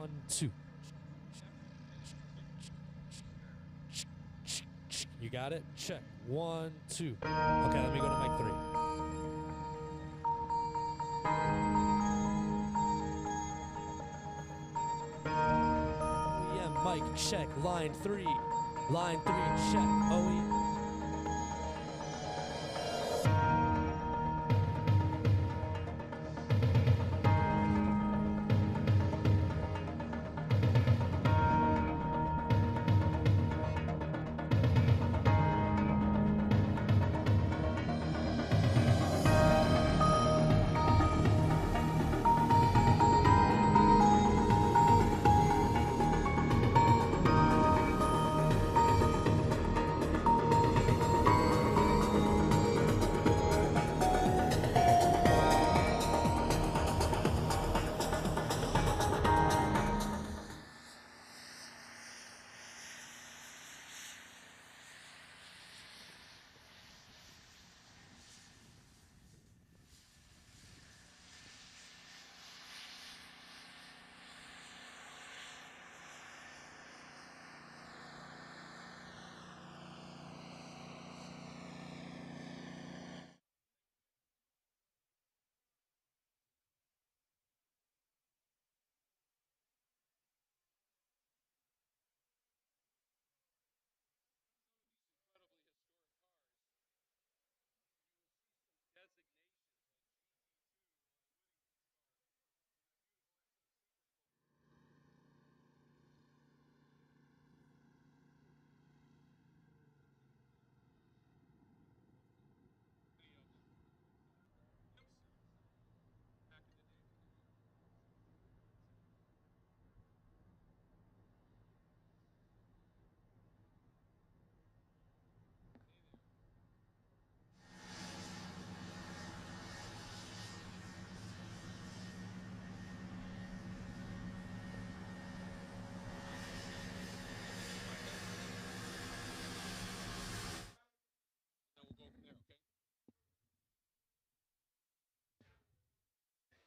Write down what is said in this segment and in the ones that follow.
1, 2. You got it? Check. 1, 2. Okay, let me go to mic 3. OEM mic check. Line 3. Line 3 check. OEM.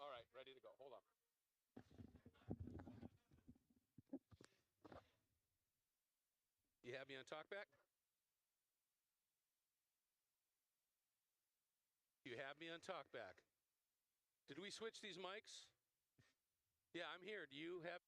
All right, ready to go. Hold on. You have me on talkback? You have me on talkback. Did we switch these mics? Yeah, I'm here. Do you have?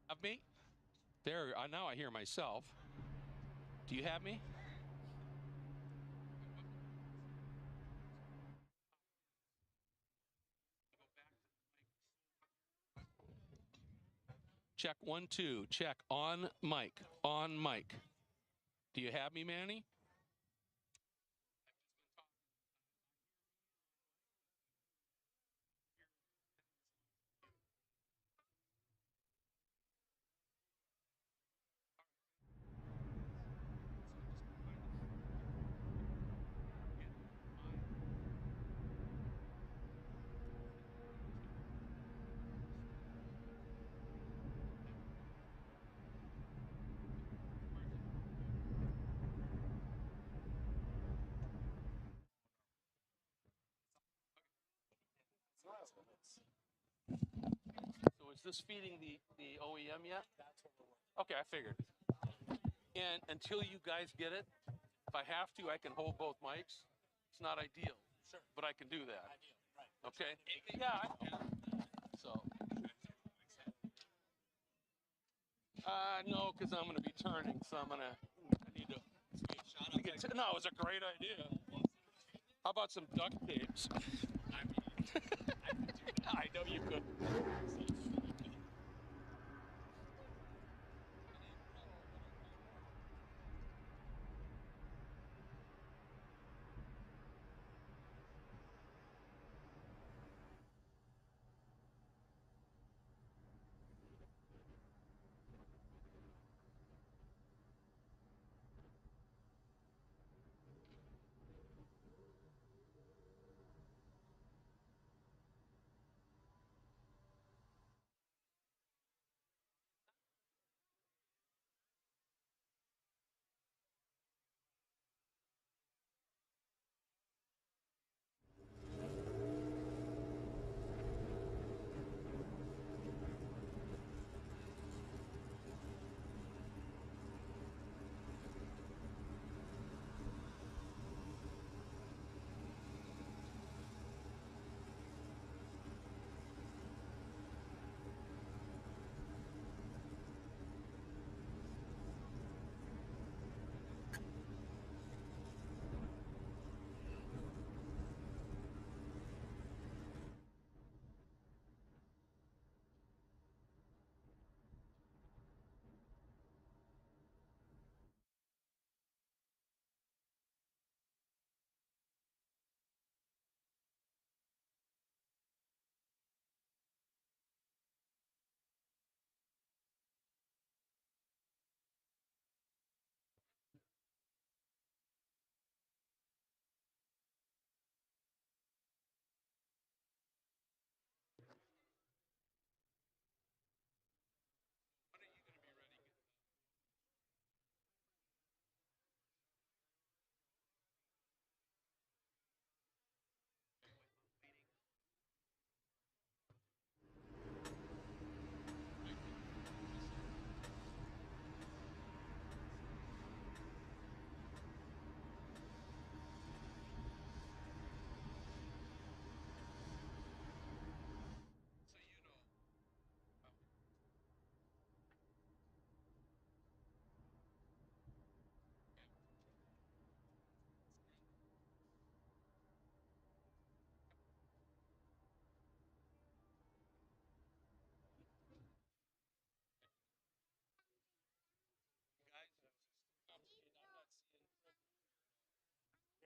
Have me? There, now I hear myself. Do you have me? Check 1, 2. Check on mic. On mic. Do you have me, Manny? this feeding the OEM yet? That's what we're working. Okay, I figured. And until you guys get it, if I have to, I can hold both mics. It's not ideal. Sure. But I can do that. Ideal, right. Okay. Yeah, I can. So. No, because I'm going to be turning, so I need to. No, it was a great idea. How about some duct tapes? I know you could.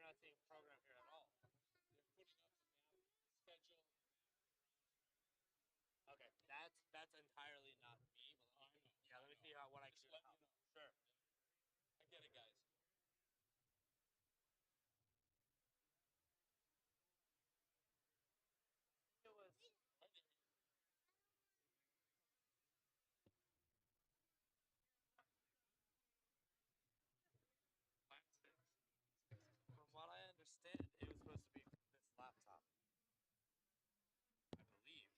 You're not seeing program here at all. They're putting up the map, schedule. Okay, that's entirely not me. But yeah, let me see what I can do. Sure. I get it, guys. It was. From what I understand, it was supposed to be this laptop. I believe.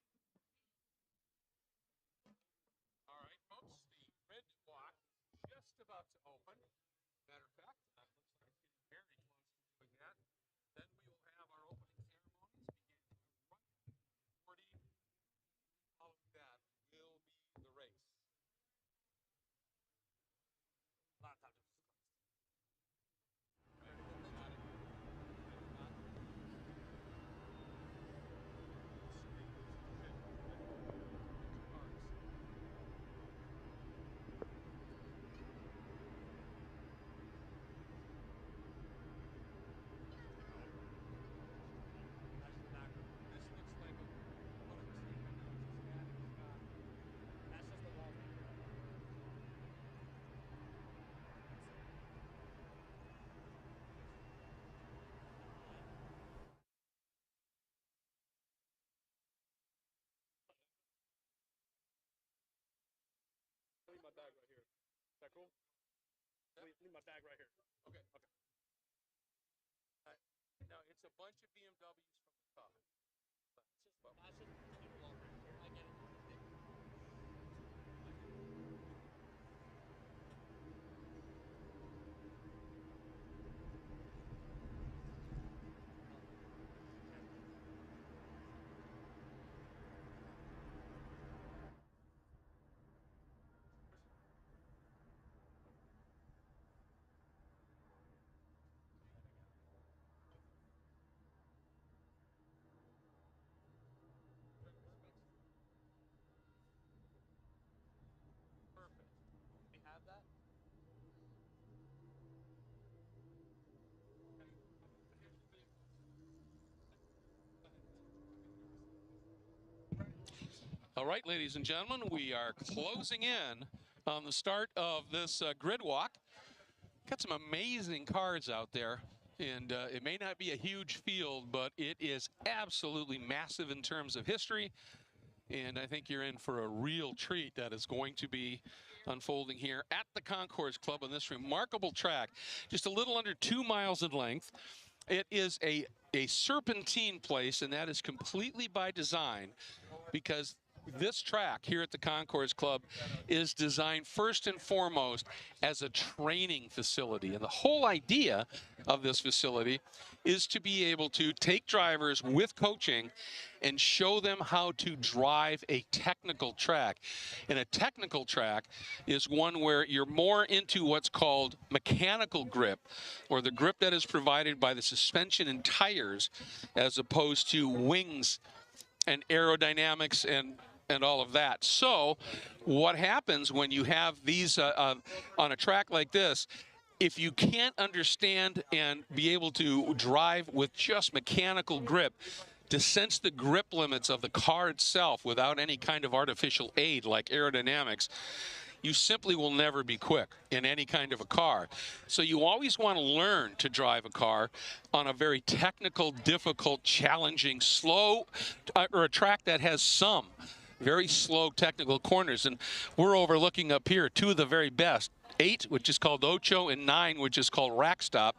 All right, folks, the red block is just about to open. Matter of fact, it looks like it's getting very close to doing that. Then we will have our opening ceremonies begin right 40. Following that will be the race. Laptop just closed. Leave my bag right here. Is that cool? Leave my bag right here. Okay. Okay. Now it's a bunch of BMWs from the top. That's just people over here. I get it. All right, ladies and gentlemen, we are closing in on the start of this grid walk. Got some amazing cars out there, and it may not be a huge field, but it is absolutely massive in terms of history, and I think you're in for a real treat that is going to be unfolding here at the Concourse Club on this remarkable track, just a little under 2 miles in length. It is a serpentine place, and that is completely by design, because this track here at the Concourse Club is designed first and foremost as a training facility. And the whole idea of this facility is to be able to take drivers with coaching and show them how to drive a technical track. And a technical track is one where you're more into what's called mechanical grip, or the grip that is provided by the suspension and tires, as opposed to wings and aerodynamics and all of that. So what happens when you have these on a track like this, if you can't understand and be able to drive with just mechanical grip, to sense the grip limits of the car itself without any kind of artificial aid like aerodynamics, you simply will never be quick in any kind of a car. So you always want to learn to drive a car on a very technical, difficult, challenging, slow, or a track that has some very slow technical corners. And we're overlooking up here 2 of the very best, 8, which is called Ocho, and 9, which is called Rack Stop.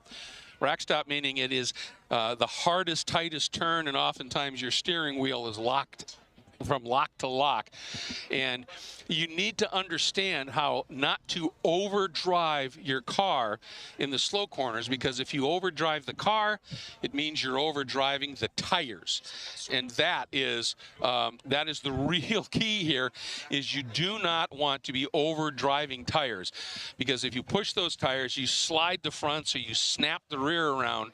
Rack Stop meaning it is the hardest, tightest turn, and oftentimes your steering wheel is locked from lock to lock. And you need to understand how not to overdrive your car in the slow corners, because if you overdrive the car, it means you're overdriving the tires. And that is the real key here, is you do not want to be overdriving tires, because if you push those tires, you slide the front, so you snap the rear around.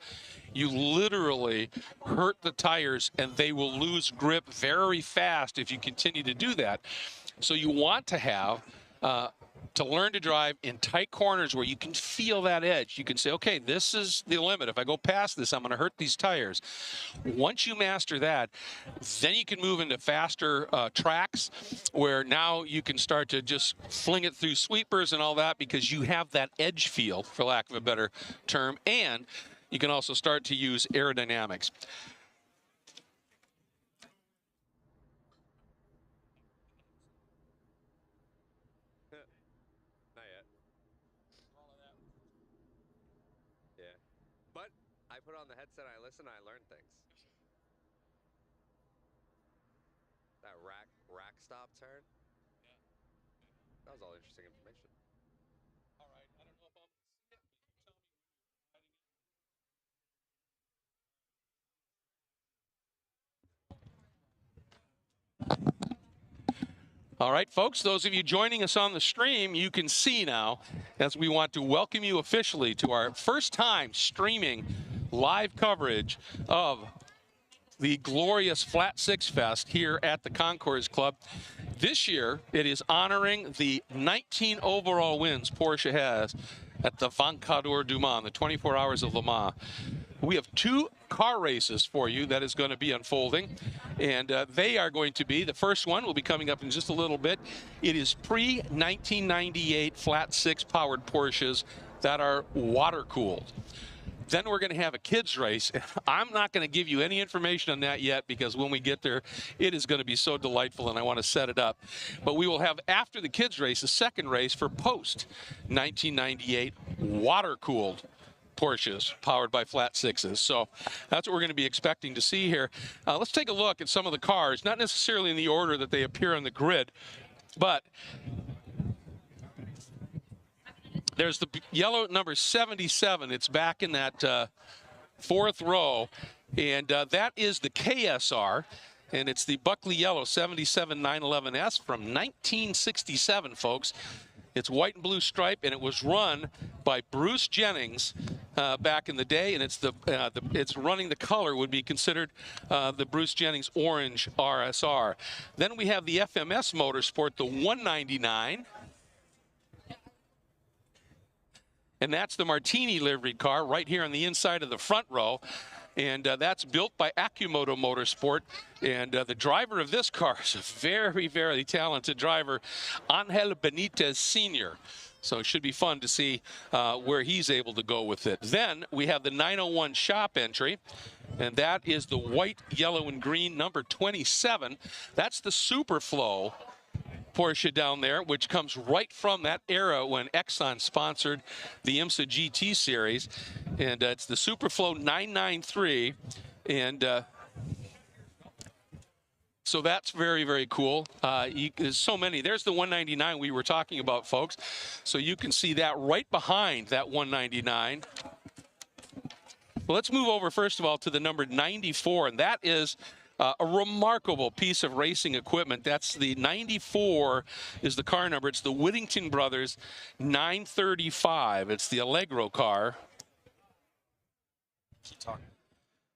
You literally hurt the tires, and they will lose grip very fast if you continue to do that. So you want to have to learn to drive in tight corners where you can feel that edge. You can say, okay, this is the limit. If I go past this, I'm going to hurt these tires. Once you master that, then you can move into faster tracks, where now you can start to just fling it through sweepers and all that, because you have that edge feel, for lack of a better term, and you can also start to use aerodynamics. Not yet. Yeah. But I put on the headset, I listen, I learn things. That rack stop turn. Yeah. That was all interesting information. All right. I don't know if I'm going to see it. Tell me when you're writing it. All right, folks, those of you joining us on the stream, you can see now, as we want to welcome you officially to our first time streaming live coverage of the glorious Flat Six Fest here at the Concourse Club. This year, it is honoring the 19 overall wins Porsche has at the 24 du Mans, the 24 Hours of Le Mans. We have 2 car races for you that is going to be unfolding, and they are going to be, the first one will be coming up in just a little bit. It is pre-1998 Flat Six powered Porsches that are water-cooled. Then we're going to have a kids race. I'm not going to give you any information on that yet, because when we get there, it is going to be so delightful, and I want to set it up. But we will have, after the kids race, a second race for post-1998 water-cooled Porsches powered by Flat Sixes. So that's what we're going to be expecting to see here. Let's take a look at some of the cars, not necessarily in the order that they appear on the grid, but there's the yellow number 77. It's back in that 4th row, and that is the KSR, and it's the Buckley Yellow 77 911S from 1967, folks. It's white and blue stripe, and it was run by Bruce Jennings back in the day, and it's running the color would be considered the Bruce Jennings Orange RSR. Then we have the FMS Motorsport, the 199. And that's the Martini livery car right here on the inside of the front row. And that's built by Akumoto Motorsport. And the driver of this car is a very, very talented driver, Angel Benitez Sr. So it should be fun to see where he's able to go with it. Then we have the 901 shop entry, and that is the white, yellow, and green number 27. That's the Superflow Porsche down there, which comes right from that era when Exxon sponsored the IMSA GT series. And it's the Superflow 993. And so that's very, very cool. There's so many. There's the 199 we were talking about, folks. So you can see that right behind that 199. Well, let's move over, first of all, to the number 94, and that is a remarkable piece of racing equipment. That's the 94 is the car number. It's the Whittington Brothers 935. It's the Allegro car.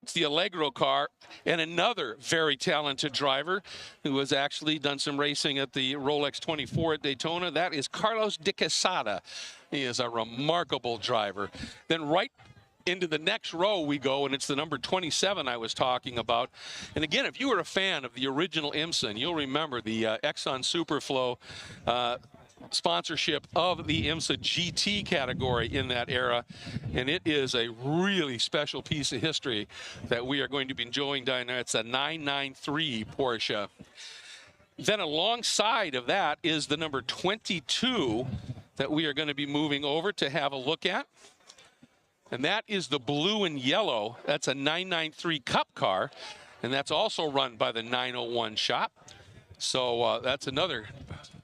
It's the Allegro car, and another very talented driver who has actually done some racing at the Rolex 24 at Daytona. That is Carlos de Quesada. He is a remarkable driver. Then right into the next row we go, and it's the number 27 I was talking about. And again, if you were a fan of the original IMSA, you'll remember the Exxon Superflow sponsorship of the IMSA GT category in that era, and it is a really special piece of history that we are going to be enjoying down there. It's a 993 Porsche. Then alongside of that is the number 22 that we are going to be moving over to have a look at. And that is the blue and yellow. That's a 993 Cup car, and that's also run by the 901 shop. So that's another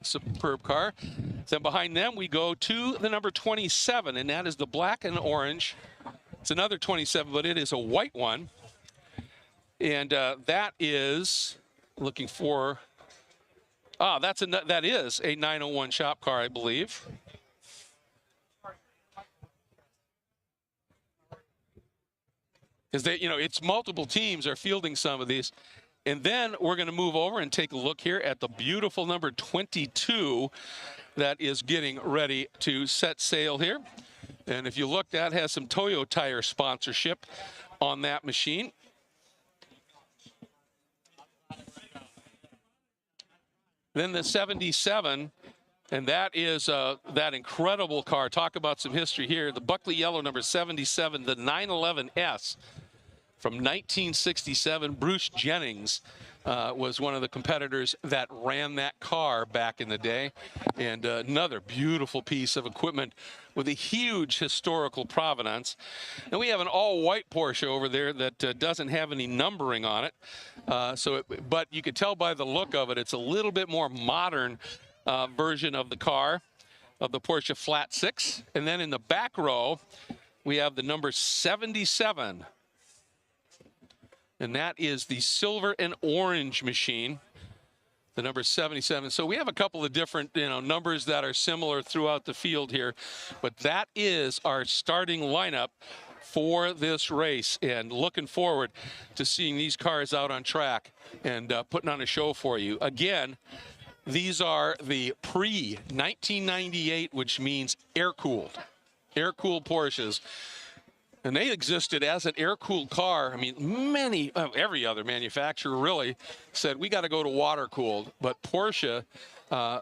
superb car. Then behind them we go to the number 27, and that is the black and orange. It's another 27, but it is a white one. And that is looking for, that is a 901 shop car, I believe. Because they, it's multiple teams are fielding some of these. And then we're going to move over and take a look here at the beautiful number 22 that is getting ready to set sail here. And if you look, that has some Toyo Tire sponsorship on that machine. Then the 77, and that is that incredible car. Talk about some history here. The Buckley Yellow number 77, the 911S. From 1967, Bruce Jennings was one of the competitors that ran that car back in the day. And another beautiful piece of equipment with a huge historical provenance. And we have an all-white Porsche over there that doesn't have any numbering on it. But you could tell by the look of it, it's a little bit more modern version of the car, of the Porsche Flat 6. And then in the back row, we have the number 77. And that is the silver and orange machine, the number 77. So we have a couple of different, numbers that are similar throughout the field here. But that is our starting lineup for this race. And looking forward to seeing these cars out on track and putting on a show for you. Again, these are the pre-1998, which means air-cooled Porsches. And they existed as an air-cooled car. I mean, every other manufacturer really said, we got to go to water-cooled. But Porsche,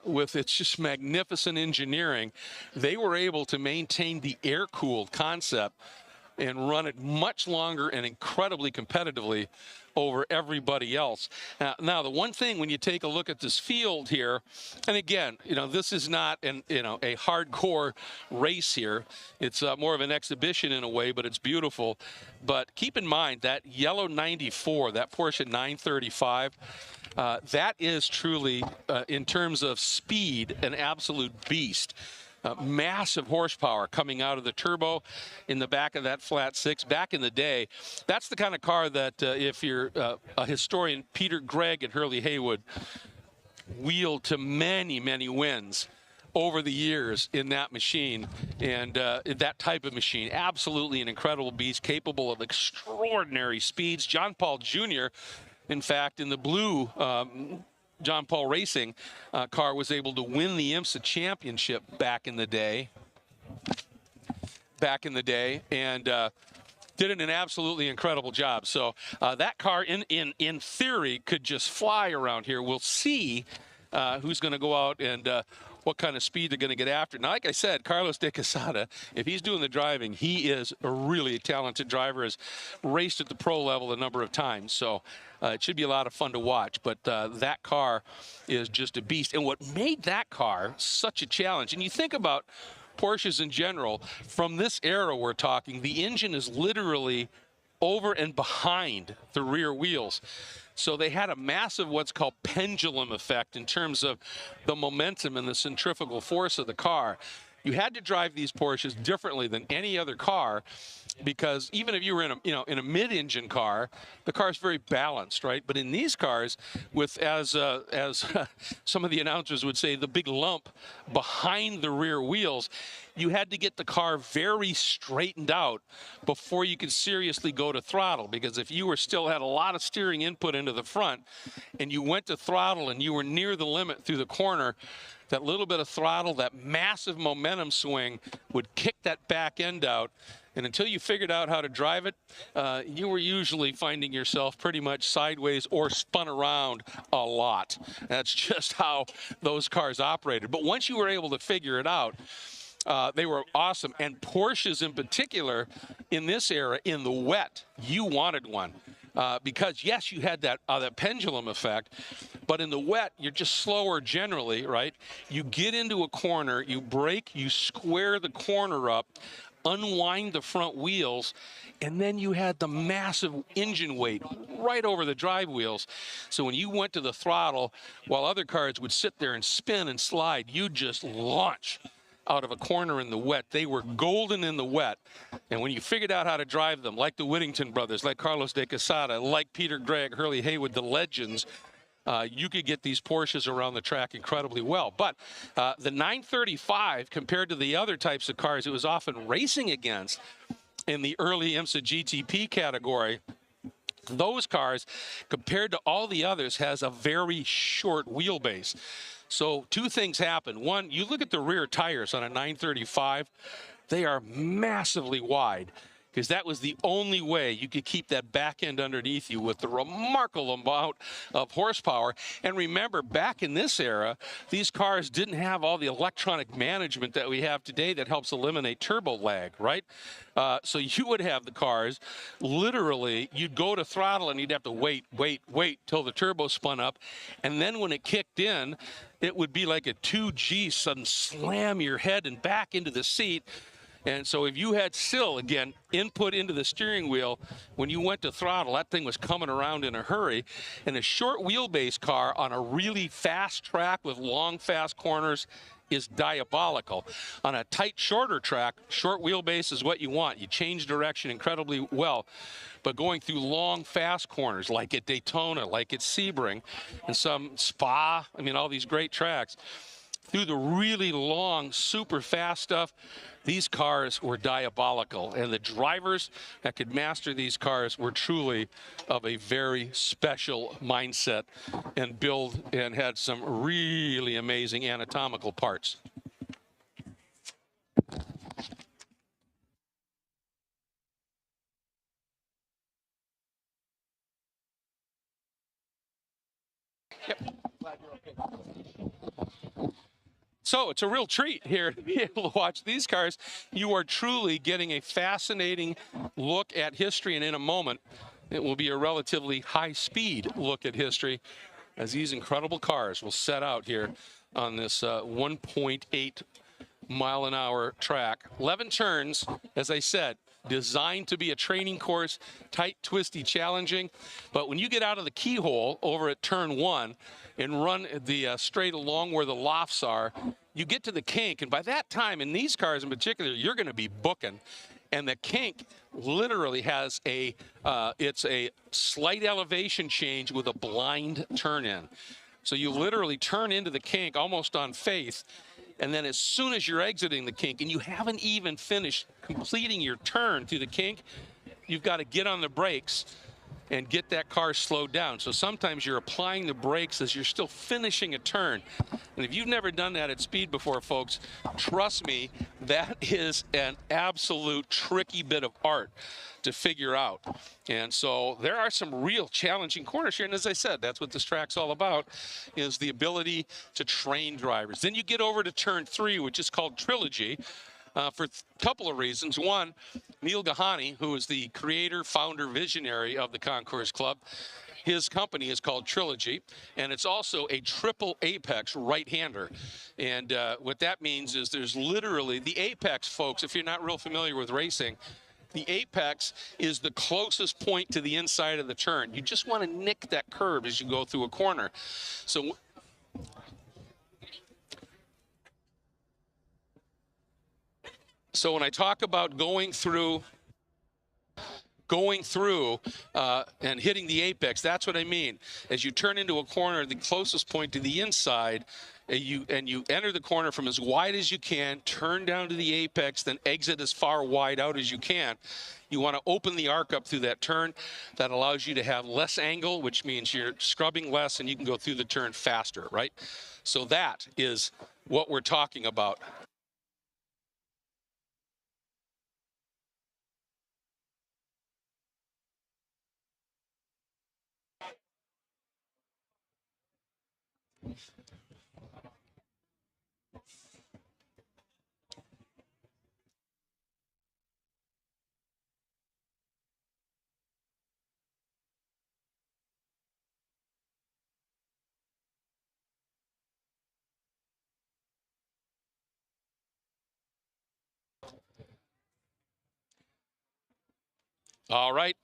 with its just magnificent engineering, they were able to maintain the air-cooled concept and run it much longer and incredibly competitively over everybody else. Now, the one thing when you take a look at this field here, and again, this is not a hardcore race here. It's more of an exhibition in a way, but it's beautiful. But keep in mind that yellow 94, that Porsche 935, that is truly, in terms of speed, an absolute beast. Massive horsepower coming out of the turbo in the back of that Flat 6. Back in the day, that's the kind of car that if you're a historian, Peter Gregg and Hurley Haywood wheeled to many, many wins over the years in that machine. And that type of machine, absolutely an incredible beast, capable of extraordinary speeds. John Paul Jr., in fact, in the blue John Paul Racing car, was able to win the IMSA championship back in the day. And did an absolutely incredible job. So that car, in theory, could just fly around here. We'll see who's going to go out and what kind of speed they're going to get after. Now, like I said, Carlos de Quesada, if he's doing the driving, he is a really talented driver, has raced at the pro level a number of times. So it should be a lot of fun to watch. But that car is just a beast. And what made that car such a challenge, and you think about Porsches in general, from this era we're talking, the engine is literally over and behind the rear wheels. So they had a massive what's called pendulum effect in terms of the momentum and the centrifugal force of the car. You had to drive these Porsches differently than any other car, because even if you were in a mid-engine car, the car is very balanced, right? But in these cars, with as some of the announcers would say, the big lump behind the rear wheels, you had to get the car very straightened out before you could seriously go to throttle. Because if you were still had a lot of steering input into the front, and you went to throttle and you were near the limit through the corner, that little bit of throttle, that massive momentum swing would kick that back end out. And until you figured out how to drive it, you were usually finding yourself pretty much sideways or spun around a lot. That's just how those cars operated. But once you were able to figure it out, they were awesome. And Porsches in particular, in this era, in the wet, you wanted one. Because, yes, you had that pendulum effect, but in the wet, you're just slower generally, right? You get into a corner, you brake, you square the corner up, unwind the front wheels, and then you had the massive engine weight right over the drive wheels. So when you went to the throttle, while other cars would sit there and spin and slide, you just launch out of a corner in the wet. They were golden in the wet. And when you figured out how to drive them, like the Whittington brothers, like Carlos de Quesada, like Peter Gregg, Hurley Haywood, the legends, you could get these Porsches around the track incredibly well. But the 935, compared to the other types of cars it was often racing against in the early IMSA GTP category, those cars, compared to all the others, has a very short wheelbase. So two things happen. One, you look at the rear tires on a 935, they are massively wide, because that was the only way you could keep that back end underneath you with the remarkable amount of horsepower. And remember, back in this era, these cars didn't have all the electronic management that we have today that helps eliminate turbo lag, right? So you would have the cars, literally, you'd go to throttle and you'd have to wait till the turbo spun up. And then when it kicked in, it would be like a 2G sudden slam your head and back into the seat. And so if you had still, again, input into the steering wheel, when you went to throttle, that thing was coming around in a hurry. And a short wheelbase car on a really fast track with long, fast corners is diabolical. On a tight, shorter track, short wheelbase is what you want. You change direction incredibly well. But going through long, fast corners, like at Daytona, like at Sebring, and some Spa, I mean, all these great tracks, through the really long, super fast stuff, these cars were diabolical. And the drivers that could master these cars were truly of a very special mindset and build, and had some really amazing anatomical parts. Yep. Glad you're okay. So it's a real treat here to be able to watch these cars. You are truly getting a fascinating look at history, and in a moment, it will be a relatively high-speed look at history as these incredible cars will set out here on this 1.8 mile an hour track. 11 turns, as I said, designed to be a training course, tight, twisty, challenging. But when you get out of the keyhole over at turn 1 and run the straight along where the lofts are, you get to the kink. And by that time, in these cars in particular, you're going to be booking. And the kink literally has it's a slight elevation change with a blind turn in. So you literally turn into the kink almost on faith. And then as soon as you're exiting the kink, and you haven't even finished completing your turn through the kink, you've got to get on the brakes and get that car slowed down. So sometimes you're applying the brakes as you're still finishing a turn. And if you've never done that at speed before, folks, trust me, that is an absolute tricky bit of art to figure out. And so there are some real challenging corners here. And as I said, that's what this track's all about, is the ability to train drivers. Then you get over to turn 3, which is called Trilogy. For a couple of reasons. One, Neil Gahani, who is the creator, founder, visionary of the Concours Club, his company is called Trilogy, and it's also a triple apex right-hander. And what that means is there's literally the apex, folks, if you're not real familiar with racing, the apex is the closest point to the inside of the turn. You just want to nick that curve as you go through a corner. So when I talk about going through and hitting the apex, that's what I mean. As you turn into a corner, the closest point to the inside, you enter the corner from as wide as you can, turn down to the apex, then exit as far wide out as you can. You want to open the arc up through that turn. That allows you to have less angle, which means you're scrubbing less and you can go through the turn faster, right? So that is what we're talking about. All right.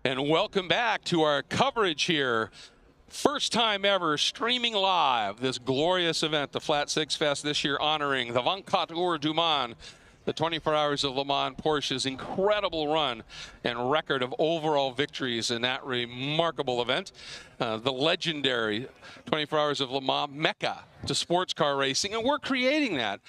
And welcome back to our coverage here. First time ever streaming live this glorious event, the Flat Six Fest this year, honoring the 24 Heures du Mans, the 24 Hours of Le Mans Porsche's incredible run and record of overall victories in that remarkable event. The legendary 24 Hours of Le Mans Mecca to sports car racing, and we're creating that.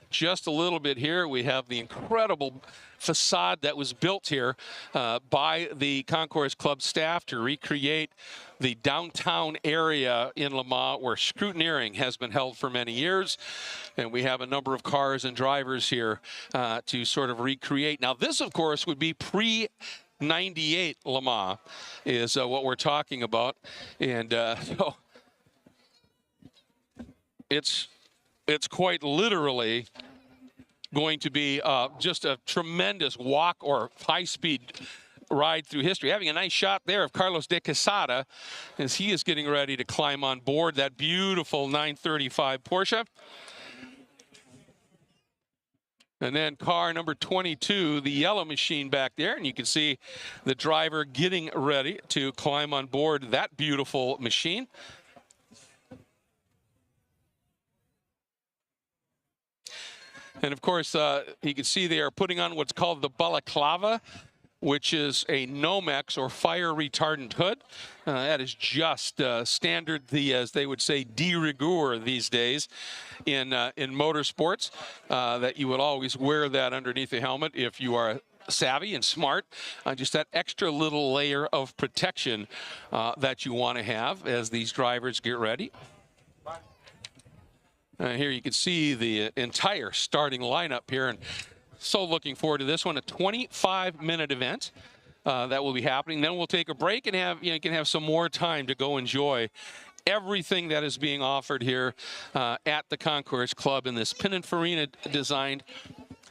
Just a little bit here, we have the incredible facade that was built here by the Concours Club staff to recreate the downtown area in Le Mans where scrutineering has been held for many years. And we have a number of cars and drivers here to sort of recreate. Now this, of course, would be pre-98 Le Mans is what we're talking about. And so it's quite literally going to be just a tremendous walk or high-speed ride through history. Having a nice shot there of Carlos de Quesada as he is getting ready to climb on board that beautiful 935 Porsche. And then car number 22, the yellow machine back there, and you can see the driver getting ready to climb on board that beautiful machine. And of course, you can see they are putting on what's called the balaclava, which is a Nomex or fire retardant hood. That is just standard, as they would say, de rigueur these days in motorsports, that you would always wear that underneath the helmet if you are savvy and smart. Just that extra little layer of protection that you want to have as these drivers get ready. Here you can see the entire starting lineup here, and so looking forward to this one. A 25-minute event that will be happening. Then we'll take a break and you can have some more time to go enjoy everything that is being offered here at the Concours Club in this Pininfarina designed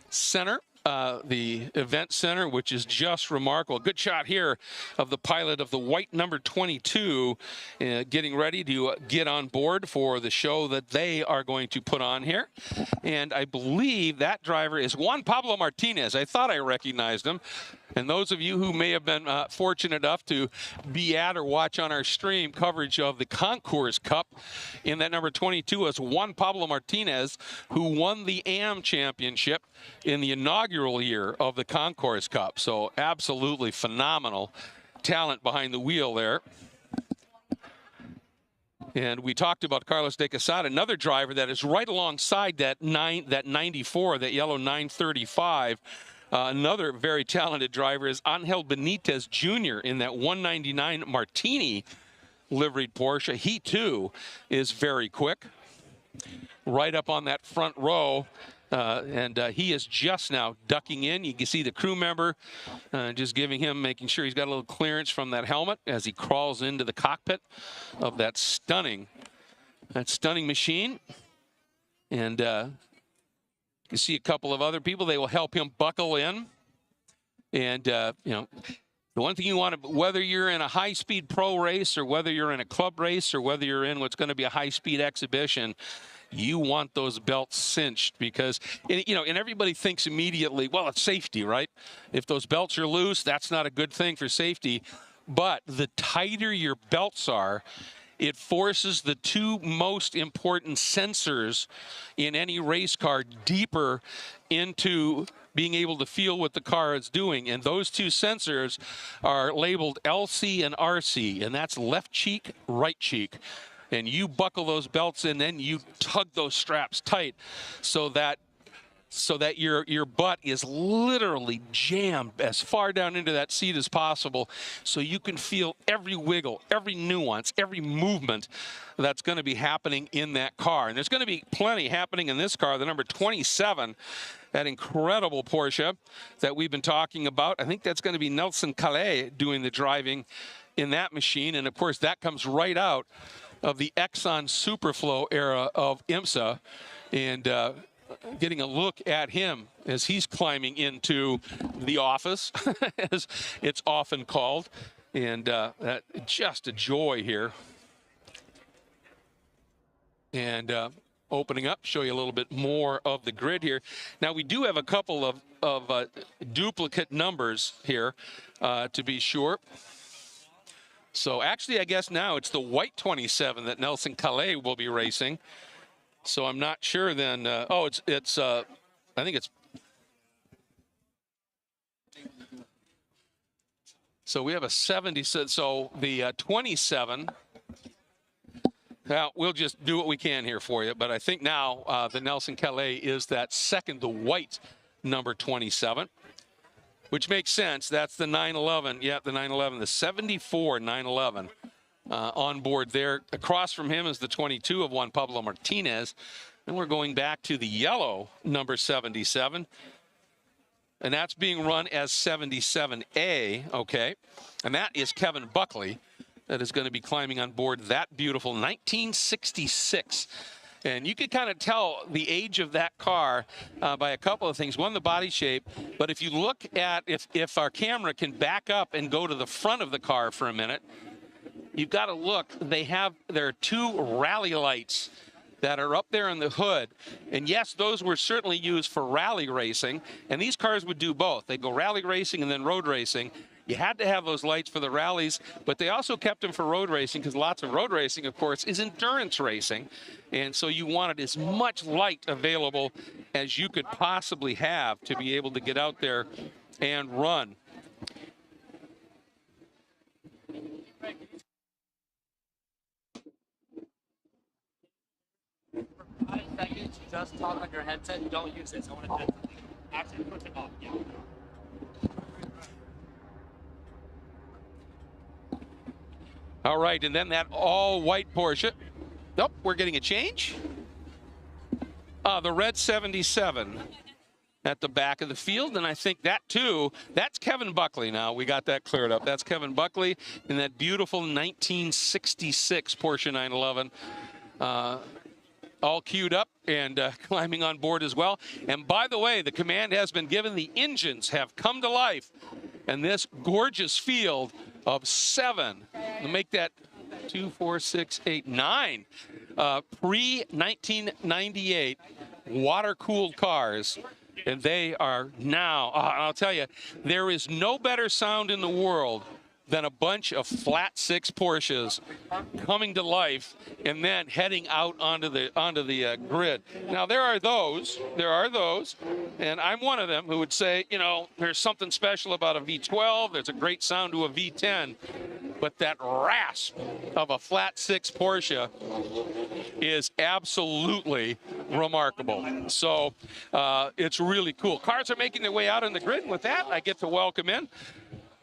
center. The event center, which is just remarkable. Good shot here of the pilot of the white number 22 getting ready to get on board for the show that they are going to put on here. And I believe that driver is Juan Pablo Martinez. I thought I recognized him. And those of you who may have been fortunate enough to be at or watch on our stream coverage of the Concours Cup in that number 22 is Juan Pablo Martinez, who won the AM Championship in the inaugural year of the Concours Cup. So absolutely phenomenal talent behind the wheel there. And we talked about Carlos de Quesada, another driver that is right alongside that 94, that yellow 935. Another very talented driver is Angel Benitez Jr. in that 199 Martini liveried Porsche. He, too, is very quick. Right up on that front row. And he is just now ducking in. You can see the crew member just giving him, making sure he's got a little clearance from that helmet as he crawls into the cockpit of that stunning machine. And you see a couple of other people. They will help him buckle in. And, you know, the one thing you want to, whether you're in a high-speed pro race or whether you're in a club race or whether you're in what's going to be a high-speed exhibition, you want those belts cinched because, you know, and everybody thinks immediately, well, it's safety, right? If those belts are loose, that's not a good thing for safety. But the tighter your belts are, it forces the two most important sensors in any race car deeper into being able to feel what the car is doing. And those two sensors are labeled LC and RC, and that's left cheek, right cheek. And you buckle those belts in, then you tug those straps tight so that your butt is literally jammed as far down into that seat as possible so you can feel every wiggle, every nuance, every movement that's going to be happening in that car. And there's going to be plenty happening in this car, the number 27, that incredible Porsche that we've been talking about. I think that's going to be Nelson Calais doing the driving in that machine. And, of course, that comes right out of the Exxon Superflow era of IMSA. And getting a look at him as he's climbing into the office, as it's often called. And just a joy here. And opening up, show you a little bit more of the grid here. Now, we do have a couple of duplicate numbers here, to be sure. So actually, I guess now it's the white 27 that Nelson Calais will be racing. So I'm not sure then. I think it's. So we have a 70. So the 27. Now, we'll just do what we can here for you. But I think now the Nelson Calais is that second, the white number 27, which makes sense. That's the 911. Yeah, the 911, the 74 911 on board there. Across from him is the 22 of Juan Pablo Martinez. And we're going back to the yellow number 77. And that's being run as 77A, okay? And that is Kevin Buckley that is going to be climbing on board that beautiful 1966. And you could kind of tell the age of that car by a couple of things. One, the body shape. But if you look at, if our camera can back up and go to the front of the car for a minute, you've got to look. There are two rally lights that are up there in the hood. And yes, those were certainly used for rally racing. And these cars would do both. They go rally racing and then road racing. You had to have those lights for the rallies, but they also kept them for road racing because lots of road racing, of course, is endurance racing. And so you wanted as much light available as you could possibly have to be able to get out there and run. For 5 seconds, just talk on your headset. Don't use this. I want to actually put it off. Yeah. All right, and then that all-white Porsche. Nope, we're getting a change. The red 77 at the back of the field, and I think that, too, that's Kevin Buckley now. We got that cleared up. That's Kevin Buckley in that beautiful 1966 Porsche 911. All queued up and climbing on board as well. And by the way, the command has been given. The engines have come to life. And this gorgeous field of 7, to make that 2, 4, 6, 8, 9 pre-1998 water-cooled cars. And they are now, I'll tell you, there is no better sound in the world than a bunch of flat 6 Porsches coming to life and then heading out onto the grid. Now there are those, and I'm one of them who would say, you know, there's something special about a V12. There's a great sound to a V10, but that rasp of a flat 6 Porsche is absolutely remarkable. So it's really cool. Cars are making their way out on the grid, and with that, I get to welcome in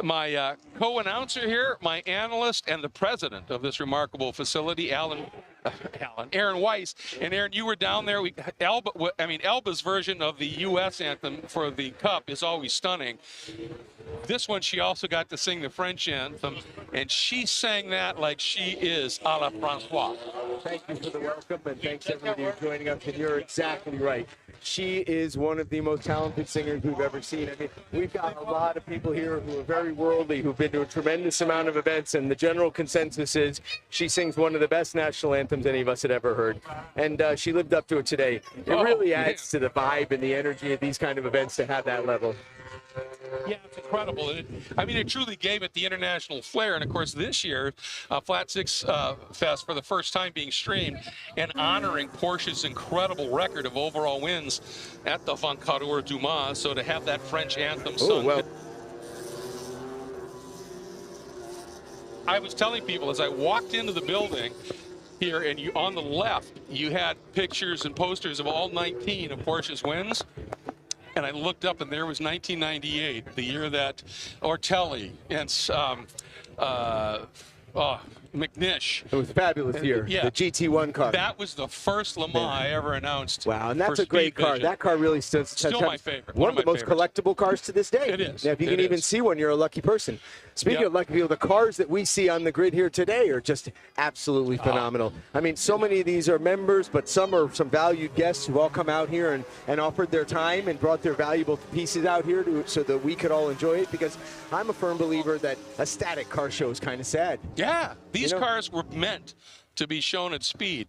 my co-announcer here, my analyst, and the president of this remarkable facility, Aaron Weiss. And Aaron, you were down there. Elba's version of the U.S. anthem for the Cup is always stunning. This one, she also got to sing the French anthem, and she sang that like she is a la Francois. Thank you for the welcome, and thanks everybody for joining us. And you're exactly right. She is one of the most talented singers we've ever seen. I mean, we've got a lot of people here who are very worldly, who've been to a tremendous amount of events, and the general consensus is she sings one of the best national anthems any of us had ever heard. And she lived up to it today. It really adds to the vibe and the energy of these kind of events to have that level. Yeah, it's incredible. It truly gave it the international flair. And, of course, this year, Flat 6 Fest for the first time being streamed and honoring Porsche's incredible record of overall wins at the Vainqueur du Mans. So to have that French anthem sung. Well. I was telling people as I walked into the building here, and on the left, you had pictures and posters of all 19 of Porsche's wins. And I looked up, and there was 1998, the year that Ortelli and McNish. It was a fabulous year. Yeah. The GT1 car. That was the first Le Mans I ever announced. Wow, and that's a great car. Vision. That car really stood. Still my favorite. One of the most collectible cars to this day. It is. Now, if you can even see one, you're a lucky person. Speaking of lucky people, the cars that we see on the grid here today are just absolutely phenomenal. I mean, so many of these are members, but some are some valued guests who all come out here and offered their time and brought their valuable pieces out here so that we could all enjoy it, because I'm a firm believer that a static car show is kind of sad. Yeah, these cars were meant to be shown at speed.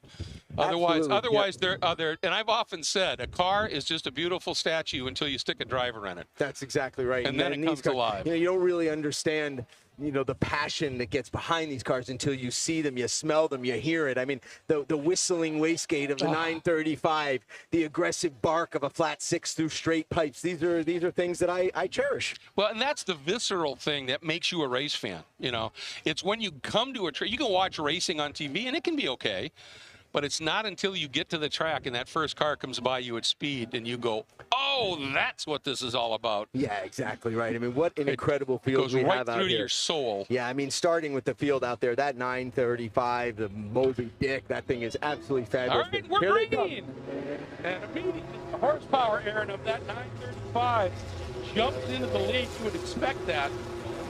Otherwise, they're and I've often said a car is just a beautiful statue until you stick a driver in it. That's exactly right. And then it comes alive. You don't really understand, the passion that gets behind these cars until you see them, you smell them, you hear it. I mean, the whistling wastegate of the 935, the aggressive bark of a flat six through straight pipes. These are things that I cherish. Well, and that's the visceral thing that makes you a race fan. It's when you come to a track. You can watch racing on TV, and it can be okay. But it's not until you get to the track and that first car comes by you at speed and you go, oh, that's what this is all about. Yeah, exactly right. I mean, what an incredible field we have out here. Goes right through to your soul. Yeah, I mean, starting with the field out there, that 935, the Moby Dick, that thing is absolutely fabulous. All right, we're green. And immediately, the horsepower, Aaron, of that 935 jumps into the lead. You would expect that.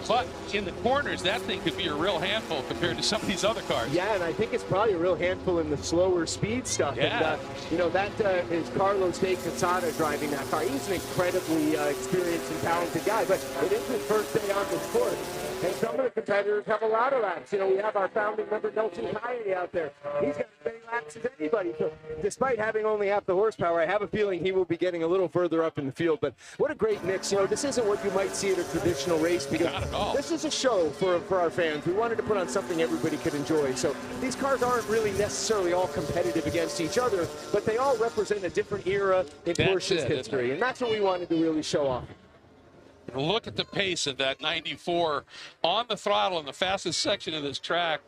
But in the corners, that thing could be a real handful compared to some of these other cars. Yeah, and I think it's probably a real handful in the slower speed stuff. Yeah. And, that is Carlos de Quesada driving that car. He's an incredibly experienced and talented guy, but it is his first day on this course. And some of the competitors have a lot of laps. We have our founding member, Nelson Coyote, out there. He's got as many laps as anybody. So despite having only half the horsepower, I have a feeling he will be getting a little further up in the field. But what a great mix. This isn't what you might see at a traditional race, because this is a show for our fans. We wanted to put on something everybody could enjoy. So these cars aren't really necessarily all competitive against each other, but they all represent a different era in Porsche's history. And that's what we wanted to really show off. Look at the pace of that 94 on the throttle in the fastest section of this track.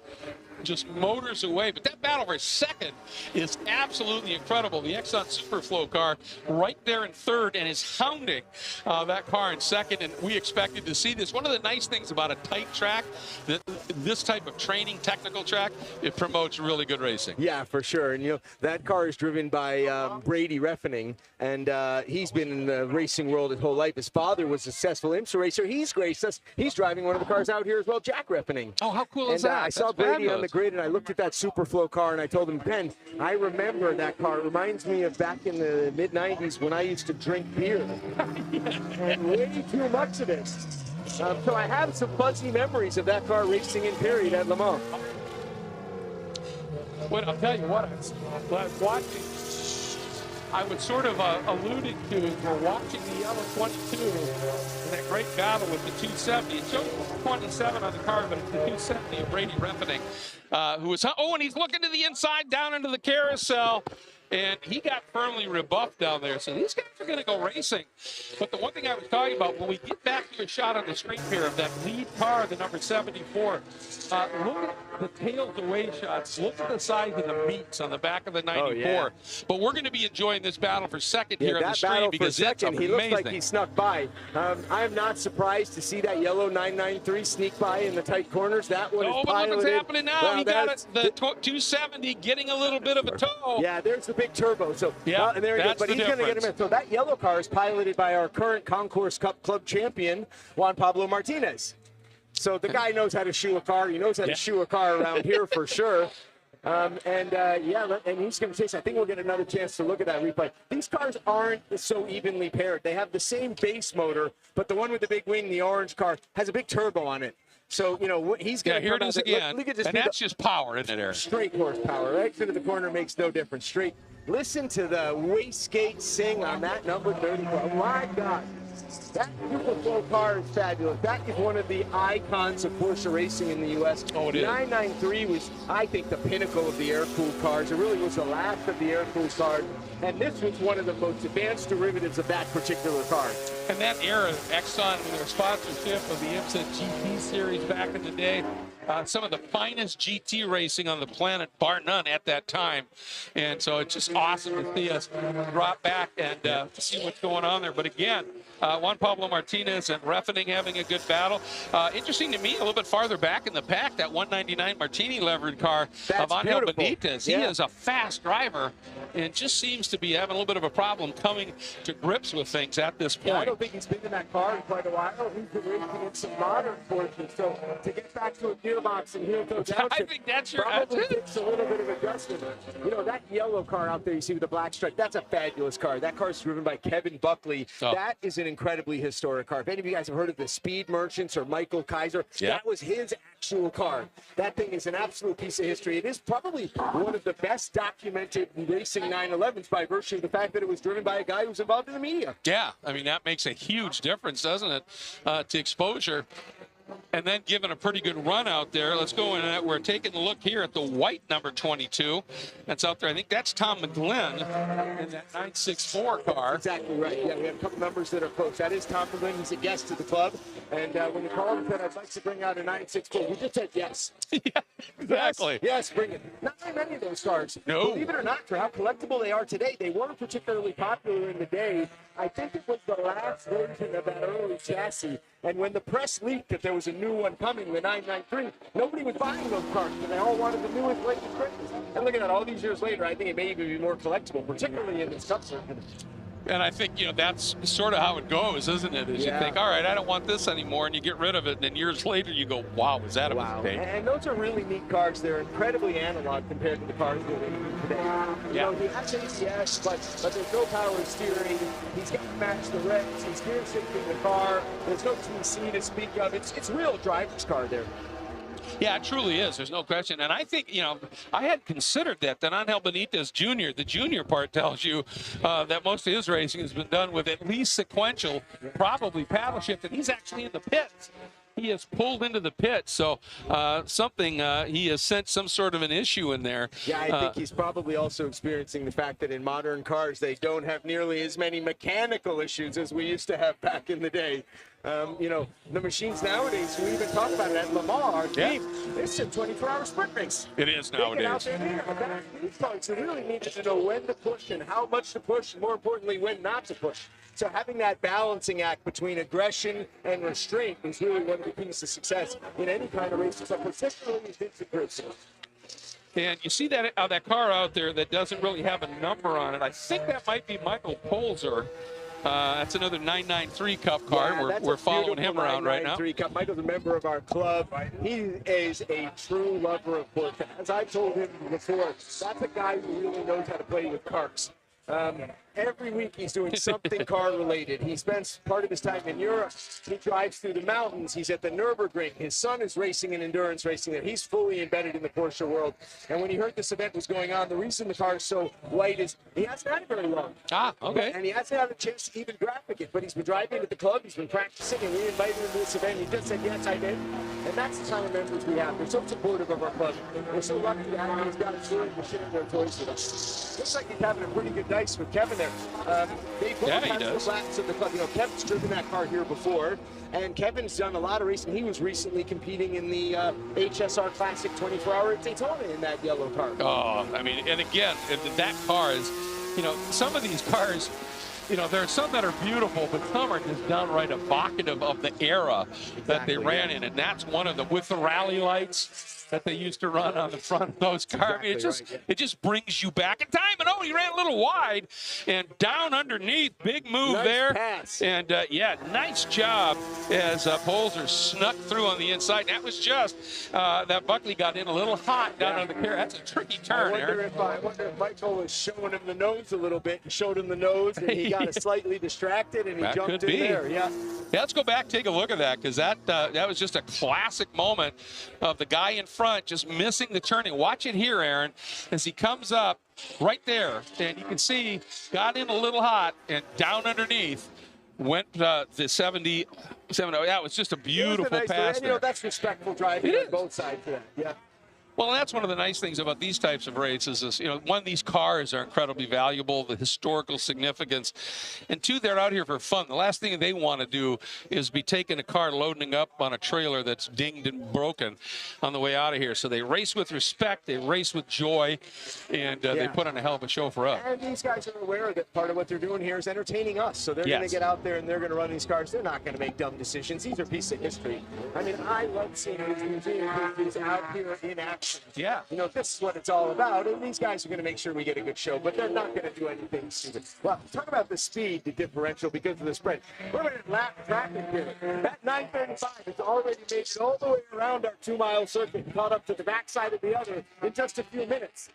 Just motors away. But that battle for second is absolutely incredible. The Exxon Superflow car right there in third and is hounding that car in second. And we expected to see this. One of the nice things about a tight track, this type of training, technical track, it promotes really good racing. Yeah, for sure. And, that car is driven by Brady Refening, and he's been in the racing world his whole life. His father was a successful IMSA racer. He's graced us. He's driving one of the cars out here as well, Jack Refening. Oh, how cool is that? I saw Brady on the grid, and I looked at that Superflow car, and I told him, Ben, I remember that car. It reminds me of back in the mid-90s when I used to drink beer, and way too much of it. So I have some fuzzy memories of that car racing in period at Le Mans. Well, I'll tell you what, I was watching, I was sort of alluding to, we're watching the yellow 22 in that great battle with the 270. It shows 27 on the car, but it's the 270 of Brady Refening, who was, and he's looking to the inside, down into the carousel. And he got firmly rebuffed down there. So these guys are going to go racing. But the one thing I was talking about, when we get back to a shot on the screen here of that lead car, the number 74, look at the tails away shots. Look at the size of the meats on the back of the 94. Oh, yeah. But we're going to be enjoying this battle for second here on the stream, because it's amazing. He looks like he snuck by. I am not surprised to see that yellow 993 sneak by in the tight corners. That one is piloted. But look what's happening now. Well, he got the 270 getting a little bit of a tow. Yeah, there's the big turbo. So and there he goes. But he's going to get him in. So that yellow car is piloted by our current Concourse Cup Club champion, Juan Pablo Martinez. So the guy knows how to shoe a car. He knows how to shoe a car around here for sure. And he's going to chase. I think we'll get another chance to look at that replay. These cars aren't so evenly paired. They have the same base motor, but the one with the big wing, the orange car, has a big turbo on it. So, he's going to here it is again. Look at this. And that's just power, isn't it, Eric? Straight horsepower. Right into the corner makes no difference. Straight. Listen to the wastegate sing on that number 34. Oh, my God. That Superflow car is fabulous. That is one of the icons of Porsche racing in the U.S. Oh, it is. 993 was, I think, the pinnacle of the air-cooled cars. It really was the last of the air-cooled cars. And this was one of the most advanced derivatives of that particular car. And that era, Exxon, with their sponsorship of the IMSA GT series back in the day, some of the finest GT racing on the planet, bar none, at that time. And so it's just awesome to see us drop back and see what's going on there. But again, Juan Pablo Martinez and Refening having a good battle. Interesting to me, a little bit farther back in the pack, that 199 Martini levered car of Angel Benitez. He is a fast driver and just seems to be having a little bit of a problem coming to grips with things at this point. Yeah, I don't think he's been in that car in quite a while. He's been racing in some modern Porsches. So to get back to a gear gearbox in Hillco Township. I think that's your Probably that's it. takes a little bit of adjustment. You know, that yellow car out there you see with the black stripe, that's a fabulous car. That car is driven by Kevin Buckley. Oh. That is an incredibly historic car. If any of you guys have heard of the Speed Merchants or Michael Kaiser, that was his actual car. That thing is an absolute piece of history. It is probably one of the best documented racing 911s by virtue of the fact that it was driven by a guy who was involved in the media. Yeah, I mean, that makes a huge difference, doesn't it, to exposure. And then given a pretty good run out there, let's go in. We're taking a look here at the white number 22. That's out there. I think that's Tom McGlynn in that 964 car. Exactly right. Yeah, we have a couple numbers that are close. That is Tom McGlynn. He's a guest to the club. And when you called and said, I'd like to bring out a 964, we just said yes. Yeah, exactly. Yes, bring it. Not very many of those cars. No. Believe it or not, for how collectible they are today, they weren't particularly popular in the day. I think it was the last version of that early chassis. And when the press leaked that there was a new one coming, the 993, nobody was buying those cars, and they all wanted the newest, latest, greatest. And look at that, all these years later, I think it may even be more collectible, particularly in this cup circuit. And I think, that's sort of how it goes, isn't it? Is you think, all right, I don't want this anymore, and you get rid of it, and then years later you go, wow, was that a mistake? And those are really neat cars. They're incredibly analog compared to the cars that we use today. You know, he has ABS, but there's no power steering. He's got to match the regs. He's gear shifting the car. There's no TC to speak of. It's a real driver's car there. Yeah, it truly is. There's no question. And I think, I had considered that Angel Benitez Jr., the junior part tells you that most of his racing has been done with at least sequential, probably paddle shift, and he's actually in the pits. He has pulled into the pit, so he has sensed some sort of an issue in there. Yeah, I think he's probably also experiencing the fact that in modern cars, they don't have nearly as many mechanical issues as we used to have back in the day. The machines nowadays, we even talk about it at Lamar, it's a 24-hour sprint race. It is nowadays. Out there here. Back these folks, they really needed to know when to push and how much to push, and more importantly, when not to push. So having that balancing act between aggression and restraint is really one of the keys to success in any kind of race, so particularly in vintage racing. And you see that car out there that doesn't really have a number on it. I think that might be Michael Polzer. That's another 993 Cup car. Yeah, we're following him around right now. 993 Cup. Michael's a member of our club. He is a true lover of Porsche. As I've told him before, that's a guy who really knows how to play with cars. Every week he's doing something car related. He spends part of his time in Europe. He drives through the mountains. He's at the Nürburgring. His son is racing in endurance racing there. He's fully embedded in the Porsche world. And when he heard this event was going on, the reason the car is so white is he hasn't had it very long. Ah, okay. And he hasn't had a chance to even graphic it. But he's been driving it at the club. He's been practicing, and we invited him to this event. He just said, yes, I did. And that's the kind of members we have. They're so supportive of our club. We're so lucky to have these guys willing to share their toys with us. Looks like he's having a pretty good dice with Kevin there. They both have the laps in the club. Kevin's driven that car here before, and Kevin's done a lot of racing. He was recently competing in the HSR Classic 24-hour Daytona in that yellow car. Oh, I mean, and again, that car is, some of these cars, there are some that are beautiful, but some are just downright evocative of the era that they ran in, and that's one of them with the rally lights that they used to run on the front of those cars. I mean, it just brings you back in time. And he ran a little wide and down underneath. Big move nice there. Pass. And nice job as Polzer snuck through on the inside. And that was just that Buckley got in a little hot down on the car. That's a tricky turn there. I wonder if Michael was showing him the nose a little bit. He showed him the nose, and he got slightly distracted, and he jumped in there. Yeah, let's go back, take a look at that, because that was just a classic moment of the guy in front just missing the turning. Watch it here, Aaron, as he comes up right there, and you can see got in a little hot and down underneath went the 70. That was just a beautiful pass. And, that's respectful driving on both sides of that. Yeah. Well, that's one of the nice things about these types of races is, one, these cars are incredibly valuable, the historical significance, and two, they're out here for fun. The last thing they want to do is be taking a car, loading up on a trailer that's dinged and broken on the way out of here. So they race with respect, they race with joy, and they put on a hell of a show for us. And these guys are aware that part of what they're doing here is entertaining us. So they're going to get out there and they're going to run these cars. They're not going to make dumb decisions. These are pieces of history. I mean, I love seeing these museum pieces out here in action. racing. Yeah. You know, this is what it's all about, and these guys are going to make sure we get a good show, but they're not going to do anything stupid. Well, talk about the speed, the differential because of the spread. We're in lap traffic here. That 935 has already made it all the way around our 2-mile circuit and caught up to the backside of the other in just a few minutes.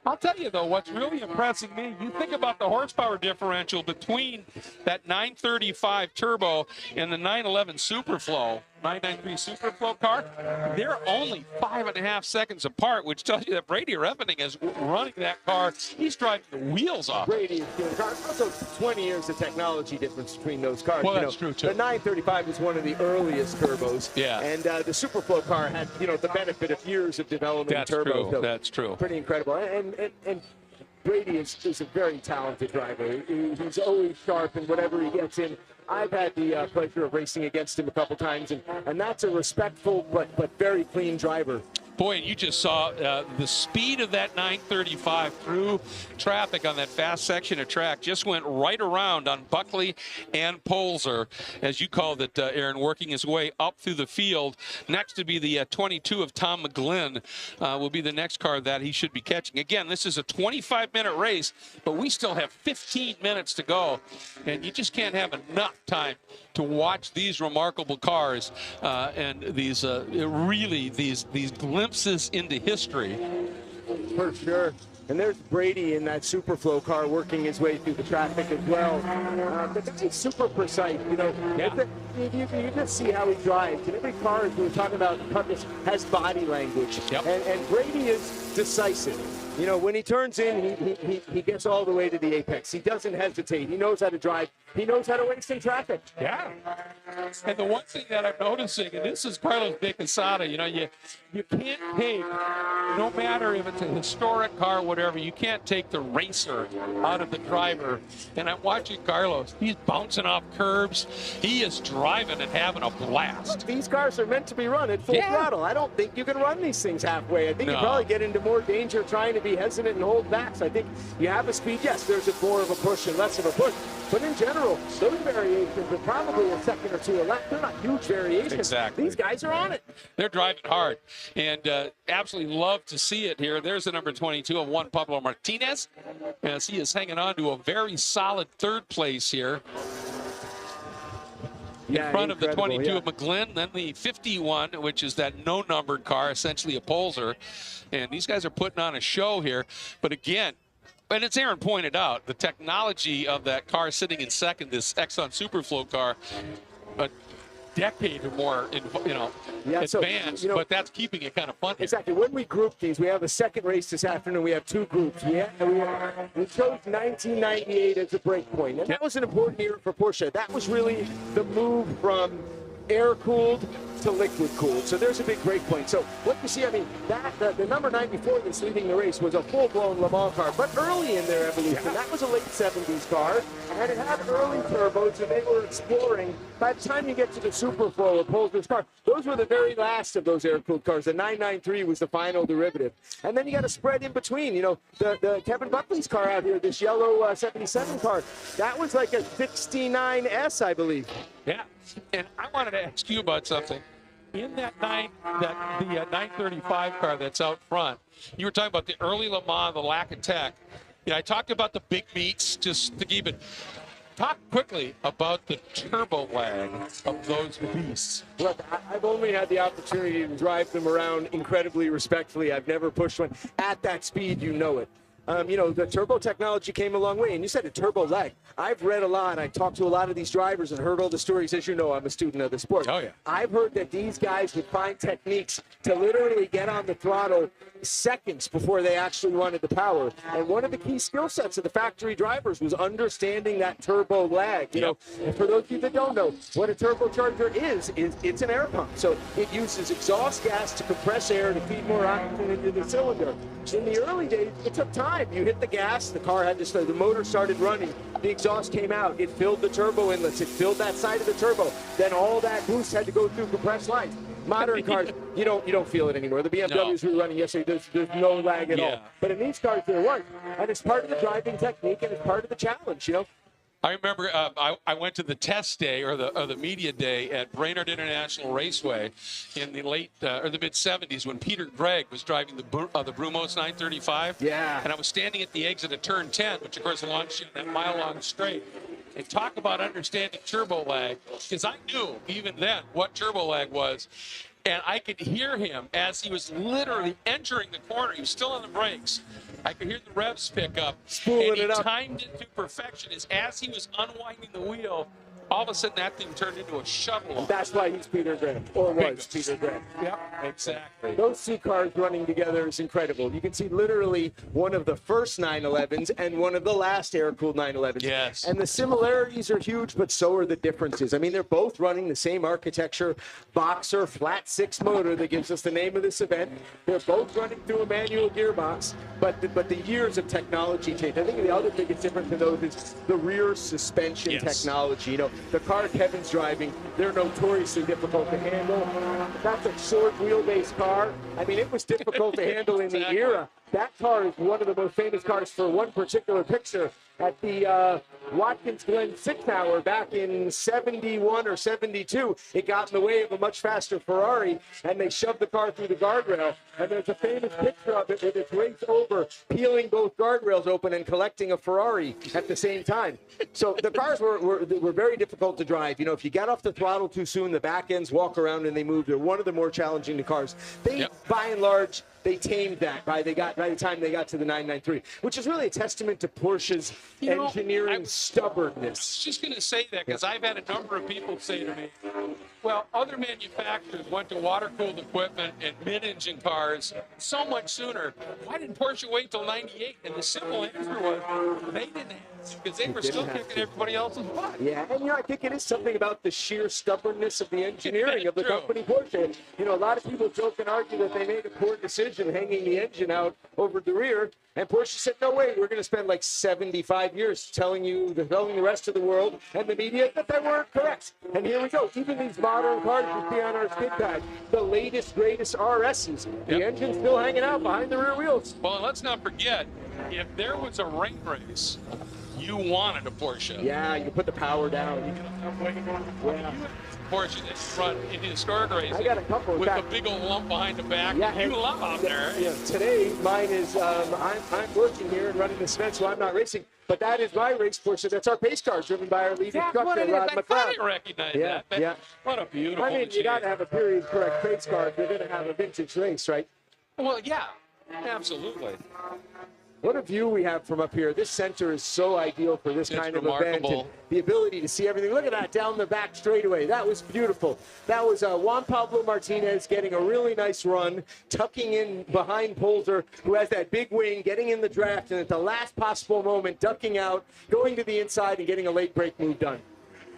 I'll tell you, though, what's really impressing me, you think about the horsepower differential between that 935 turbo and the 911 Superflow, 993 Superflow car. They're only 5.5 seconds apart, which tells you that Brady Revening is running that car. He's driving the wheels off. Brady is doing cars. Also, 20 years of technology difference between those cars. Well, that's true, too. The 935 was one of the earliest turbos. Yeah. And the Superflow car had, the benefit of years of development. That's turbo. true. So That's true. Pretty incredible. And Brady is a very talented driver. He's always sharp in whatever he gets in. I've had the pleasure of racing against him a couple times, and that's a respectful but very clean driver. Boy, and you just saw the speed of that 935 through traffic on that fast section of track. Just went right around on Buckley and Polzer, as you called it, Aaron, working his way up through the field. Next to be the 22 of Tom McGlynn will be the next car that he should be catching. Again, this is a 25-minute race, but we still have 15 minutes to go, and you just can't have enough time to watch these remarkable cars and these these glimpses into history. For sure. And there's Brady in that Superflow car working his way through the traffic as well. The guy's super precise, Yeah. You just see how he drives. And every car, as we were talking about, has body language. Yep. And Brady is decisive. When he turns in, he gets all the way to the apex. He doesn't hesitate. He knows how to drive. He knows how to race in traffic. Yeah. And the one thing that I'm noticing, and this is Carlos de Quesada, you can't take, no matter if it's a historic car or whatever, you can't take the racer out of the driver. And I'm watching Carlos. He's bouncing off curbs. He is driving and having a blast. These cars are meant to be run at full throttle. I don't think you can run these things halfway. I think you No. probably get into more danger trying to be hesitant and hold back. So I think you have a speed. Yes, there's more of a push and less of a push. But in general, those variations are probably a second or two a lap. They're not huge variations. Exactly. These guys are on it. They're driving hard, and absolutely love to see it here. There's the number 22 of Juan Pablo Martinez, as he is hanging on to a very solid third place here. In front of the 22 of McGlynn, then the 51, which is that no-numbered car, essentially a Polzer. And these guys are putting on a show here. But again, and as Aaron pointed out, the technology of that car sitting in second, this Exxon Superflow car, a decade or more, advanced, but that's keeping it kind of fun here. Exactly. When we group these, we have a second race this afternoon. We have two groups. We chose 1998 as a break point, and that was an important year for Porsche. That was really the move from air-cooled to liquid-cooled. So there's a big break point. So what you see, the number 94 that's leading the race was a full-blown Le Mans car, but early in their evolution. That was a late 70s car, and it had early turbos, and they were exploring. By the time you get to the Superflow or Polzer's car, those were the very last of those air-cooled cars. The 993 was the final derivative. And then you got a spread in between. The Kevin Buckley's car out here, this yellow 77 car, that was like a 69S, I believe. Yeah, and I wanted to ask you about something. In the 935 car that's out front, you were talking about the early Le Mans, the lack of tech. I talked about the big meets, just to keep it. Talk quickly about the turbo lag of those beasts. Look, I've only had the opportunity to drive them around incredibly respectfully. I've never pushed one at that speed. You know it. The turbo technology came a long way, and you said a turbo lag. I've read a lot. I talked to a lot of these drivers and heard all the stories. As you know, I'm a student of the sport. Oh, yeah. I've heard that these guys would find techniques to literally get on the throttle seconds before they actually wanted the power. And one of the key skill sets of the factory drivers was understanding that turbo lag. And for those of you that don't know, what a turbocharger is it's an air pump. So it uses exhaust gas to compress air to feed more oxygen into the cylinder. In the early days, it took time. You hit the gas, the car had to start, the motor started running, the exhaust came out, it filled the turbo inlets, it filled that side of the turbo. Then all that boost had to go through compressed lines. Modern cars, you don't feel it anymore. The BMWs we were running yesterday, there's no lag at all. But in these cars, there was. And it's part of the driving technique, and it's part of the challenge, I remember I went to the test day or the media day at Brainerd International Raceway in the late or the mid 70s when Peter Gregg was driving the Brumos 935. Yeah. And I was standing at the exit of turn 10, which of course launched in that mile-long straight. And talk about understanding turbo lag, because I knew even then what turbo lag was. And I could hear him as he was literally entering the corner. He was still on the brakes. I could hear the revs pick up. Spooling and he it up. timed it to perfection. As he was unwinding the wheel, all of a sudden that thing turned into a shuttle. That's why he's Peter Graham, or was Peter Graham. Yep, exactly. Those two cars running together is incredible. You can see literally one of the first 911s and one of the last air-cooled 911s. Yes. And the similarities are huge, but so are the differences. I mean, they're both running the same architecture, boxer, flat six motor that gives us the name of this event. They're both running through a manual gearbox, but the years of technology change. I think the other biggest difference in those is the rear suspension technology. You know, the car Kevin's driving, they're notoriously difficult to handle. That's a short wheelbase car. I mean, it was difficult to handle in the era. That car is one of the most famous cars for one particular picture at the Watkins Glen 6 Hour back in 71 or 72. It got in the way of a much faster Ferrari, and they shoved the car through the guardrail. And there's a famous picture of it with its race over, peeling both guardrails open and collecting a Ferrari at the same time. So the cars were very difficult to drive. You know, if you get off the throttle too soon, the back ends walk around and they move. They're one of the more challenging cars. They, by and large, they tamed that by the time they got to the 993, which is really a testament to Porsche's engineering stubbornness. I was just going to say that because I've had a number of people say to me, well, other manufacturers went to water-cooled equipment and mid-engine cars so much sooner. Why did Porsche wait till 98? And the simple answer was they didn't have to, because they were still kicking everybody else's butt. Yeah, and I think it is something about the sheer stubbornness of the engineering of the company Porsche. You know, a lot of people joke and argue that they made a poor decision hanging the engine out over the rear. And Porsche said, no way, we're going to spend like 75 years telling the rest of the world and the media that they weren't correct. And here we go. Even these modern cars you see on our skid pad, the latest, greatest RSs, the engine's still hanging out behind the rear wheels. Well, and let's not forget, if there was a ring race, you wanted a Porsche. Yeah, you put the power down. Porsche that's run in historic racing. I got a couple with a big old lump behind the back. Yeah, you love out there. Yeah, today mine is I'm working here and running this event, so I'm not racing. But that is my race Porsche. That's our pace car, driven by our lead instructor, Rod McLeod. I didn't recognize that. Yeah. What a beautiful I mean, you got to have a period correct pace car if you're going to have a vintage race, right? Well, yeah, absolutely. What a view we have from up here. This center is so ideal for this kind of event. And the ability to see everything. Look at that down the back straightaway. That was beautiful. That was Juan Pablo Martinez getting a really nice run, tucking in behind Poulter, who has that big wing, getting in the draft, and at the last possible moment, ducking out, going to the inside, and getting a late break move done.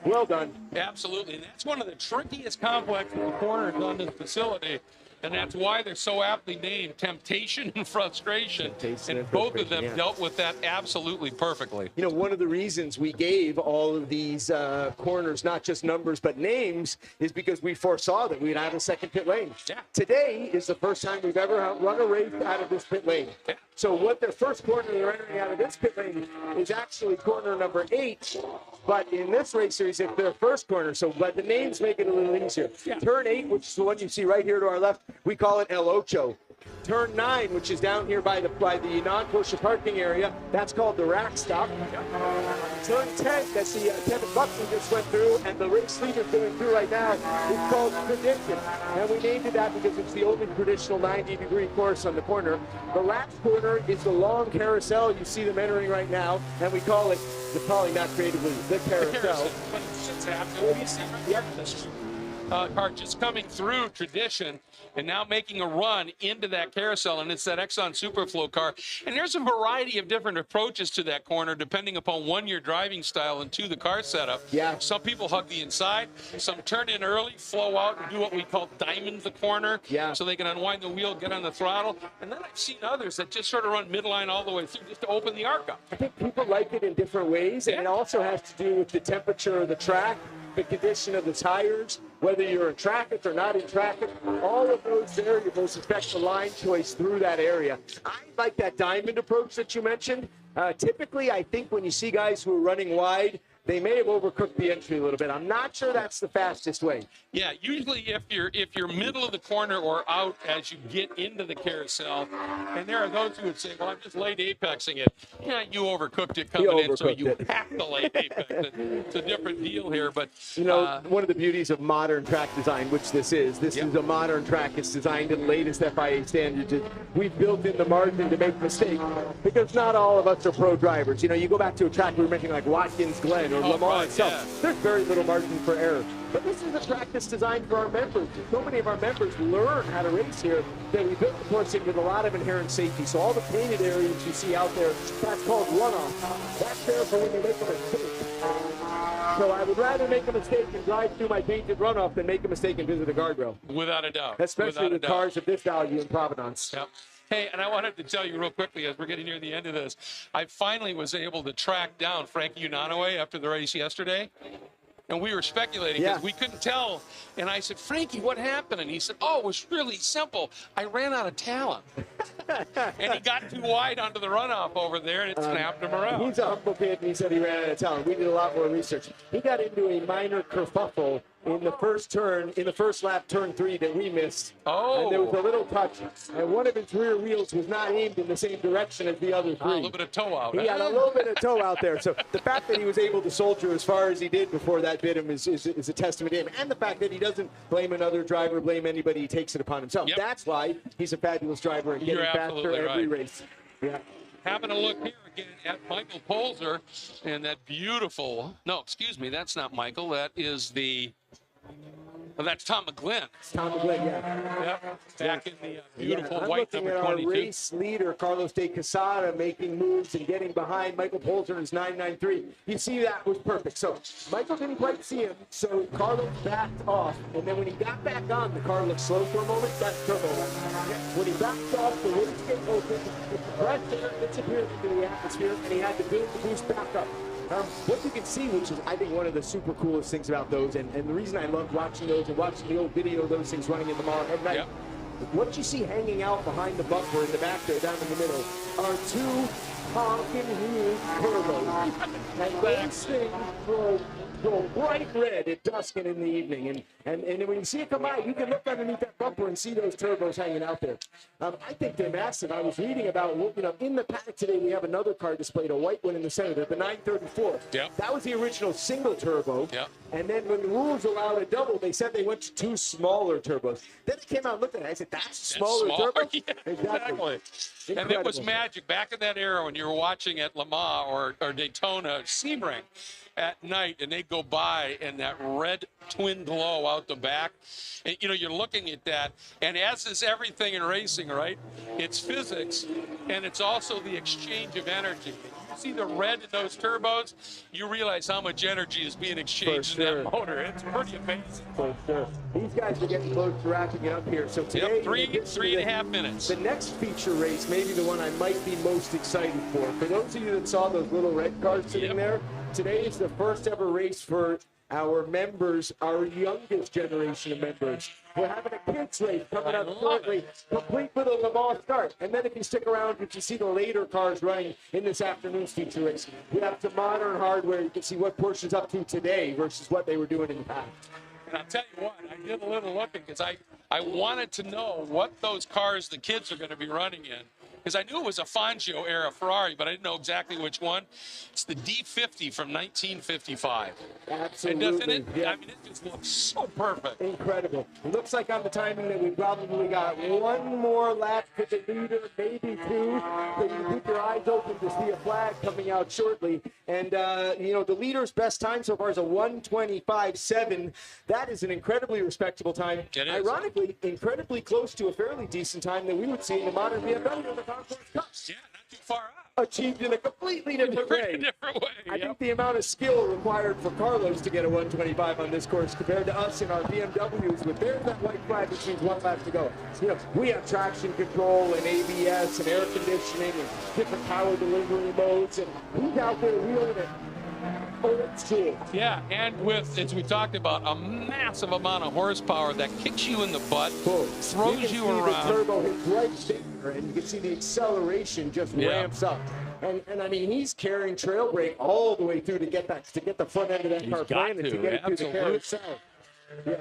Well done. Absolutely. And that's one of the trickiest complexes the corners on this facility. And that's why they're so aptly named Temptation and Frustration. And both of them dealt with that absolutely perfectly. You know, one of the reasons we gave all of these corners, not just numbers, but names, is because we foresaw that we'd have a second pit lane. Yeah. Today is the first time we've ever run a race out of this pit lane. Yeah. So what their first corner they're entering out of this pit lane is actually corner number 8. But in this race series, it's their first corner. But the names make it a little easier. Yeah. Turn 8, which is the one you see right here to our left, we call it El Ocho. Turn 9, which is down here by the non-Porsche parking area, that's called the rack stop. Turn 10, that the Kevin Buxton just went through, and the race leader's going through right now, is called Tradition. And we named it that because it's the only traditional 90-degree course on the corner. The last corner is the long carousel. You see them entering right now, and we call it, probably not creatively, the carousel. But it's just happening. We see this car just coming through Tradition and now making a run into that carousel, and it's that Exxon Superflow car. And there's a variety of different approaches to that corner depending upon, one, your driving style, and two, the car setup. Yeah. Some people hug the inside, some turn in early, flow out, and do what we call diamond the corner, so they can unwind the wheel, get on the throttle. And then I've seen others that just sort of run midline all the way through just to open the arc up. I think people like it in different ways, and it also has to do with the temperature of the track, the condition of the tires, whether you're in traffic or not in traffic. All of those variables affect the line choice through that area. I like that diamond approach that you mentioned. Typically, I think when you see guys who are running wide, they may have overcooked the entry a little bit. I'm not sure that's the fastest way. Yeah, usually if you're middle of the corner or out as you get into the carousel, and there are those who would say, well, I'm just late apexing it. Yeah, you overcooked it coming in, so you have to late apex it. It's a different deal here, but you know, one of the beauties of modern track design, which this is a modern track. It's designed to the latest FIA standards. We've built in the margin to make mistakes because not all of us are pro drivers. You know, you go back to a track we were mentioning like Watkins Glen or Le Mans itself. There's very little margin for error. But this is a track that's designed for our members. So many of our members learn how to race here that we built the course in with a lot of inherent safety. So all the painted areas you see out there, that's called runoff. That's there for when you make a mistake. So I would rather make a mistake and drive through my painted runoff than make a mistake and visit a guardrail. Without a doubt. Especially with cars of this value in Provenance. Yep. Hey, and I wanted to tell you real quickly as we're getting near the end of this, I finally was able to track down Frankie Unanue after the race yesterday. And we were speculating because we couldn't tell. And I said, Frankie, what happened? And he said, oh, it was really simple. I ran out of talent. And he got too wide onto the runoff over there, and it snapped him around. He's a humble kid, and he said he ran out of talent. We did a lot more research. He got into a minor kerfuffle in the first turn, in the first lap, turn 3 that we missed. Oh. And there was a little touch. And one of his rear wheels was not aimed in the same direction as the other 3. A little bit of toe out. He had a little bit of toe out there. So the fact that he was able to soldier as far as he did before that bit him is a testament to him. And the fact that he doesn't blame another driver, blame anybody, he takes it upon himself. Yep. That's why he's a fabulous driver and getting faster every race. Yeah. Having a look here again at Michael Polzer and that beautiful, no, excuse me, that's not Michael. That is well, that's Tom McGlynn. Tom McGlynn, yeah. Yep. Back in the beautiful I'm white looking number at our 22. race leader, Carlos de Quesada, making moves and getting behind Michael Polzer in his 993. You see that was perfect. So Michael didn't quite see him, so Carlos backed off. And then when he got back on, the car looked slow for a moment. That's turbo. When he backed off, the wings get open, the compressed air disappeared into the atmosphere, and he had to build the boost back up. What you can see, which is, I think, one of the super coolest things about those, and the reason I love watching those and watching the old video of those things running in the mall at night, what you see hanging out behind the bumper in the back there, down in the middle, are 2 honking huge turbos. And those things go bright red at dusk and in the evening. And when you see it come by, you can look underneath that bumper and see those turbos hanging out there. I think they're massive. I was reading about, you know, in the paddock today, we have another car displayed, a white one in the center, the 934. Yep. That was the original single turbo. Yep. And then when the rules allowed a double, they said they went to 2 smaller turbos. Then it came out and looked at it. I said, that's a smaller turbo? Yeah, exactly. And it was magic. Back in that era when you were watching at Le Mans or Daytona, Sebring at night, and they'd go by and that red twin glow out the back. And, you know, you're looking at that. And as is everything in racing, right? It's physics, and it's also the exchange of energy. You see the red in those turbos, you realize how much energy is being exchanged in that motor. It's pretty amazing. For sure. These guys are getting close to wrapping it up here. So today, three and a half minutes. The next feature race, maybe the one I might be most excited for. For those of you that saw those little red cars sitting there, today is the first ever race for our members, our youngest generation of members. We're having a kids race coming up shortly, complete with a Le Mans start. And then if you stick around, you can see the later cars running in this afternoon's feature race. We have some modern hardware. You can see what Porsche's up to today versus what they were doing in the past. And I'll tell you what, I did a little looking because I wanted to know what those cars the kids are going to be running in. Because I knew it was a Fangio era Ferrari, but I didn't know exactly which one. It's the D50 from 1955. Absolutely. And doesn't it? Yeah. I mean, it just looks so perfect. Incredible. It looks like on the timing that we probably got 1 more lap for the leader, maybe 2. So you keep your eyes open to see a flag coming out shortly. And, you know, the leader's best time so far is a 1:25.7. That is an incredibly respectable time. It is. Ironically, incredibly close to a fairly decent time that we would see in the modern BMW. Yeah, not too far out. Achieved in a completely different way. I think the amount of skill required for Carlos to get a 125 on this course compared to us in our BMWs with there's that white flag which means 1 lap to go. You know, we have traction control and ABS and air conditioning and different power delivery modes, and he's out there wheeling it. Yeah, and with, as we talked about, a massive amount of horsepower that kicks you in the butt, throws you around. The turbo hits right there, and you can see the acceleration just ramps up. And I mean, he's carrying trail brake all the way through to get the front end of that car planted, to get it through the car itself. Yeah.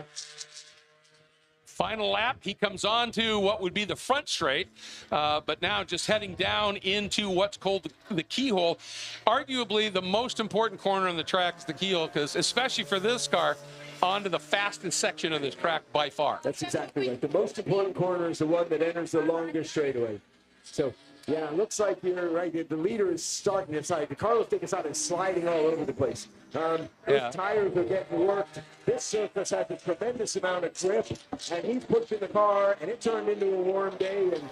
Final lap, he comes on to what would be the front straight, but now just heading down into what's called the keyhole. Arguably the most important corner on the track is the keyhole, because especially for this car, onto the fastest section of this track by far. That's exactly right. The most important corner is the one that enters the longest straightaway. So, yeah, it looks like you're right. The leader is starting inside. The Carlos Dicasada is sliding all over the place. Those tires are getting worked. This surface has a tremendous amount of grip, and he's pushing the car, and it turned into a warm day, and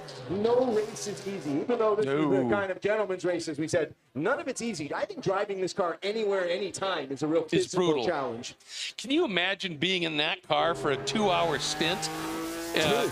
no race is easy. Even though this is the kind of gentleman's race, as we said, none of it's easy. I think driving this car anywhere, anytime is a real physical challenge. Can you imagine being in that car for a 2-hour stint?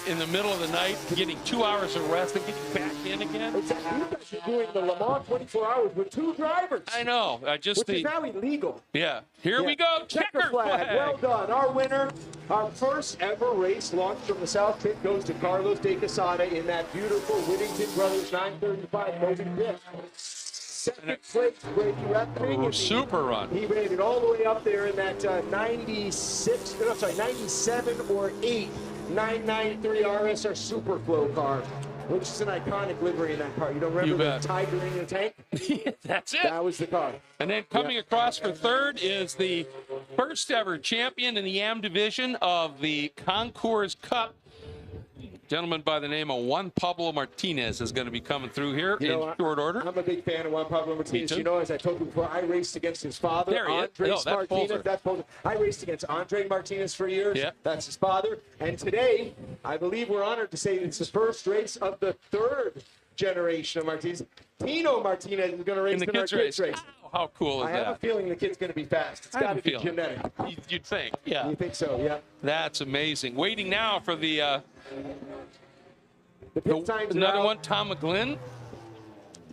In the middle of the night, getting 2 hours of rest and getting back in again. Exactly. You guys are doing the Le Mans 24 hours with 2 drivers. I know. Which is now illegal. Yeah. Here we go. Checker flag. Well done. Our winner, our first ever race launched from the South Pit, goes to Carlos Dicasada in that beautiful Whittington Brothers 935 Motor Pit. Second place, Brady Reffing. Super run. He made it all the way up there in that 97 or 8 993 RSR Superflow car, which is an iconic livery in that car. You don't remember the tiger in the tank? That's it. That was the car. And then coming across for third is the first ever champion in the AM division of the Concours Cup. Gentleman by the name of Juan Pablo Martinez is going to be coming through here in short order. I'm a big fan of Juan Pablo Martinez. You know, as I told you before, I raced against his father, Andres Martinez. I raced against Andre Martinez for years. Yeah. That's his father. And today, I believe we're honored to say it's the first race of the third generation of Martinez. Tino Martinez is going to race in the kids race. Wow, how cool is that? I have a feeling the kid's going to be fast. It's got to be genetic. You'd think. Yeah. You think so, yeah. That's amazing. Waiting now for the pit times another one, Tom McGlynn.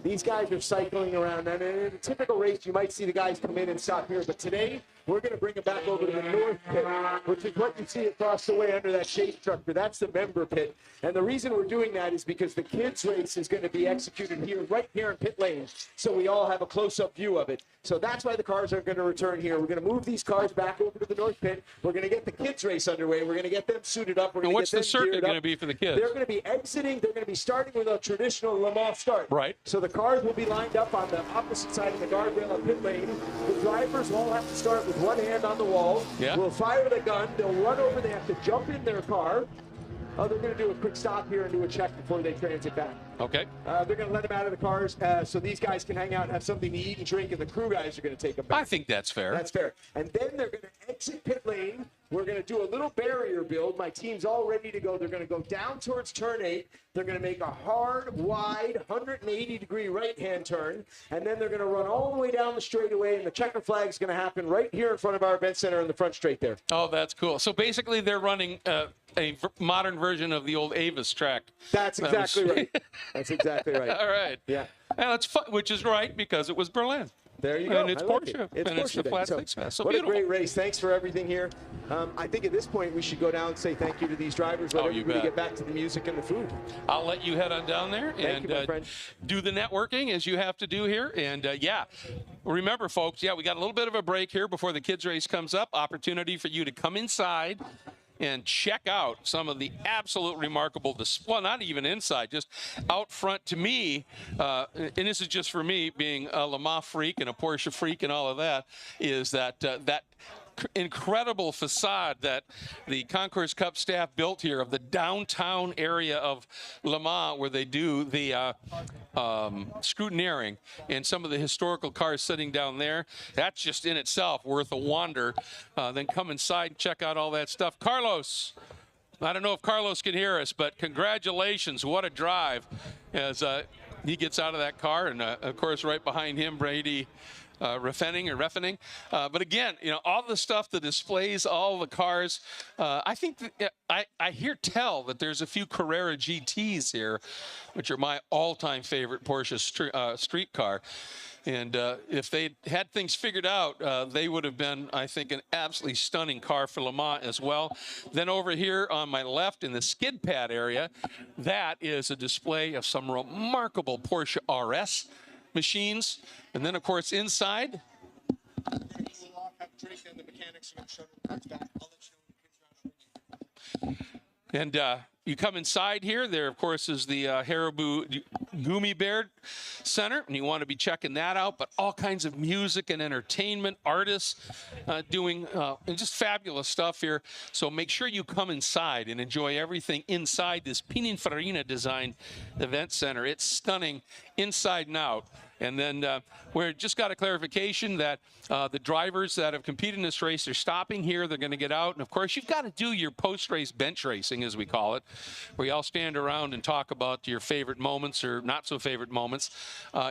These guys are cycling around. And in a typical race, you might see the guys come in and stop here. But today, we're going to bring them back over to the north pit, which is what you see across the way under that shade structure. That's the member pit. And the reason we're doing that is because the kids' race is going to be executed here, right here in pit lane, so we all have a close-up view of it. So that's why the cars are going to return here. We're going to move these cars back over to the north pit. We're going to get the kids' race underway. We're going to get them suited up. And what's the circuit going to be for the kids? They're going to be exiting. They're going to be starting with a traditional Le Mans start. Right. So the cars will be lined up on the opposite side of the guardrail of pit lane. The drivers will all have to start with one hand on the wall. Yeah. We'll fire the gun. They'll run over. They have to jump in their car. They're going to do a quick stop here and do a check before they transit back. Okay. They're going to let them out of the cars so these guys can hang out and have something to eat and drink, and the crew guys are going to take them back. I think that's fair. That's fair. And then they're going to exit pit lane. We're going to do a little barrier build. My team's all ready to go. They're going to go down towards turn 8. They're going to make a hard, wide, 180-degree right-hand turn, and then they're going to run all the way down the straightaway, and the checker flag is going to happen right here in front of our event center in the front straight there. Oh, that's cool. So basically they're running a modern version of the old Avis track. That's exactly right. That's exactly right. All right. Yeah. And it's fun, which is right because it was Berlin. There you go. And it's Porsche. It's and Porsche it's the Flat Six Fest. So what beautiful. a great race. Thanks for everything here. I think at this point we should go down and say thank you to these drivers. Let everybody get back to the music and the food. I'll let you head on down there and do the networking as you have to do here. And remember, folks, we got a little bit of a break here before the kids race comes up. Opportunity for you to come inside and check out some of the absolute remarkable display. Well, not even inside, just out front. To me, and this is just for me being a Le Mans freak and a Porsche freak and all of that, is that that incredible facade that the Concours Cup staff built here of the downtown area of Le Mans, where they do the scrutineering and some of the historical cars sitting down there. That's just in itself worth a wander. Then come inside and check out all that stuff. Carlos, I don't know if Carlos can hear us, but congratulations. What a drive as he gets out of that car. And, of course, right behind him, Brady Reffening. But again, all the stuff that displays all the cars. I think that, I hear tell that there's a few Carrera GTs here, which are my all-time favorite Porsche street car. And if they had things figured out, they would have been, I think, an absolutely stunning car for Le Mans as well. Then over here on my left in the skid pad area, that is a display of some remarkable Porsche RS. machines. And then, of course, inside, and you come inside here. There, of course, is the Haribo Gummy Bear Center, and you want to be checking that out. But all kinds of music and entertainment, artists doing and just fabulous stuff here. So make sure you come inside and enjoy everything inside this Pininfarina designed event center. It's stunning inside and out. And then we just got a clarification that the drivers that have competed in this race are stopping here. They're going to get out. And, of course, you've got to do your post-race bench racing, as we call it, where you all stand around and talk about your favorite moments or not-so-favorite moments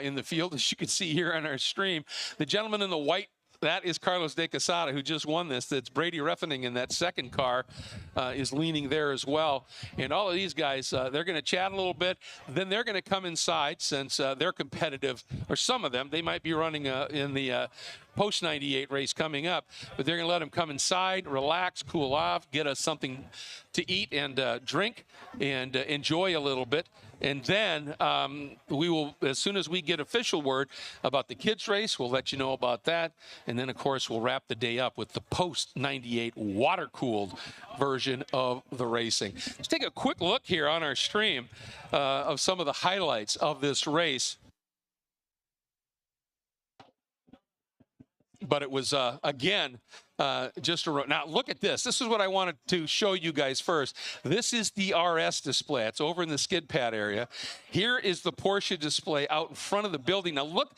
in the field. As you can see here on our stream, the gentleman in the white, that is Carlos de Quesada, who just won this. That's Brady Refening in that second car is leaning there as well. And all of these guys, they're going to chat a little bit. Then they're going to come inside since they're competitive, or some of them. They might be running in the post-98 race coming up. But they're going to let them come inside, relax, cool off, get us something to eat and drink and enjoy a little bit. And then we will, as soon as we get official word about the kids race, we'll let you know about that. And then, of course, we'll wrap the day up with the post-98 water-cooled version of the racing. Let's take a quick look here on our stream of some of the highlights of this race. But it was, again, just a... Now, look at this. This is what I wanted to show you guys first. This is the RS display. It's over in the skid pad area. Here is the Porsche display out in front of the building. Now, look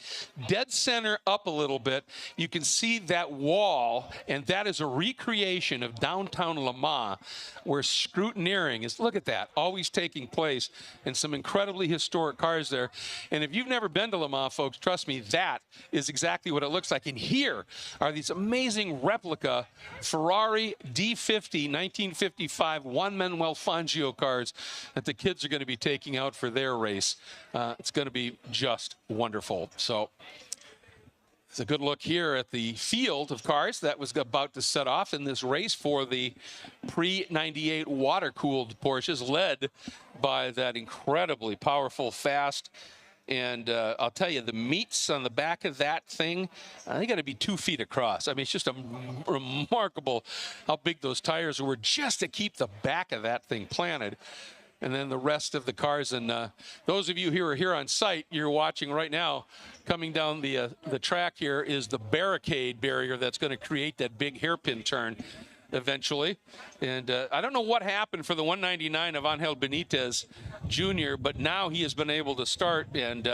dead center up a little bit. You can see that wall, and that is a recreation of downtown Le Mans, where scrutineering is, look at that, always taking place, and some incredibly historic cars there. And if you've never been to Le Mans, folks, trust me, that is exactly what it looks like. And here are these amazing replica Ferrari D50 1955 Juan Manuel Fangio cars that the kids are going to be taking out for their race. It's going to be just wonderful. So it's a good look here at the field of cars that was about to set off in this race for the pre-98 water-cooled Porsches, led by that incredibly powerful, fast, and I'll tell you, the meats on the back of that thing, they got to be 2 feet across. I mean, it's just remarkable how big those tires were just to keep the back of that thing planted. And then the rest of the cars. And those of you who are here on site, you're watching right now, coming down the track here is the barricade barrier that's going to create that big hairpin turn eventually. And I don't know what happened for the 199 of Angel Benitez Jr., but now he has been able to start, and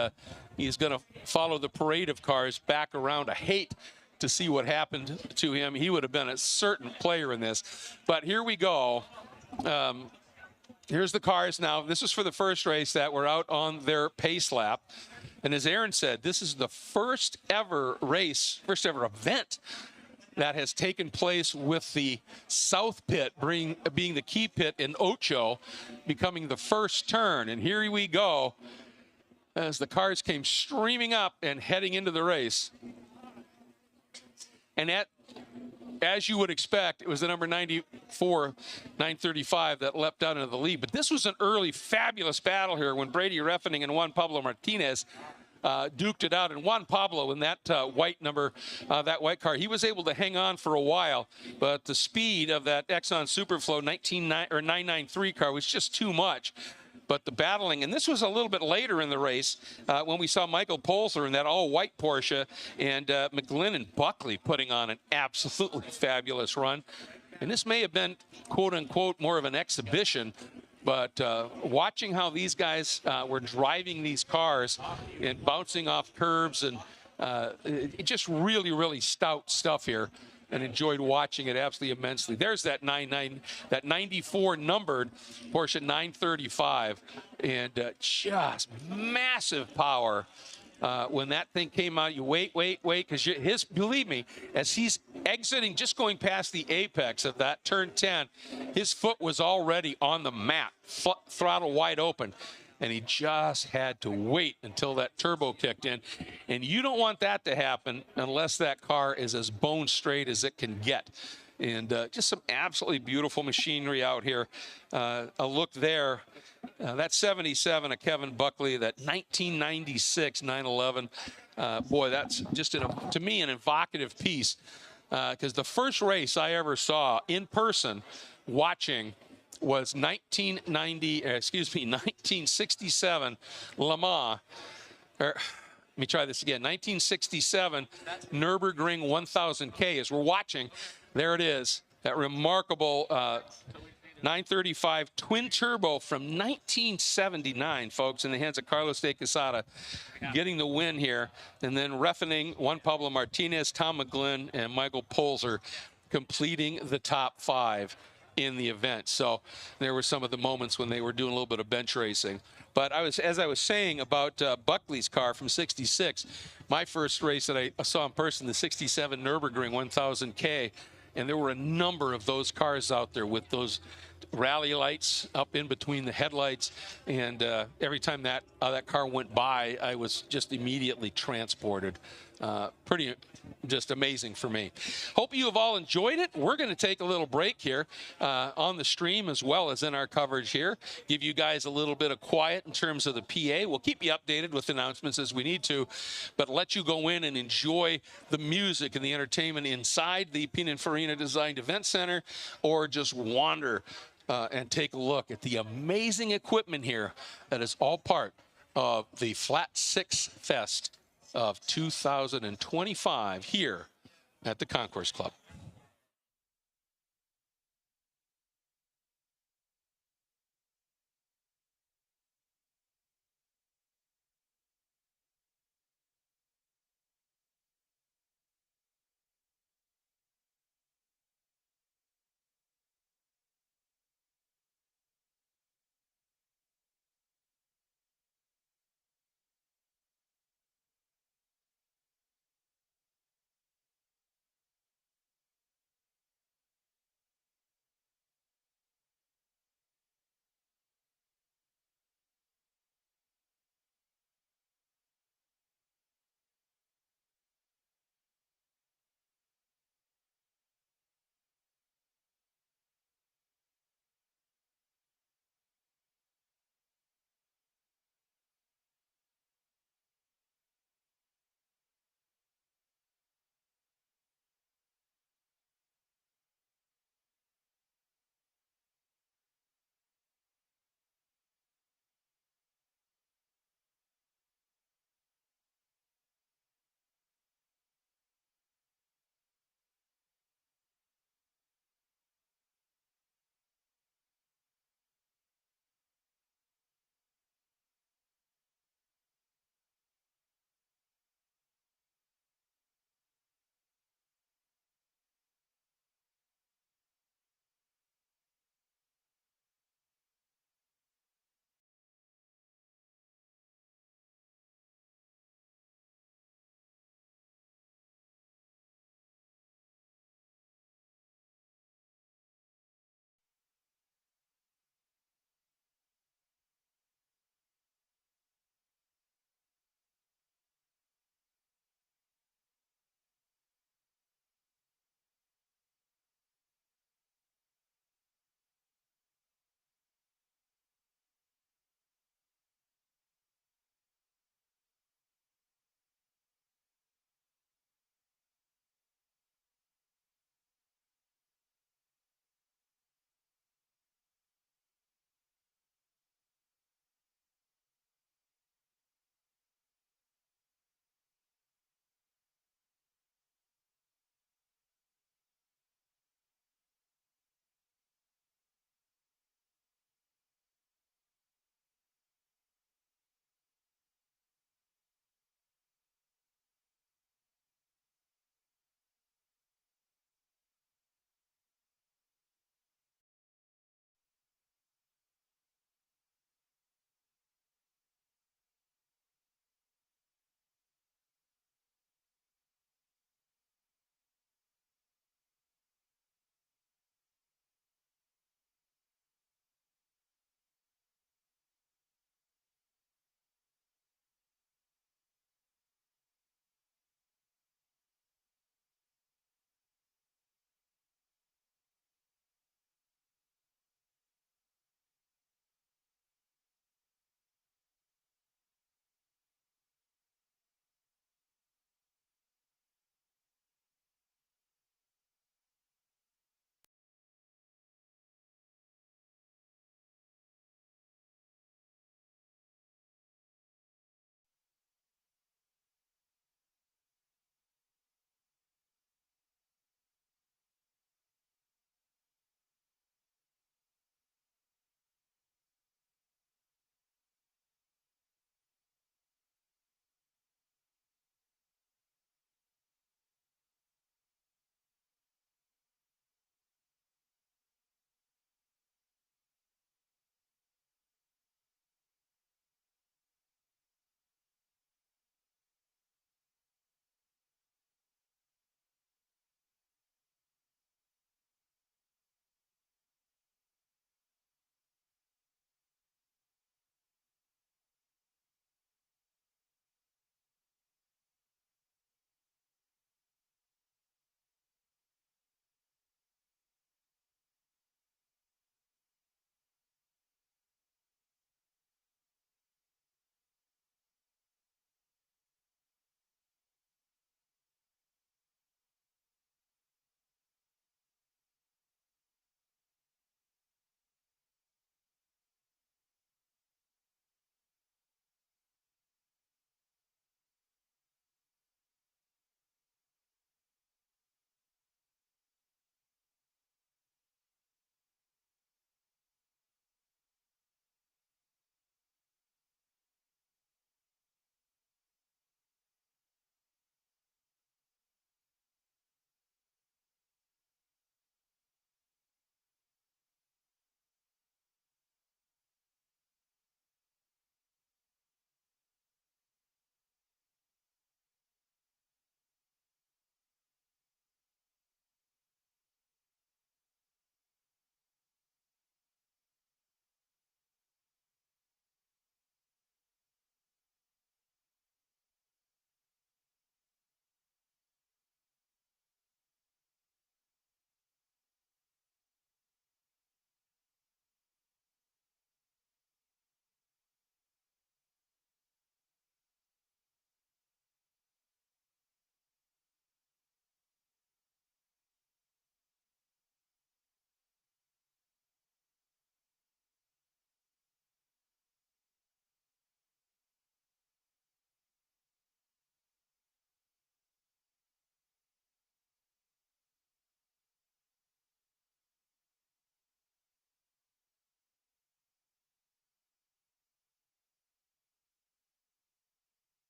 he's going to follow the parade of cars back around. I hate to see what happened to him. He would have been a certain player in this. But here we go. Here's the cars now. This is for the first race that were out on their pace lap. And as Aaron said, this is the first ever race, first ever event that has taken place with the South Pit being the key pit in Ocho becoming the first turn. And here we go as the cars came streaming up and heading into the race. And as you would expect, it was the number 94, 935 that leapt out into the lead. But this was an early fabulous battle here when Brady Refening and Juan Pablo Martinez duked it out. And Juan Pablo in that white car, he was able to hang on for a while, but the speed of that Exxon Superflow 993 car was just too much. But the battling, and this was a little bit later in the race when we saw Michael Polzer in that all-white Porsche and McGlynn and Buckley putting on an absolutely fabulous run. And this may have been, quote-unquote, more of an exhibition. But watching how these guys were driving these cars and bouncing off curbs, and it just really, really stout stuff here, and enjoyed watching it absolutely immensely. There's that 94 numbered Porsche 935, and just massive power. When that thing came out, you wait, because believe me, as he's exiting, just going past the apex of that turn 10, his foot was already on the mat, throttle wide open, and he just had to wait until that turbo kicked in. And you don't want that to happen unless that car is as bone straight as it can get. And just some absolutely beautiful machinery out here. A look there. That 77 of Kevin Buckley, that 1996 911. Boy, that's just, to me, an evocative piece. Because the first race I ever saw in person watching was 1967 Le Mans. Let me try this again. 1967 Nürburgring 1000K. As we're watching, there it is, that remarkable 935 twin turbo from 1979, folks, in the hands of Carlos de Quesada, getting the win here. And then reffing Juan Pablo Martinez, Tom McGlynn, and Michael Polzer completing the top 5 in the event. So there were some of the moments when they were doing a little bit of bench racing. But as I was saying about Buckley's car from 66, my first race that I saw in person, the 67 Nürburgring 1000K, and there were a number of those cars out there with those rally lights up in between the headlights, and every time that car went by, I was just immediately transported. Pretty just amazing for me. Hope you have all enjoyed it. We're going to take a little break here on the stream as well as in our coverage here. Give you guys a little bit of quiet in terms of the PA. We'll keep you updated with announcements as we need to, but let you go in and enjoy the music and the entertainment inside the Pininfarina Designed Event Center, or just wander and take a look at the amazing equipment here that is all part of the Flat Six Fest of 2025 here at the Concourse Club.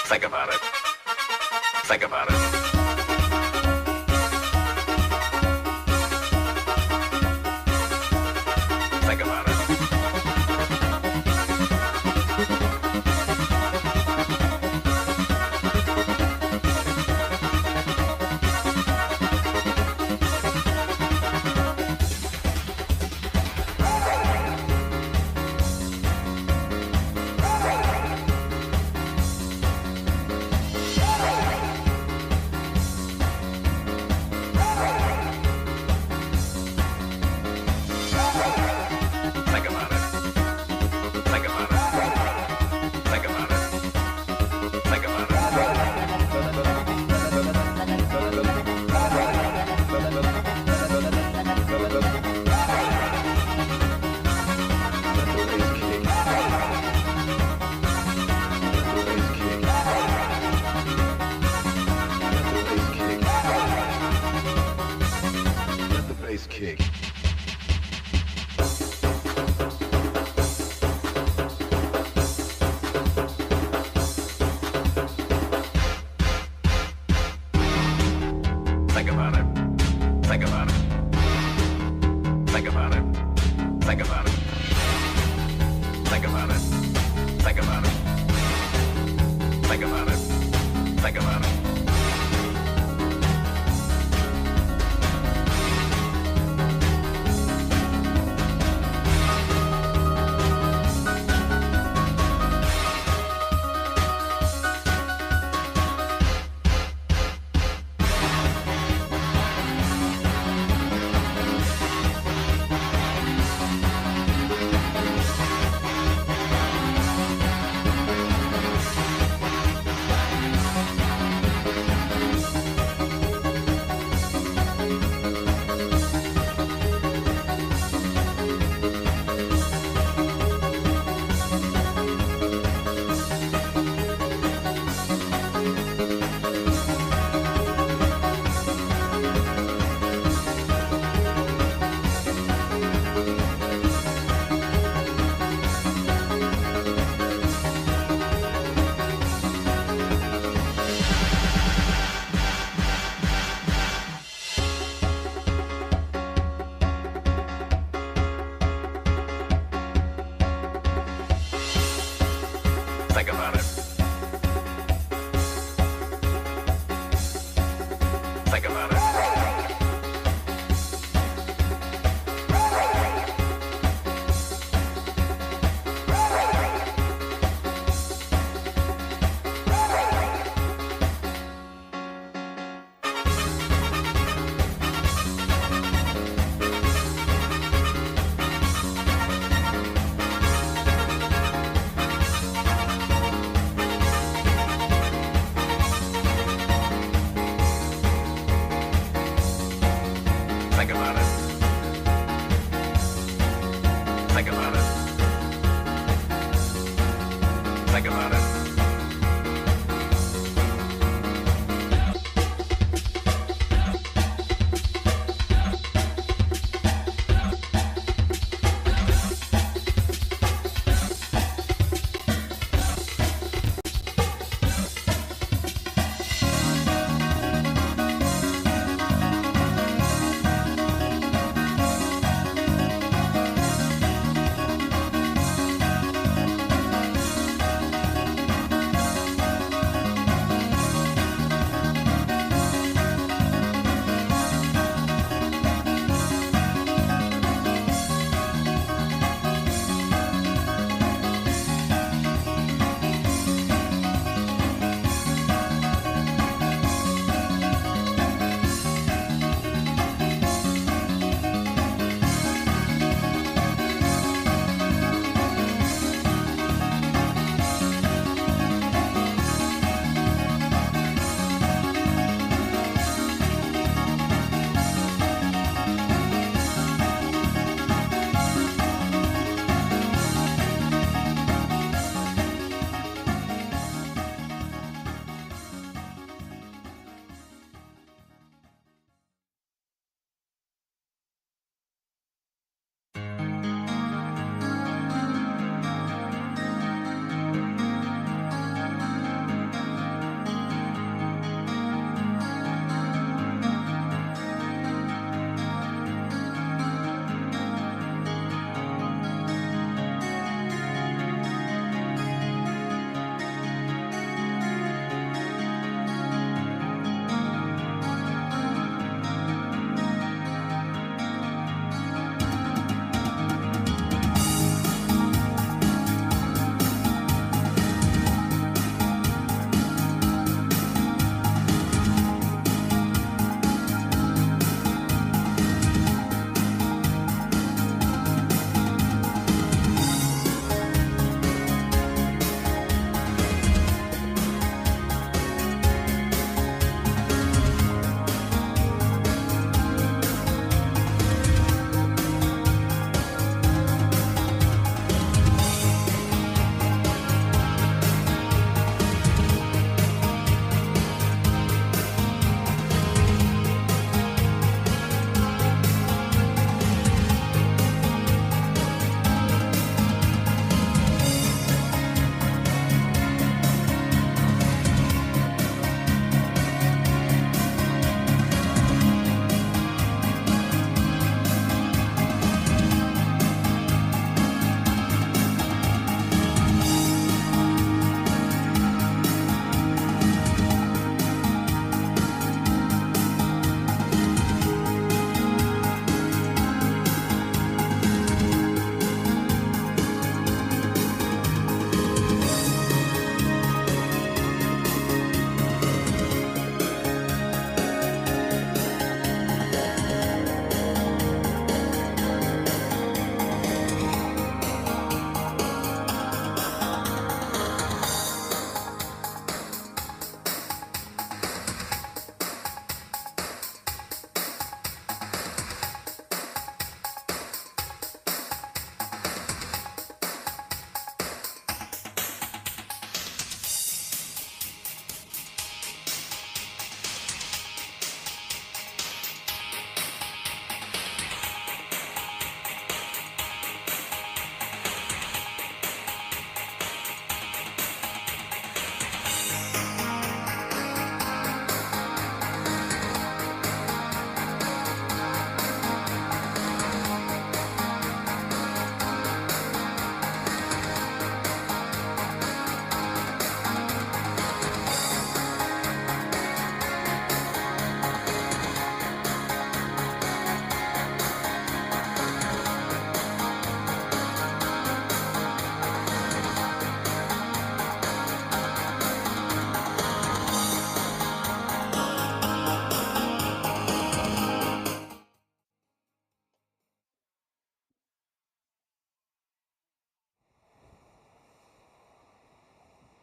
Think about it. Think about it. it. Think about it. Think about it. Think about it. Think about it. Think about it.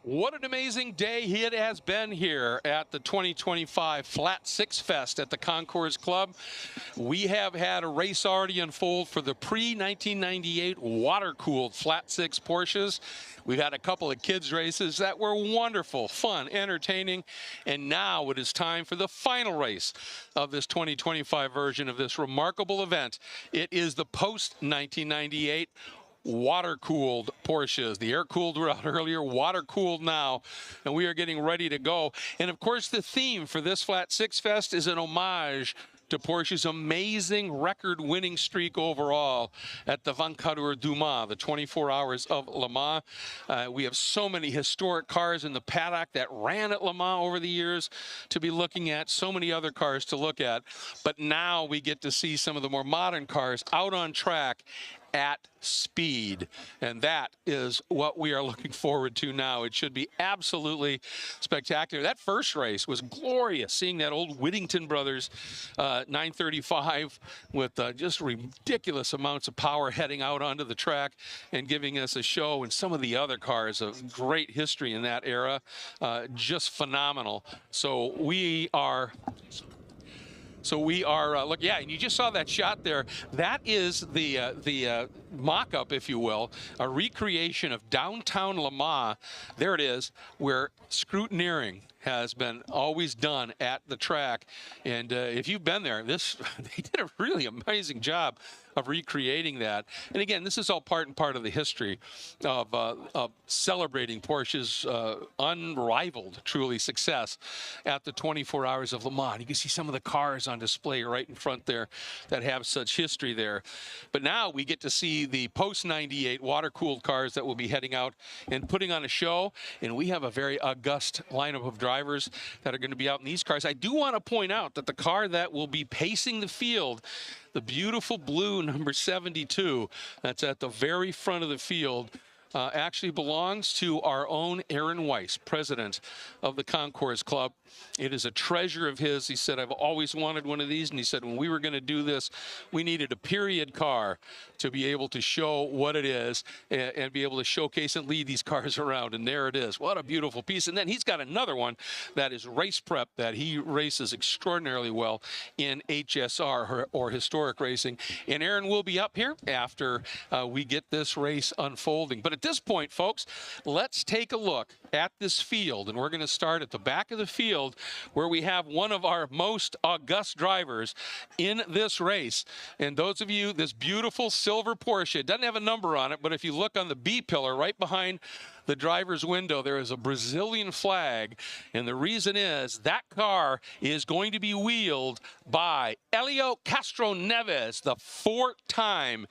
What an amazing day it has been here at the 2025 Flat Six Fest at the Concours Club. We have had a race already unfold for the pre-1998 water-cooled Flat Six Porsches. We've had a couple of kids races that were wonderful, fun, entertaining, and now it is time for the final race of this 2025 version of this remarkable event. It is the post-1998 water-cooled Porsches. The air-cooled were out earlier, water-cooled now, and we are getting ready to go. And of course, the theme for this Flat Six Fest is an homage to Porsche's amazing record-winning streak overall at the 24 Heures du Mans, the 24 Hours of Le Mans. We have so many historic cars in the paddock that ran at Le Mans over the years to be looking at, so many other cars to look at. But now we get to see some of the more modern cars out on track at speed, and that is what we are looking forward to now. It should be absolutely spectacular. That first race was glorious, seeing that old Whittington Brothers 935 with just ridiculous amounts of power heading out onto the track and giving us a show, and some of the other cars of great history in that era, just phenomenal. So we are look, yeah, and you just saw that shot there. That is the mock-up, if you will, a recreation of downtown Le Mans. There it is, where scrutineering has been always done at the track. And if you've been there, they did a really amazing job of recreating that. And again, this is all part of the history of celebrating Porsche's unrivaled, truly, success at the 24 Hours of Le Mans. You can see some of the cars on display right in front there that have such history there. But now we get to see the post-98 water-cooled cars that will be heading out and putting on a show. And we have a very august lineup of drivers that are going to be out in these cars. I do want to point out that the car that will be pacing the field, the beautiful blue number 72, that's at the very front of the field, actually belongs to our own Aaron Weiss, president of the Concours Club. It is a treasure of his. He said, I've always wanted one of these. And he said, when we were going to do this, we needed a period car to be able to show what it is and be able to showcase and lead these cars around. And there it is. What a beautiful piece. And then he's got another one that is race prep that he races extraordinarily well in HSR or historic racing. And Aaron will be up here after we get this race unfolding. But at this point, folks, let's take a look at this field. And we're going to start at the back of the field where we have one of our most august drivers in this race. And those of you, this beautiful silver Porsche, it doesn't have a number on it, but if you look on the B pillar right behind the driver's window, there is a Brazilian flag, and the reason is that car is going to be wheeled by Helio Castro Neves, the four-time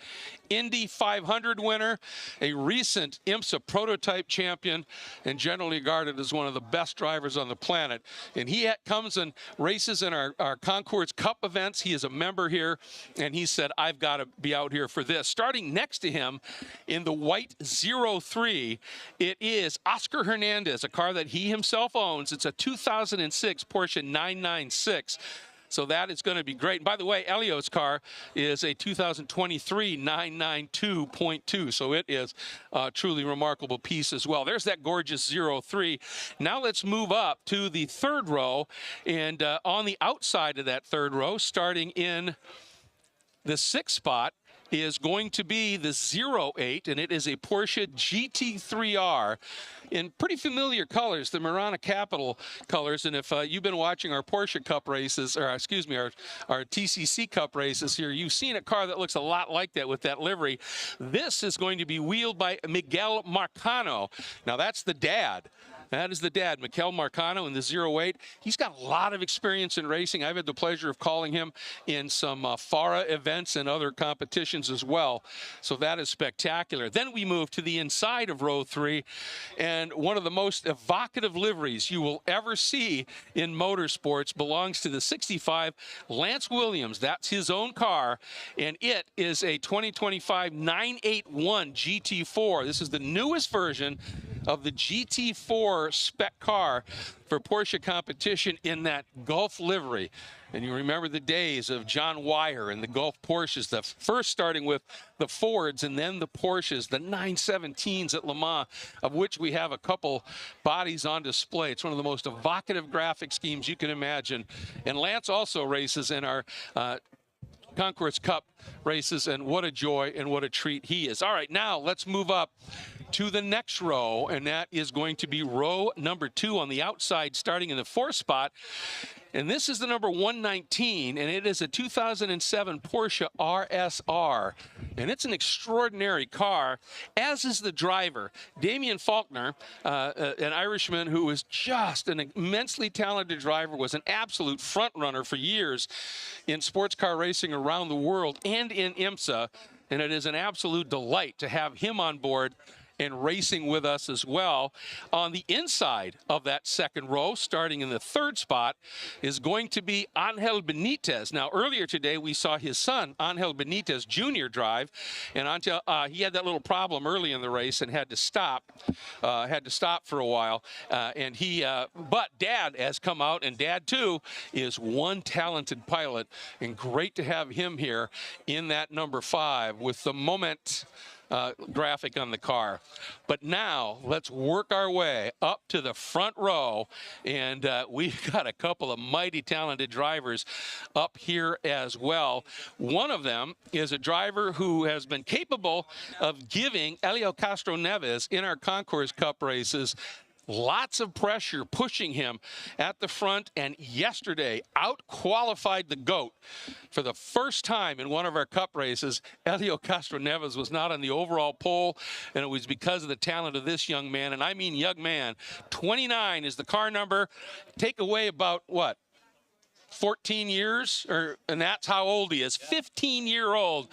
Indy 500 winner, a recent IMSA prototype champion, and generally regarded as one of the best drivers on the planet. And he comes and races in our Concours Cup events. He is a member here, and he said, I've got to be out here for this. Starting next to him in the white 03, it is Oscar Hernandez, a car that he himself owns. It's a 2006 Porsche 996. So that is going to be great. And by the way, Elio's car is a 2023 992.2. So it is a truly remarkable piece as well. There's that gorgeous 03. Now let's move up to the third row. And on the outside of that third row, starting in the sixth spot, is going to be the 08, and it is a Porsche GT3R in pretty familiar colors, the Murano Capital colors. And if you've been watching our Porsche Cup races, or excuse me, our TCC Cup races here, you've seen a car that looks a lot like that with that livery. This is going to be wheeled by Miguel Marcano. Now that's the dad. That is the dad, Miguel Marcano, in the 08. He's got a lot of experience in racing. I've had the pleasure of calling him in some FARA events and other competitions as well. So that is spectacular. Then we move to the inside of row 3, and one of the most evocative liveries you will ever see in motorsports belongs to the 65 Lance Williams. That's his own car, and it is a 2025 981 GT4. This is the newest version of the GT4 spec car for Porsche competition in that Gulf livery. And you remember the days of John Wyer and the Gulf Porsches, the first starting with the Fords and then the Porsches, the 917s at Le Mans, of which we have a couple bodies on display. It's one of the most evocative graphic schemes you can imagine. And Lance also races in our Concourse Cup races, and what a joy and what a treat he is. All right, now let's move up to the next row, and that is going to be row number 2 on the outside, starting in the 4th spot. And this is the number 119, and it is a 2007 Porsche RSR. And it's an extraordinary car, as is the driver. Damien Faulkner, an Irishman who is just an immensely talented driver, was an absolute front runner for years in sports car racing around the world and in IMSA. And it is an absolute delight to have him on board and racing with us as well. On the inside of that second row, starting in the 3rd spot, is going to be Angel Benitez. Now, earlier today, we saw his son, Angel Benitez Jr., drive, and Angel, he had that little problem early in the race and had to stop for a while. But Dad has come out, and Dad, too, is one talented pilot, and great to have him here in that number 5 with the Moment graphic on the car. But now let's work our way up to the front row, and we've got a couple of mighty talented drivers up here as well. One of them is a driver who has been capable of giving Helio Castroneves in our Concourse Cup races lots of pressure, pushing him at the front, and yesterday out-qualified the GOAT. For the first time in one of our Cup races, Helio Castroneves was not on the overall pole, and it was because of the talent of this young man, and I mean young man. 29 is the car number. Take away about, what, 14 years? And that's how old he is. 15-year-old.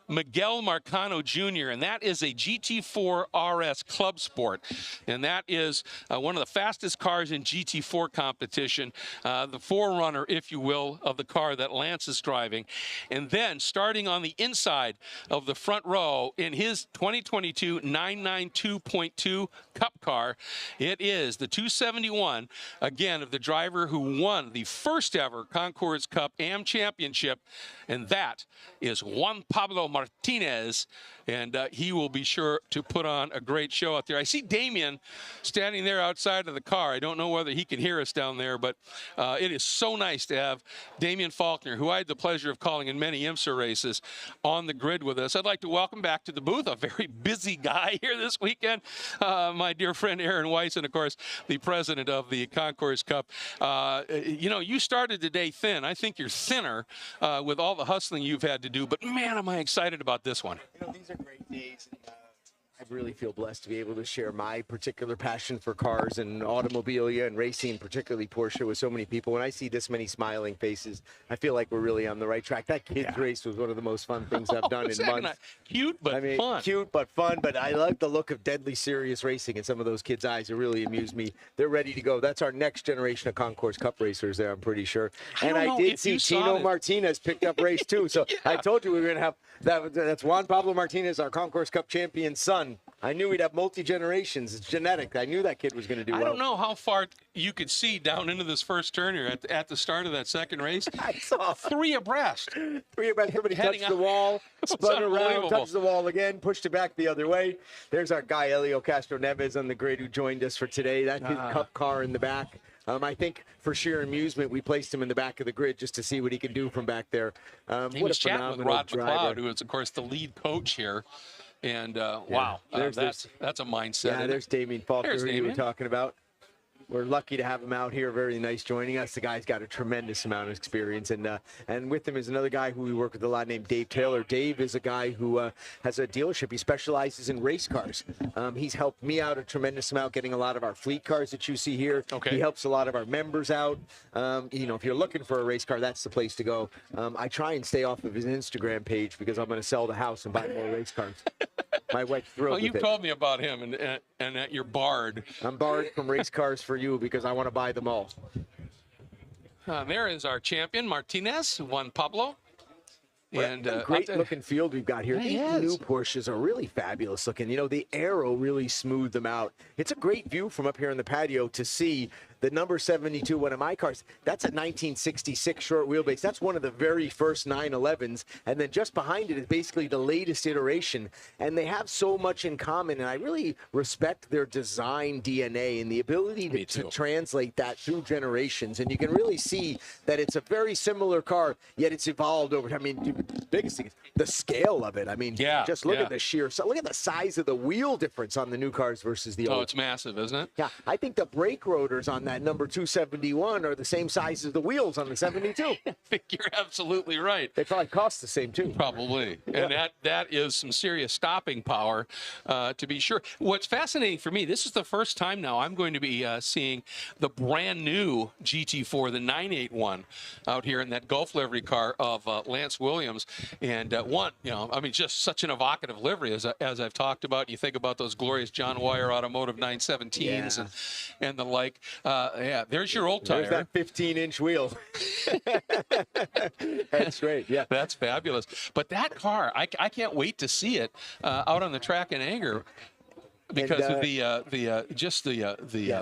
Miguel Marcano Jr., and that is a GT4 RS Club Sport, and that is one of the fastest cars in GT4 competition, the forerunner, if you will, of the car that Lance is driving. And then starting on the inside of the front row in his 2022 992.2 Cup car, it is the 271, again, of the driver who won the first ever Concourse Cup AM Championship, and that is Juan Pablo Martinez, and he will be sure to put on a great show out there. I see Damien standing there outside of the car. I don't know whether he can hear us down there, but it is so nice to have Damien Faulkner, who I had the pleasure of calling in many IMSA races, on the grid with us. I'd like to welcome back to the booth a very busy guy here this weekend, my dear friend Aaron Weiss, and of course the president of the Concourse Cup. You know, you started today thin. I think you're thinner with all the hustling you've had to do, but man, am I excited about this one. You know, these are great days. And, I really feel blessed to be able to share my particular passion for cars and automobilia and racing, particularly Porsche, with so many people. When I see this many smiling faces, I feel like we're really on the right track. That kids race was one of the most fun things I've done in months. Cute, but fun. Cute, but fun. But I like the look of deadly serious racing in some of those kids' eyes. It really amused me. They're ready to go. That's our next generation of Concourse Cup racers there, I'm pretty sure. And I did see Tino Martinez picked up race too. So I told you we were going to have that. That's Juan Pablo Martinez, our Concourse Cup champion son. I knew we'd have multi-generations. It's genetic. I knew that kid was going to do well. I don't know how far you could see down into this first turn here at the start of that second race. I saw 3 abreast. 3 abreast. Somebody touched the wall, spun around, touched the wall again, pushed it back the other way. There's our guy, Helio Castroneves, on the grid who joined us for today. That's his Cup car in the back. I think for sheer amusement, we placed him in the back of the grid just to see what he can do from back there. He was chatting with Rod McLeod, who is, of course, the lead coach here. And wow, that's a mindset. Yeah, there's Damien Faulkner, who you were talking about. We're lucky to have him out here. Very nice joining us. The guy's got a tremendous amount of experience. And with him is another guy who we work with a lot named Dave Taylor. Dave is a guy who has a dealership. He specializes in race cars. He's helped me out a tremendous amount getting a lot of our fleet cars that you see here. Okay. He helps a lot of our members out. You know, if you're looking for a race car, that's the place to go. I try and stay off of his Instagram page because I'm going to sell the house and buy more race cars. My wife's thrilled with it. Well, you told me about him and that you're barred. I'm barred from race cars for you because I want to buy them all. There is our champion, Martinez, Juan Pablo. And great looking field we've got here. Yeah, These it new is. Porsches are really fabulous looking. You know, the aero really smoothed them out. It's a great view from up here in the patio to see the number 72, one of my cars. That's a 1966 short wheelbase. That's one of the very first 911s. And then just behind it is basically the latest iteration. And they have so much in common. And I really respect their design DNA and the ability to translate that through generations. And you can really see that it's a very similar car, yet it's evolved over time. I mean, the biggest thing is the scale of it. I mean, just look at the sheer, look at the size of the wheel difference on the new cars versus the old. Oh, it's massive, isn't it? Yeah, I think the brake rotors on that number 271 are the same size as the wheels on the 72. I think you're absolutely right. They probably cost the same too. Probably. And that is some serious stopping power, to be sure. What's fascinating for me, this is the first time now I'm going to be seeing the brand new GT4, the 981, out here in that Gulf livery car of Lance Williams. And I mean, just such an evocative livery, as I've talked about. You think about those glorious John Wyer Automotive 917s and the like. There's your old tire. There's that 15-inch wheel. That's great. Yeah, that's fabulous. But that car, I can't wait to see it out on the track in Anger. Because of the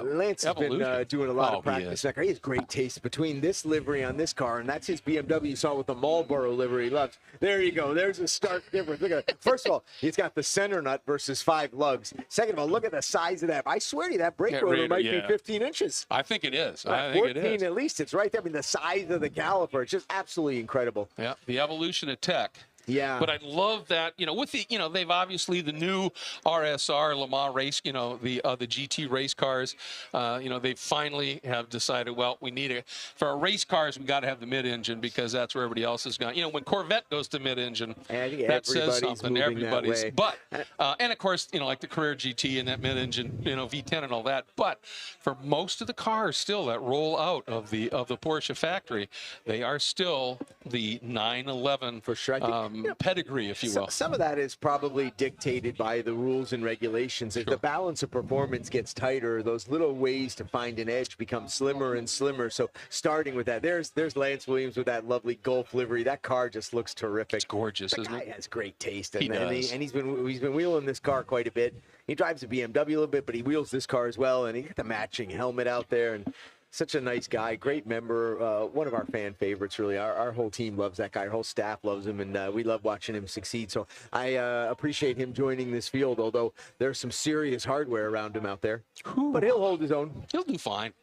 Lance has been doing a lot of practice. He has great taste between this livery on this car, and that's his BMW you saw with the Marlboro livery he loves. There you go. There's a stark difference. Look at it. First of all, he's got the center nut versus 5 lugs. Second of all, look at the size of that. I swear to you, that brake rotor might be 15 inches. I think it is. I think it is. 14 at least. It's right there. I mean, the size of the caliper. It's just absolutely incredible. Yeah, the evolution of tech. Yeah. But I love that, with the, they've obviously the new RSR Le Mans race, the GT race cars, they finally have decided, well, we need it for our race cars. We got to have the mid-engine because that's where everybody else is going. When Corvette goes to mid-engine, that says something. Everybody's, but and of course, like the Carrera GT and that mid-engine, V10 and all that. But for most of the cars still that roll out of the Porsche factory, they are still the 911 for sure. Pedigree, if you will. Some of that is probably dictated by the rules and regulations. As the balance of performance gets tighter, those little ways to find an edge become slimmer and slimmer. So starting with that, there's Lance Williams with that lovely Gulf livery. That car just looks terrific. It's gorgeous, isn't it? He has great taste. He does. And he's been wheeling this car quite a bit. He drives a BMW a little bit, but he wheels this car as well. And he got the matching helmet out there. And such a nice guy, great member, one of our fan favorites, really. Our whole team loves that guy. Our whole staff loves him, and we love watching him succeed. So I appreciate him joining this field, although there's some serious hardware around him out there. But he'll hold his own. He'll do fine.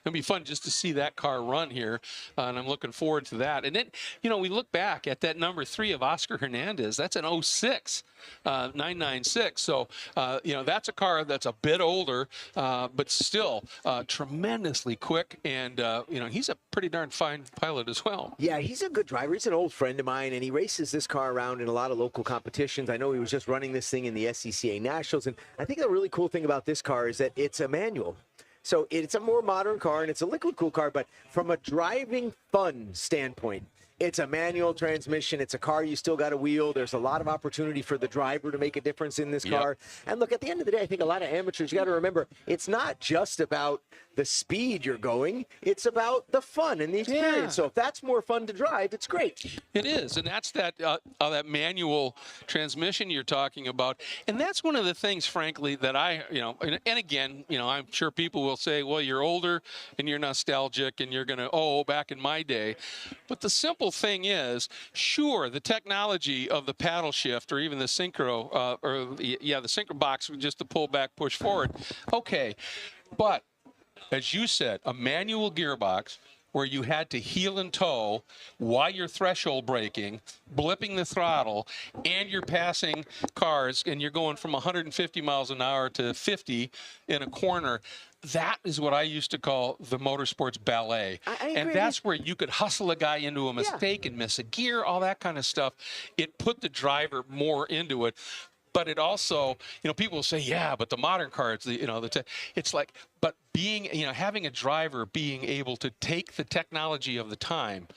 It'll be fun just to see that car run here, and I'm looking forward to that. And then, we look back at that number 3 of Oscar Hernandez. That's an 06 996. So, that's a car that's a bit older, but still tremendously quick. And, he's a pretty darn fine pilot as well. Yeah, he's a good driver. He's an old friend of mine, and he races this car around in a lot of local competitions. I know he was just running this thing in the SCCA Nationals. And I think the really cool thing about this car is that it's a manual. So it's a more modern car, and it's a liquid-cooled car, but from a driving fun standpoint, it's a manual transmission. It's a car you still got to wheel. There's a lot of opportunity for the driver to make a difference in this car. And look, at the end of the day, I think a lot of amateurs, you got to remember, it's not just about the speed you're going. It's about the fun and the experience. So if that's more fun to drive, it's great. It is, and that's that manual transmission you're talking about. And that's one of the things, frankly, that and again, I'm sure people will say, well, you're older and you're nostalgic and you're going to, back in my day. But the simple thing is, sure, the technology of the paddle shift or even the synchro, the synchro box, just to pull back, push forward. Okay, but as you said, a manual gearbox where you had to heel and toe while you're threshold braking, blipping the throttle, and you're passing cars, and you're going from 150 miles an hour to 50 in a corner. That is what I used to call the motorsports ballet. I agree. And that's where you could hustle a guy into a mistake and miss a gear, all that kind of stuff. It put the driver more into it. But it also, people will say, yeah, but the modern cars, it's like, but being, having a driver being able to take the technology of the time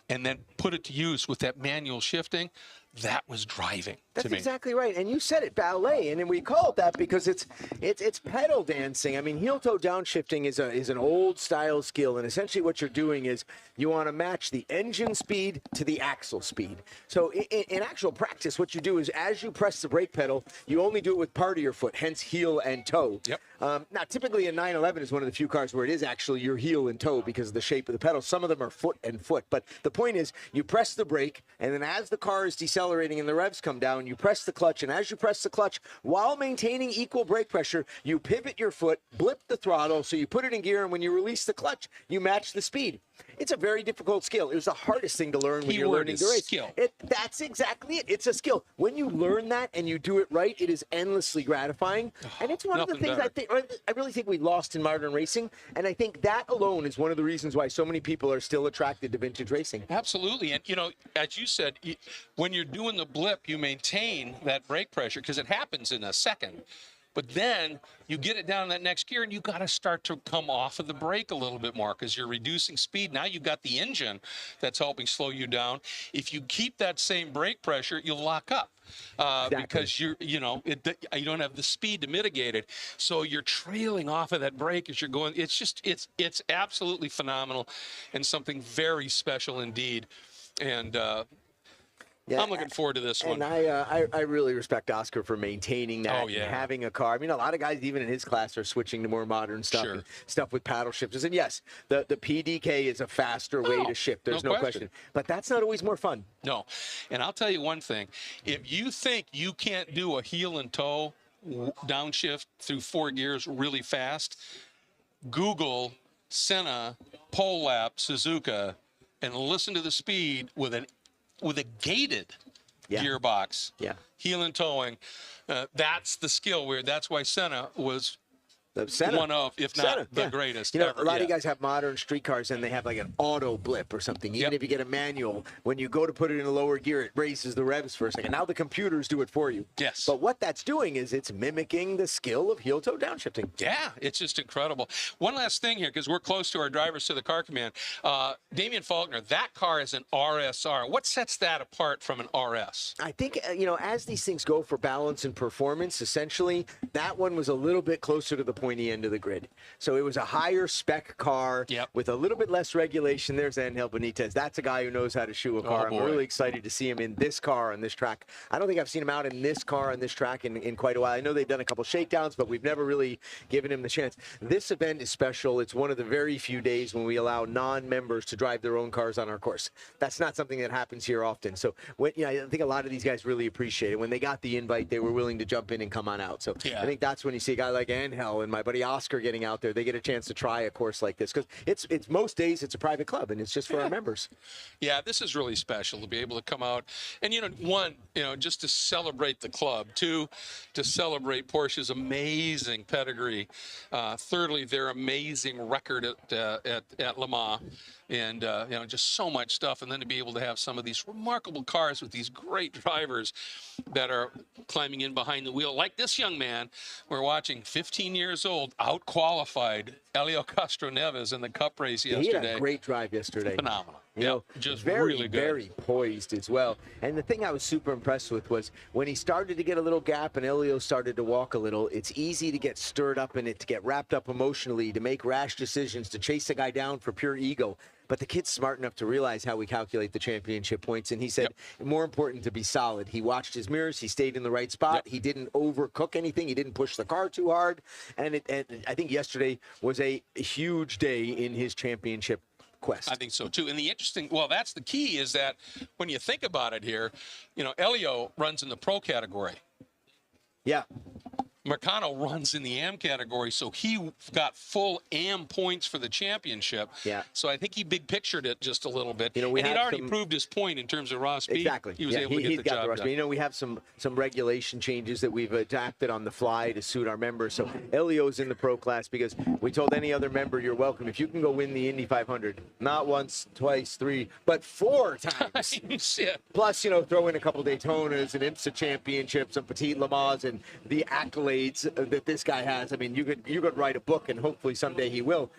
and then put it to use with that manual shifting, that was driving. That's to me. exactly right. And you said it, ballet, and then we call it that because it's pedal dancing. I mean, heel toe downshifting is an old style skill, and essentially what you're doing is you want to match the engine speed to the axle speed. So in actual practice, what you do is as you press the brake pedal, you only do it with part of your foot, hence heel and toe. Yep. Now, typically a 911 is one of the few cars where it is actually your heel and toe because of the shape of the pedal. Some of them are foot and foot. But the point is, you press the brake, and then as the car is decelerating and the revs come down, you press the clutch. And as you press the clutch, while maintaining equal brake pressure, you pivot your foot, blip the throttle, so you put it in gear, and when you release the clutch, you match the speed. It's a very difficult skill. It was the hardest thing to learn when you're learning to race. Skill. That's exactly it. It's a skill. When you learn that and you do it right, it is endlessly gratifying. And it's one of the things I really think we lost in modern racing. And I think that alone is one of the reasons why so many people are still attracted to vintage racing. Absolutely. And, you know, as you said, when you're doing the blip, you maintain that brake pressure because it happens in a second. But then you get it down in that next gear, and you got to start to come off of the brake a little bit more because you're reducing speed. Now you've got the engine that's helping slow you down. If you keep that same brake pressure, you'll lock up because you don't have the speed to mitigate it. So you're trailing off of that brake as you're going. It's absolutely phenomenal and something very special indeed. And yeah, I'm looking forward to this one. And I really respect Oscar for maintaining that and having a car. I mean, a lot of guys, even in his class, are switching to more modern stuff, and stuff with paddle shifters. And yes, the PDK is a faster way to shift. There's no question. But that's not always more fun. No. And I'll tell you one thing. If you think you can't do a heel and toe downshift through 4 gears really fast, Google Senna, pole lap, Suzuka, and listen to the speed with a gated gearbox, heel and towing. That's the skill where that's why Senna was one of, if not the greatest. You know, ever. A lot of you guys have modern street cars and they have like an auto blip or something. Even if you get a manual, when you go to put it in a lower gear, it raises the revs for a second. Now the computers do it for you. Yes. But what that's doing is it's mimicking the skill of heel toe downshifting. Yeah, it's just incredible. One last thing here, because we're close to our drivers to the car command. Damian Faulkner, that car is an RSR. What sets that apart from an RS? I think, as these things go for balance and performance, essentially, that one was a little bit closer to the pointy end of the grid. So it was a higher spec car with a little bit less regulation. There's Angel Benitez. That's a guy who knows how to shoe a car. I'm really excited to see him in this car on this track. I don't think I've seen him out in this car on this track in quite a while. I know they've done a couple shakedowns, but we've never really given him the chance. This event is special. It's one of the very few days when we allow non-members to drive their own cars on our course. That's not something that happens here often. So I think a lot of these guys really appreciate it. When they got the invite, they were willing to jump in and come on out. So I think that's when you see a guy like Angel and my buddy Oscar getting out there. They get a chance to try a course like this because it's most days it's a private club and it's just for our members. Yeah, this is really special to be able to come out and one, just to celebrate the club. Two, to celebrate Porsche's amazing pedigree. Thirdly, their amazing record at Le Mans. And, just so much stuff. And then to be able to have some of these remarkable cars with these great drivers that are climbing in behind the wheel. Like this young man we're watching, 15 years old, out-qualified Helio Castroneves in the Cup race yesterday. He had a great drive yesterday. Phenomenal. Just very, really good. Very poised as well. And the thing I was super impressed with was when he started to get a little gap and Helio started to walk a little, it's easy to get stirred up in it, to get wrapped up emotionally, to make rash decisions, to chase a guy down for pure ego. But the kid's smart enough to realize how we calculate the championship points. And he said, more important to be solid. He watched his mirrors. He stayed in the right spot. He didn't overcook anything. He didn't push the car too hard. And I think yesterday was a huge day in his championship quest. I think so too. And the interesting, that's the key, is that when you think about it here, Helio runs in the pro category. Yeah. Marcano runs in the AM category, so he got full AM points for the championship. Yeah. So I think he big pictured it just a little bit. And he'd already proved his point in terms of raw speed. Exactly. He was able to get the job done. We have some regulation changes that we've adapted on the fly to suit our members. So Helio's in the pro class because we told any other member you're welcome. If you can go win the Indy 500, not once, twice, three, but 4 times. Plus, throw in a couple Daytonas and IMSA championships and Petit Le Mans and the accolades accolades that this guy has. I mean, you could write a book, and hopefully someday he will.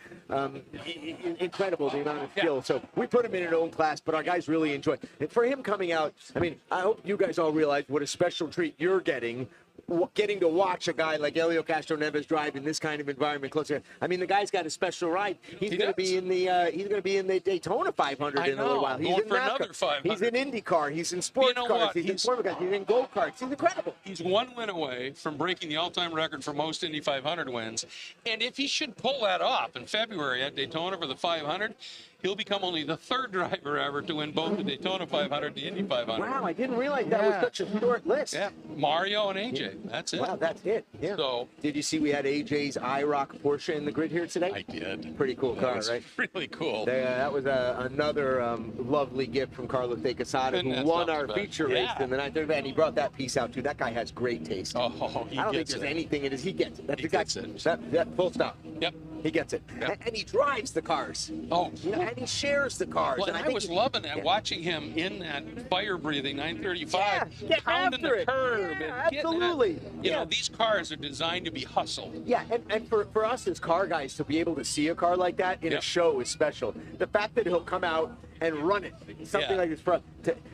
Incredible the amount of skill. So we put him in an own class, but our guys really enjoy it. And for him coming out, I mean, I hope you guys all realize what a special treat you're getting to watch a guy like Elio Castro Neves drive in this kind of environment closer. I mean, the guy's got a special ride. He's going to be in the Daytona 500 in a little while. He's going in for NASCAR. another 500. He's in IndyCar. He's in sports cars. He's in sport cars. He's in go karts. He's incredible. He's one win away from breaking the all-time record for most Indy 500 wins. And if he should pull that off in February at Daytona for the 500, he'll become only the third driver ever to win both the Daytona 500 and the Indy 500. Wow, I didn't realize that was such a short list. Yeah, Mario and AJ. That's it. Wow, that's it. Yeah. So, did you see we had AJ's IROC Porsche in the grid here today? I did. Pretty cool car, right? Really cool. That was another lovely gift from Carlos De Quesada, who won our feature race in the 930 event. He brought that piece out too. That guy has great taste. Oh, I don't think there's anything in his. He gets it. That's He gets it. That full stop. Yep. He gets it. Yep. And he drives the cars. Oh. And he shares the cars. Well, and I was loving that, watching him in that fire-breathing 935, pounding the curb. Yeah, and absolutely. That, you know, these cars are designed to be hustled. Yeah, and for us as car guys to be able to see a car like that in a show is special. The fact that he'll come out and run it, something like this.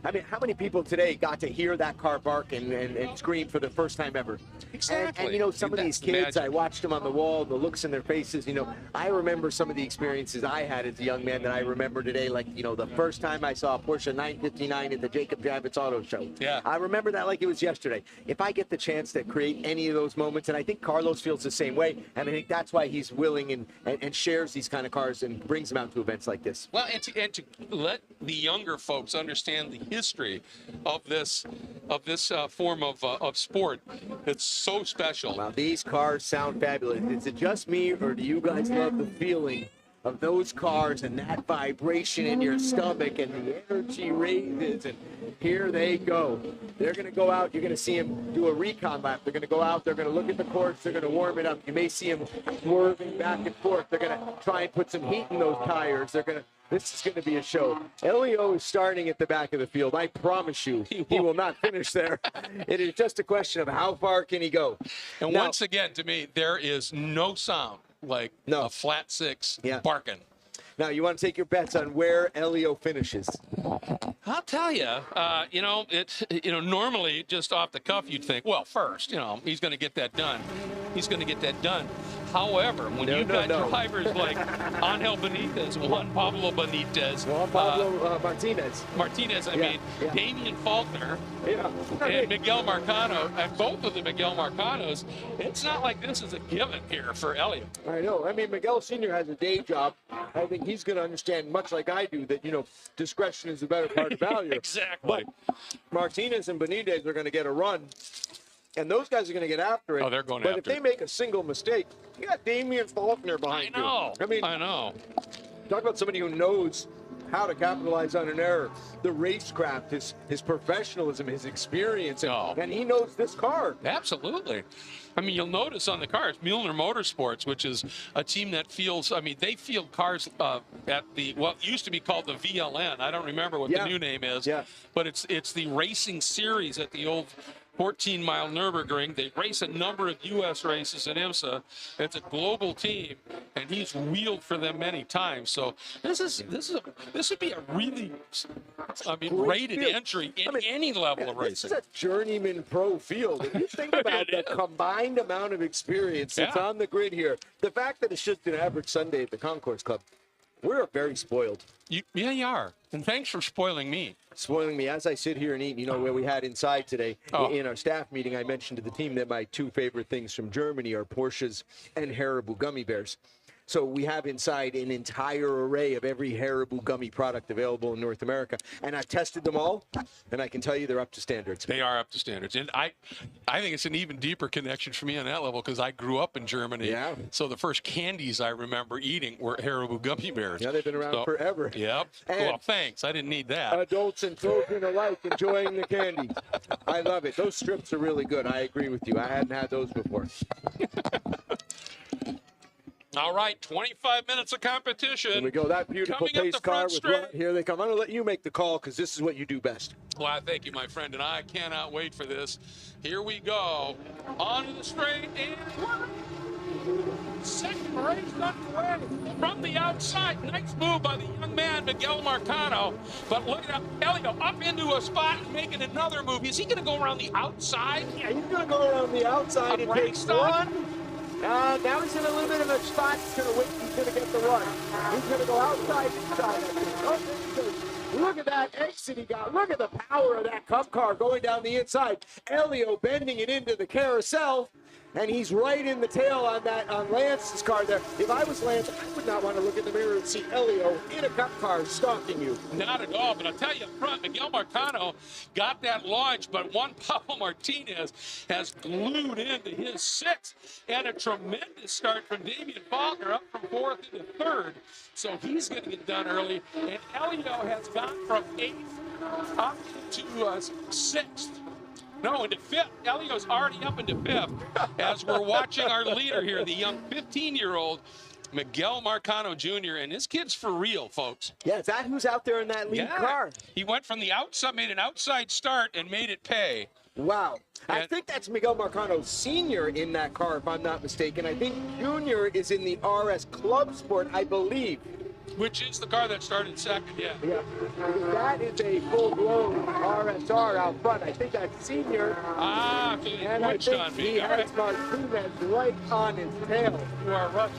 I mean, how many people today got to hear that car bark and scream for the first time ever? Exactly. And you know, some of these kids, magic. I watched them on the wall, the looks in their faces. You know, I remember some of the experiences I had as a young man that I remember today. Like, you know, the first time I saw a Porsche 959 at the Jacob Javits Auto Show. Yeah. I remember that like it was yesterday. If I get the chance to create any of those moments, and I think Carlos feels the same way, and I think that's why he's willing and shares these kind of cars and brings them out to events like this. Well, and to let the younger folks understand the history of this form of sport, it's so special. Wow, these cars sound fabulous. Is it just me, or do you guys love the feeling of those cars and that vibration in your stomach and the energy raises? And here they go. They're going to go out. You're going to see them do a recon lap. They're going to go out. They're going to look at the course. They're going to warm it up. You may see them swerving back and forth. They're going to try and put some heat in those tires. This is going to be a show. Elio is starting at the back of the field. I promise you, he will not finish there. It is just a question of how far can he go. And now, once again, to me, there is no sound like a flat six barking. Now, you want to take your bets on where Elio finishes? I'll tell you, normally just off the cuff, you'd think, well, first, he's going to get that done. He's going to get that done. However, when you've got drivers like Angel Benitez, Juan Pablo Benitez, Martinez, Damian Faulkner, and Miguel Marcano, and both of the Miguel Marcanos, it's not like this is a given here for Elio. I know. I mean, Miguel Sr. has a day job. I think he's going to understand, much like I do, that, discretion is the better part of value. Exactly. But Martinez and Benitez are going to get a run. And those guys are going to get after it. Oh, they're going after it. But if they make a single mistake, you got Damian Faulkner behind you. I know. Talk about somebody who knows how to capitalize on an error. The racecraft, his professionalism, his experience, and he knows this car. Absolutely. I mean, you'll notice on the cars, Mueller Motorsports, which is a team that they field cars at what used to be called the VLN. I don't remember what the new name is, but it's the racing series at the old 14-mile Nürburgring. They race a number of U.S. races in IMSA. It's a global team, and he's wheeled for them many times. So this would be a really, rated entry in any level of racing. This is a journeyman pro field. If you think about the combined amount of experience that's on the grid here, the fact that it's just an average Sunday at the Concourse Club, we're very spoiled. You are. And thanks for spoiling me. Spoiling me as I sit here and eat. Where we had inside today in our staff meeting, I mentioned to the team that my two favorite things from Germany are Porsches and Haribo gummy bears. So we have inside an entire array of every Haribo gummy product available in North America. And I've tested them all, and I can tell you they're up to standards. They are up to standards. And I think it's an even deeper connection for me on that level because I grew up in Germany. Yeah. So the first candies I remember eating were Haribo gummy bears. Yeah, they've been around forever. Yep. Well, thanks. I didn't need that. Adults and children alike enjoying the candy. I love it. Those strips are really good. I agree with you. I hadn't had those before. All right, 25 minutes of competition. Here we go. That beautiful Coming up pace the car front with straight. Rod. Here they come. I'm going to let you make the call because this is what you do best. Well, thank you, my friend, and I cannot wait for this. Here we go. Onto the straight and second race underway from the outside. Nice move by the young man, Miguel Marcano. But look at Elio up into a spot and making another move. Is he going to go around the outside? Yeah, he's going to go around the outside and take stop. one. Now he's in a little bit of a spot. He's going to wait. He's going to get the run. He's going to go outside, inside. Oh, there he goes. Look at that exit he got. Look at the power of that Cup car going down the inside. Elio bending it into the carousel. And he's right in the tail on Lance's car there. If I was Lance, I would not want to look in the mirror and see Elio in a Cup car stalking you. Not at all, but I'll tell you up front, Miguel Marcano got that launch, but Juan Pablo Martinez has glued into his sixth, and a tremendous start from Damian Faulkner up from fourth into third. So he's going to get done early, and Elio has gone from eighth up to sixth. No, into fifth. Elio's already up into fifth as we're watching our leader here, the young 15-year-old Miguel Marcano Jr., and his kid's for real, folks. Yeah, is that who's out there in that lead car? He went from the outside, made an outside start, and made it pay. Wow. I think that's Miguel Marcano Sr. in that car, if I'm not mistaken. I think Jr. is in the RS Club Sport, I believe. Which is the car that started second, yeah. Yeah. That is a full-blown RSR out front. I think that's Senior. Ah, so and I think he has Martinez right on his tail. You are right.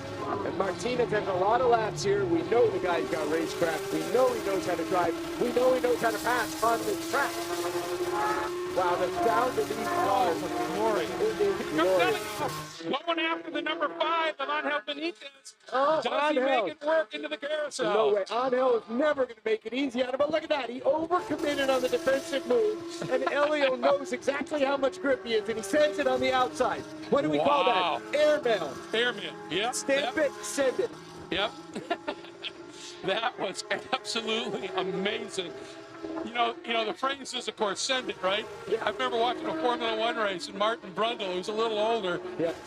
And Martinez has a lot of laps here. We know the guy's got racecraft. We know he knows how to drive. We know he knows how to pass on this track. Wow, the sound of these cars. Glory. It is glorious. Going after the number 5 of Angel Benitez. Oh, Does he Angel. make it work into the carousel? No way. Angel is never going to make it easy on him. But look at that. He overcommitted on the defensive move. And Elio knows exactly how much grip he is. And he sends it on the outside. What do we call that? Airmail. Airmail. Yep. Stamp it, send it. Yep. That was absolutely amazing. You know, the phrase is, of course, send it, right? Yeah. I remember watching a Formula One race, and Martin Brundle, who's a little older,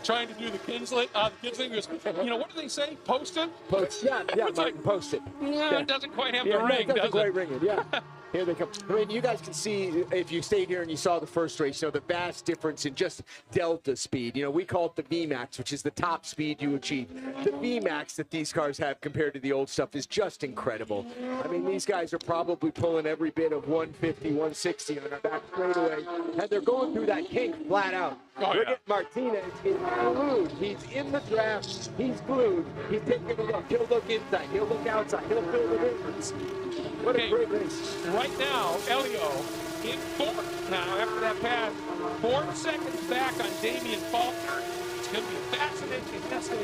trying to do the Kinsley. He goes, you know, what do they say? Post it? Post, yeah, It's Martin, like, post it. Yeah, it doesn't quite have the ring, it doesn't does quite it? ring it, yeah. Here they come. I mean, you guys can see, if you stayed here and you saw the first race, you know, the vast difference in just delta speed. You know, we call it the VMAX, which is the top speed you achieve. The VMAX that these cars have compared to the old stuff is just incredible. I mean, these guys are probably pulling every bit of 150, 160 on our back straightaway, and they're going through that kink flat out. Oh, Look yeah. at Martinez. He's glued. He's in the draft. He's glued. He's taking a look. He'll look inside. He'll look outside. He'll fill the difference. What a great race. Right now, Elio in fourth now after that pass. 4 seconds back on Damian Faulkner. It's going to be fascinating to see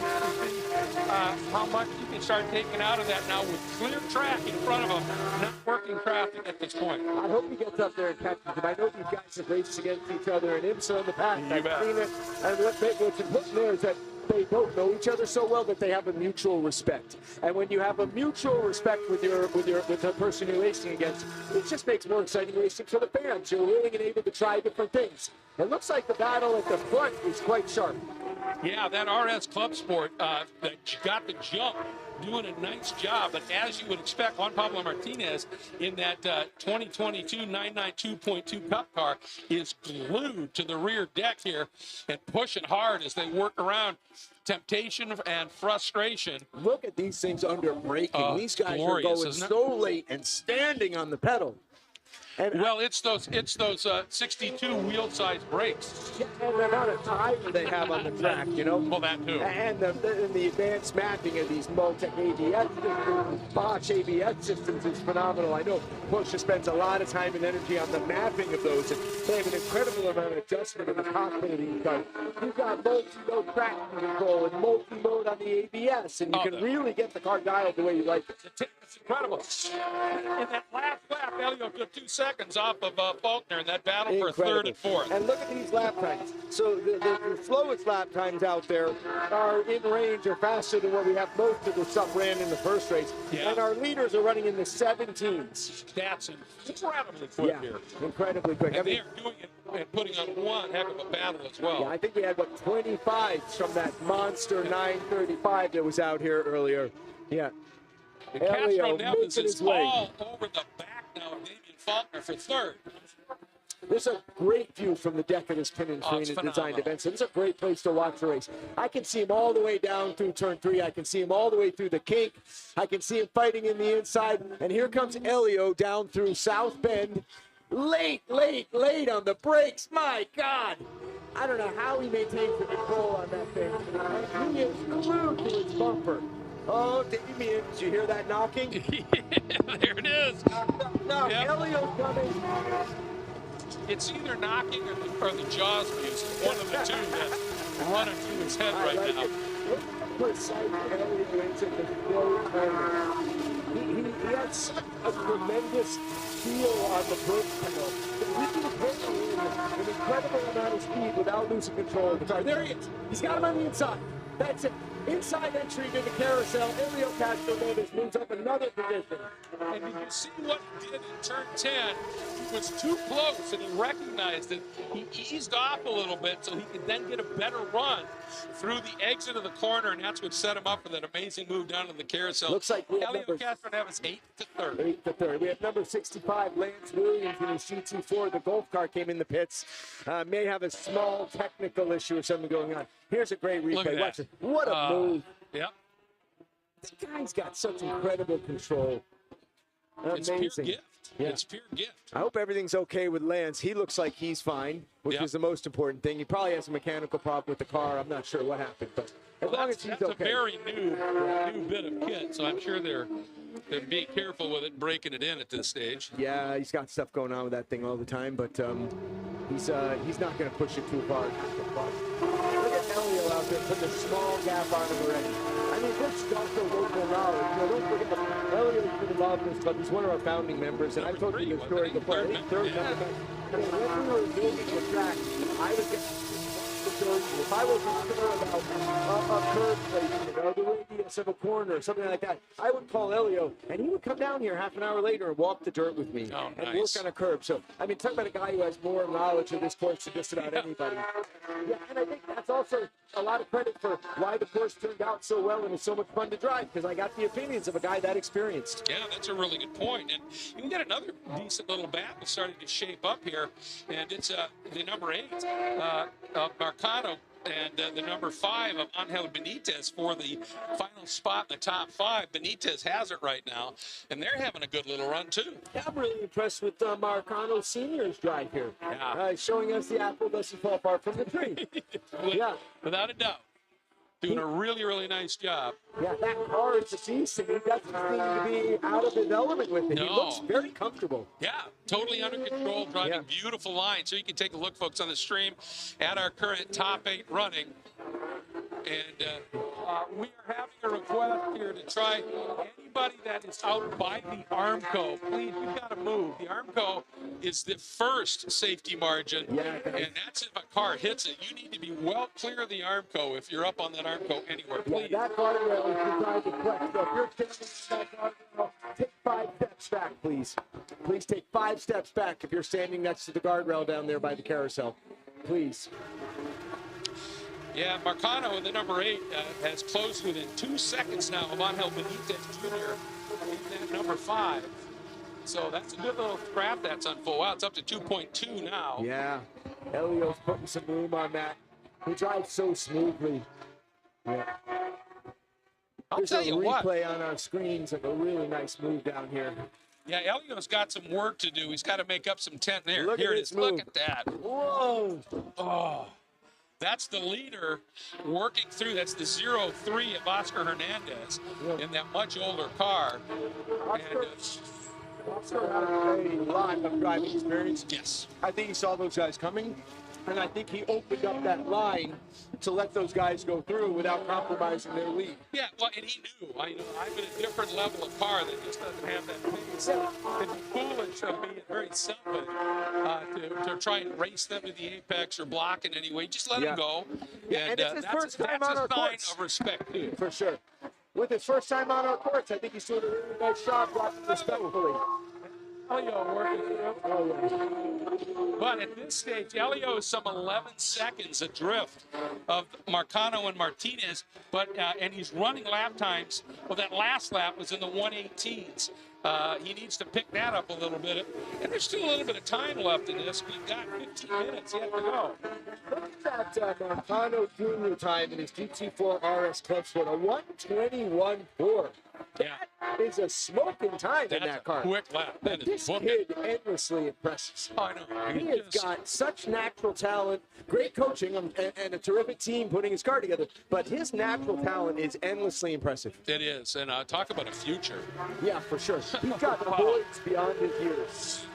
how much you can start taking out of that now with clear track in front of him, not working traffic at this point. I hope he gets up there and catches him. I know these guys have raced against each other in IMSA in the past. I've seen it. And what's important there is that they both know each other so well that they have a mutual respect. And when you have a mutual respect with the person you're racing against, it just makes more exciting racing for the fans. You're willing and able to try different things. It looks like the battle at the front is quite sharp. Yeah, that RS Club Sport that got the jump, doing a nice job. But as you would expect, Juan Pablo Martinez in that 2022 992.2 Cup car is glued to the rear deck here and pushing hard as they work around temptation and frustration. Look at these things under braking. These guys are going so late and standing on the pedal. And well, it's those 62 wheel size brakes. Yeah, and the amount of tire they have on the track, you know. Well, that too. And the advanced mapping of these Multec ABS systems, Bosch ABS systems is phenomenal. I know Porsche spends a lot of time and energy on the mapping of those, and they have an incredible amount of adjustment in the cockpit of these cars. You've got multi-mode traction control and multi-mode on the ABS, and you can really get the car dialed the way you like it. It's incredible. In that last lap, Elio took 2 seconds off of Faulkner in that battle for third and fourth. And look at these lap times. So the slowest lap times out there are in range or faster than what we have most of the stuff ran in the first race. Yeah. And our leaders are running in the 17s. That's incredibly quick here. Incredibly quick. And they are doing it and putting on one heck of a battle as well. Yeah, I think we had, 25 from that monster 935 that was out here earlier. Yeah. And Castro Elio Neves making is his way. all over the back now of Damian Faulkner for third. There's a great view from the deck of this Pin and it's Screen designed phenomenal. event. So this is a great place to watch the race. I can see him all the way down through turn 3. I can see him all the way through the kink. I can see him fighting in the inside. And here comes Elio down through South Bend. Late on the brakes. My God. I don't know how he maintains the control on that thing. He is glued to his bumper. Oh, Damien, did you hear that knocking? There it is. No, Yep. Elio's coming. It's either knocking or the jaws music. One of the two that's running through his head right now. Look at the precise Elio into the slow turn. He had such a tremendous feel on the brake pedal. He can hit an incredible amount of speed without losing control of the car. There he is. He's got him on the inside. That's it. Inside entry to the carousel. Elio Castro Neves moves up another position. And did you see what he did in turn 10? He was too close, and he recognized it. He eased off a little bit so he could then get a better run through the exit of the corner, and that's what set him up for that amazing move down to the carousel. Looks like we have Elio numbers. Castro Neves 8th to 3rd. 8th to 3rd. We have number 65, Lance Williams, in his GT4. The Golf car came in the pits. May have a small technical issue or something going on. Here's a great Look at replay. that. Watch it. What a move. Yep. This guy's got such incredible control. It's pure Amazing. gift. Yeah. It's pure gift. I hope everything's okay with Lance. He looks like he's fine, which Yep. is the most important thing. He probably has a mechanical problem with the car. I'm not sure what happened, but as long as he's That's okay. a very new bit of kit, so I'm sure they're being careful with it, breaking it in at this stage. Yeah, he's got stuff going on with that thing all the time, but he's not going to push it too far. Look at Elio out there putting a small gap on him already. I mean, this is also local knowledge. You know, don't forget, Elio's been involved in this club. He's one of our founding members, and I've told you this story before. I think third member. I mean, when we were building the track, I was getting if I wasn't sure about a curve placement or the radius of a corner or something like that, I would call Elio, and he would come down here half an hour later and walk the dirt with me Oh, and nice. work on a curve. So, I mean, talk about a guy who has more knowledge of this course than just about anybody. Yeah, and I think that's also a lot of credit for why the course turned out so well and was so much fun to drive, because I got the opinions of a guy that experienced. Yeah, that's a really good point. And you can get another decent little battle starting to shape up here. And it's the number 8 of Marcano and the number 5 of Angel Benitez for the final spot in the top 5. Benitez has it right now, and they're having a good little run too. Yeah, I'm really impressed with Marcano Sr.'s drive here. Yeah. Showing us the apple doesn't fall far from the tree. Yeah. Without a doubt. Doing a really, really nice job. Yeah, that car is a beast, and he doesn't seem to be out of his element with it. He No. looks very comfortable. Yeah, totally under control, driving beautiful lines. So you can take a look, folks, on the stream at our current top 8 running. And we are having a request here to try anybody that is out by the Armco. Please, you've got to move. The Armco is the first safety margin, and that's if a car hits it. You need to be well clear of the Armco if you're up on that Armco anywhere. Please. Yeah, that guardrail is designed to flex. So if you're standing in that guardrail, take 5 steps back, please. Please take 5 steps back if you're standing next to the guardrail down there by the carousel. Please. Yeah, Marcano in the number 8 has closed within 2 seconds now of Angel Benitez Jr. in that number 5. So that's a good little scrap that's on full. Wow, it's up to 2.2 now. Yeah, Elio's putting some room on that. He drives so smoothly. Yeah. I'll There's tell a you what. replay on our screens of a really nice move down here. Yeah, Elio's got some work to do. He's got to make up some 10 there. Look Here at it this is. Look move. at that. Whoa! Oh, that's the leader working through. That's the 03 of Oscar Hernandez in that much older car. And, Oscar has a lot of driving experience. yes. I think he saw those guys coming, and I think he opened up that line to let those guys go through without compromising their lead. Yeah, well, and he knew. I'm in a different level of car that just doesn't have that pace. It'd be foolish of me and very selfish to try and race them to the apex or block in any way. Just let them go. Yeah, and it's his first time that's on a our sign course. of respect, too. For sure. With his first time on our courts, I think he's doing a really nice job driving respectfully. Elio working through. Oh, yeah. But at this stage, Elio is some 11 seconds adrift of Marcano and Martinez, but and he's running lap times. Well, that last lap was in the 1:18s. He needs to pick that up a little bit. And there's still a little bit of time left in this. We've got 15 minutes yet to go. Look at that Marcano Jr. time in his GT4 RS Club Sport, a 1:21.4. Yeah. That is a smoking time in That's that a car. quick lap. That But is this kid endlessly impresses. Oh, I know. He has got such natural talent, great coaching, and a terrific team putting his car together. But his natural talent is endlessly impressive. It is. And talk about a future. Yeah, for sure. He's got the voids beyond his years.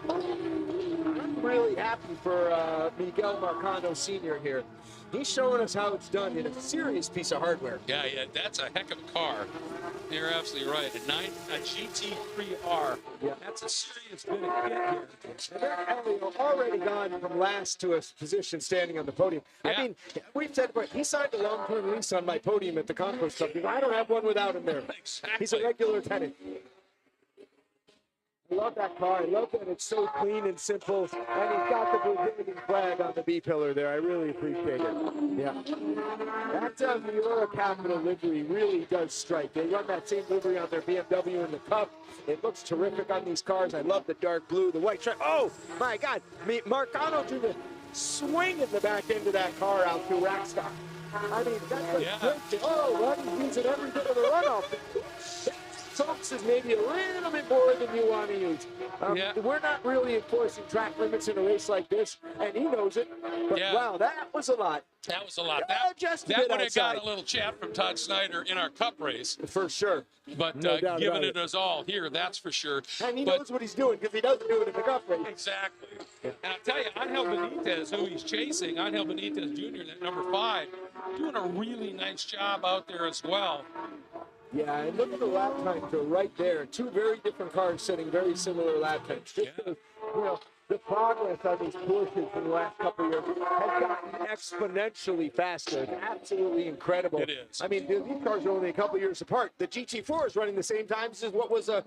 I'm really happy for Miguel Marcano Sr. here. He's showing us how it's done in a serious piece of hardware. Yeah, that's a heck of a car. You're absolutely right. A GT3R. Yeah. That's a serious bit of kit here. And there's Elio already gone from last to a position standing on the podium. Yeah. I mean, we've said, but he signed a long-term lease on my podium at the Concourse Cup. I don't have one without him there. Exactly. He's a regular tenant. I love that car. I love that it's so clean and simple. And he's got the Brazilian flag on the B-pillar there. I really appreciate it. Yeah. That Miura Capital livery really does strike. They run that same livery on their BMW in the Cup. It looks terrific on these cars. I love the dark blue, the white stripe. Oh, my God. Marcano drew the swing in the back end of that car out to Rackstock. I mean, that's a great. Oh, Ronnie's using every bit of the runoff. Folks is maybe a little bit more than you want to use. We're not really enforcing track limits in a race like this, and he knows it. But wow, that was a lot. That was a lot. Just that would have got a little chat from Todd Snyder in our Cup race. For sure. But No doubt giving about it us all here, that's for sure. And he knows what he's doing because he doesn't do it in the Cup race. Exactly. And I'll tell you, Angel Benitez, who he's chasing, Angel Benitez Jr., that number 5, doing a really nice job out there as well. Yeah, and look at the lap times are right there. Two very different cars setting very similar lap times. Just the progress on these Porsches in the last couple of years has gotten exponentially faster. It's absolutely incredible. It is. I mean, these cars are only a couple of years apart. The GT4 is running the same times as what was the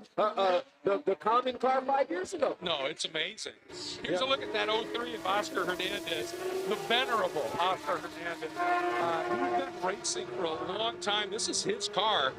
common car 5 years ago. No, it's amazing. Here's a look at that 03 of Oscar Hernandez, the venerable Oscar Hernandez. He's been racing for a long time. This is his car,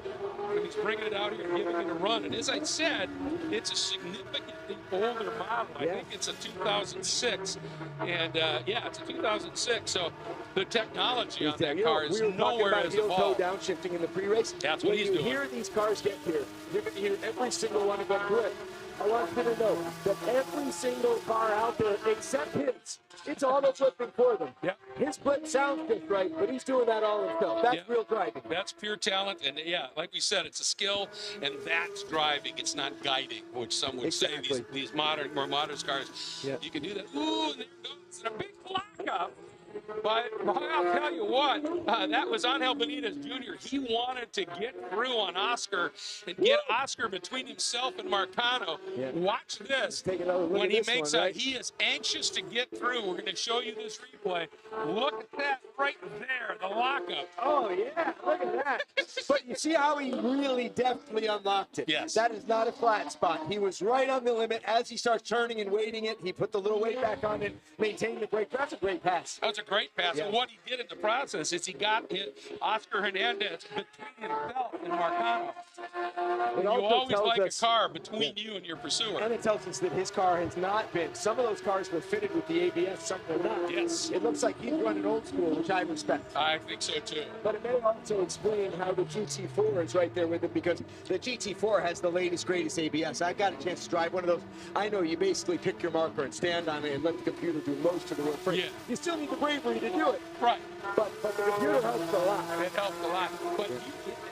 and he's bringing it out here and giving it a run. And as I said, it's a significantly older model. I think it's a 2006. And, it's a 2006. So the technology on that car is nowhere as evolved. Downshifting in the pre-race. That's what he's doing. When you hear these cars get here, you're going to hear every single one of them do it. I want you to know that every single car out there, except his, it's auto flipping for them. Yeah. His flip sounds just right, but he's doing that all himself. That's real driving. That's pure talent, and like we said, it's a skill, and that's driving. It's not guiding, which some would say these more modern cars. You can do that. Ooh, there it goes, and a big lockup. But I'll tell you what, that was Angel Benitez Jr. He wanted to get through on Oscar and get Oscar between himself and Marcano. Watch this. When he makes he is anxious to get through. We're going to show you this replay. Look at that right there, the lockup. Oh, yeah, look at that. But you see how he really deftly unlocked it. Yes. That is not a flat spot. He was right on the limit. As he starts turning and weighting it, he put the little weight back on it, maintained the brake. That's a great pass. That was a great pass. And what he did in the process is he got Oscar Hernandez between himself and Marcano. And you always like a car between you and your pursuer. And it tells us that his car has not been. Some of those cars were fitted with the ABS, some were not. Yes. It looks like he's running old school, which I respect. I think so too. But it may also explain how the GT4 is right there with it, because the GT4 has the latest, greatest ABS. I got a chance to drive one of those. I know you basically pick your marker and stand on it and let the computer do most of the work for you. You still need the bravery to do it. Right. But the computer helps a lot. It helped a lot. But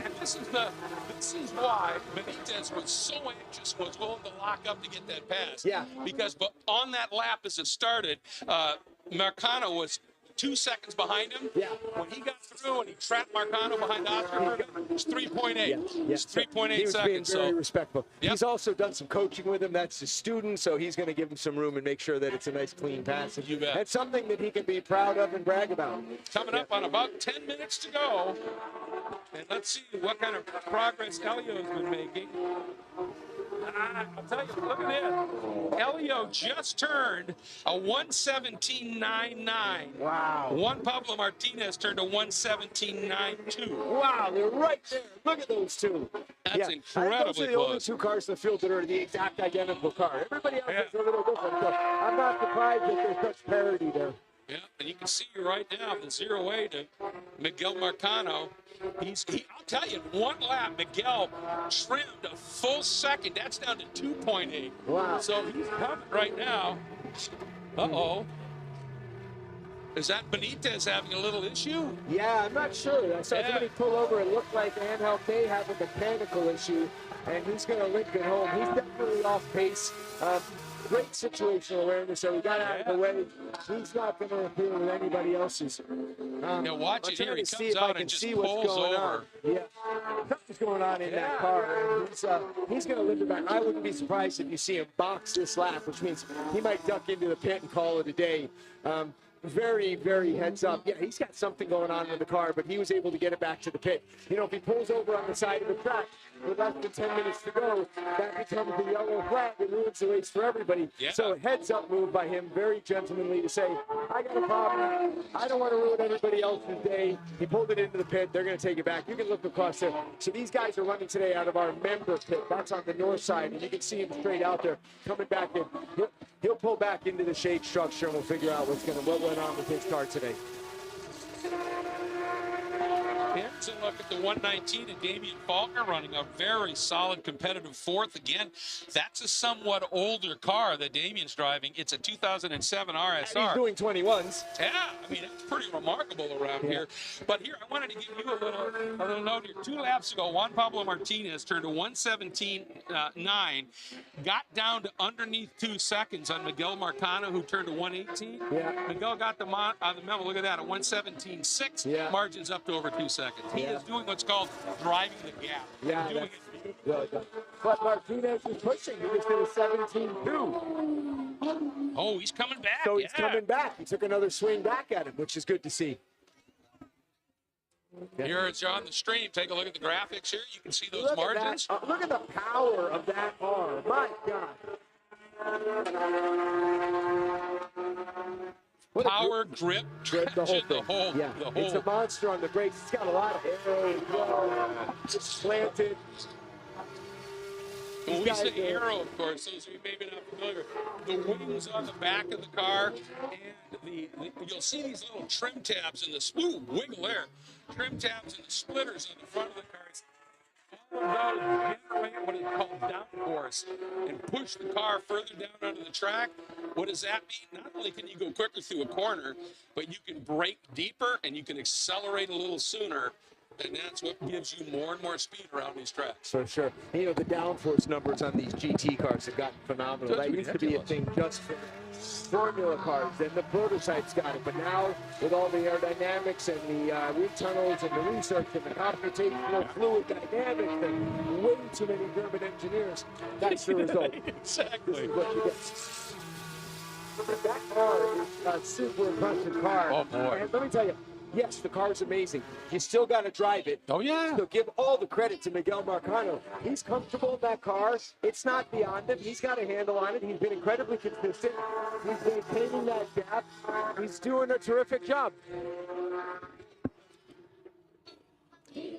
and this is why Benitez was so anxious, was willing to lock up to get that pass. Yeah. Because on that lap as it started, Marcano was 2 seconds behind him. Yeah. When he got through and he trapped Marcano behind Oscar, it was 3.8. It's 3.8 he was seconds. Being very respectful. He's also done some coaching with him. That's his student, so he's going to give him some room and make sure that it's a nice, clean pass. You bet. And something that he can be proud of and brag about. Coming up on about 10 minutes to go. And let's see what kind of progress Elio's been making. I'll tell you, look at this. Elio just turned a 117.99. Wow. Juan Pablo Martinez turned a 117.92. Wow, they're right there. Look at those two. That's I think incredibly those are the only close. two cars in the field that are the exact identical car. Everybody else Yeah. is a little different. So I'm not surprised that there's such parity there. Yeah, and you can see right now the 0-A to Miguel Marcano. I'll tell you, in one lap, Miguel trimmed a full second. That's down to 2.8. Wow. So he's coming right now. Uh-oh. Is that Benitez having a little issue? Yeah, I'm not sure. I saw somebody pull over. It looked like Angel may have a mechanical issue, and he's going to limp it home. He's definitely off pace. Great situational awareness, so he got out of the way. He's not going to interfere with anybody else's. Now watch I'm it here. trying He to see comes if I out can and just see what's pulls going over. on. Yeah, something's going on in that car. He's going to limp it back. I wouldn't be surprised if you see him box this lap, which means he might duck into the pit and call it a day. Very, very heads up. Yeah, he's got something going on with the car, but he was able to get it back to the pit. You know, if he pulls over on the side of the track with less than 10 minutes to go, that becomes the yellow flag that ruins the race for everybody. Yeah. So a heads up move by him, very gentlemanly to say, I got a problem. I don't want to ruin everybody else's day. He pulled it into the pit. They're going to take it back. You can look across there. So these guys are running today out of our member pit. That's on the north side, and you can see him straight out there coming back in. He'll pull back into the shade structure, and we'll figure out what went on with his car today. Here's a look at the 119 and Damian Faulkner running a very solid competitive fourth. Again, that's a somewhat older car that Damian's driving. It's a 2007 RSR. He's doing 21s. Yeah, I mean, it's pretty remarkable around here. But here, I wanted to give you a little note here. 2 laps ago, Juan Pablo Martinez turned a 117.9, got down to underneath 2 seconds on Miguel Marcano, who turned a 118. Yeah. Miguel got the memo. Look at that, a 117.6. Yeah. Margins up to over 2 seconds. He is doing what's called driving the gap. Yeah, Doing that's it. good. But Martinez is pushing. He just did a 17-2. Oh, he's coming back. So he's coming back. He took another swing back at him, which is good to see. Here it's on the stream. Take a look at the graphics here. You can see those Look margins. at that. Look at the power of that arm. My God. What a Power, grip, grip, the whole traction, thing. Yeah, it's a monster on the brakes. It's got a lot of arrow, slanted. When we say arrow, of course, those of you maybe not familiar, the wings on the back of the car, and you'll see these little trim tabs in the wiggle there, trim tabs and the splitters on the front of the cars. All of those generate what is called downforce and push the car further down onto the track. What does that mean? Not only can you go quicker through a corner, but you can brake deeper and you can accelerate a little sooner. And that's what gives you more and more speed around these tracks. For sure. You know, the downforce numbers on these GT cars have gotten phenomenal. That's That used to be a thing just for formula cars, and the prototypes got it. But now, with all the aerodynamics and the wind tunnels and the research and the computational fluid dynamics and way too many German engineers, that's the result. Exactly. This is what you get. That car is a super impressive car. Oh, boy. And let me tell you, yes, the car's amazing. You still got to drive it. Oh, yeah. So give all the credit to Miguel Marcano. He's comfortable in that car. It's not beyond him. He's got a handle on it. He's been incredibly consistent. He's maintaining that gap. He's doing a terrific job.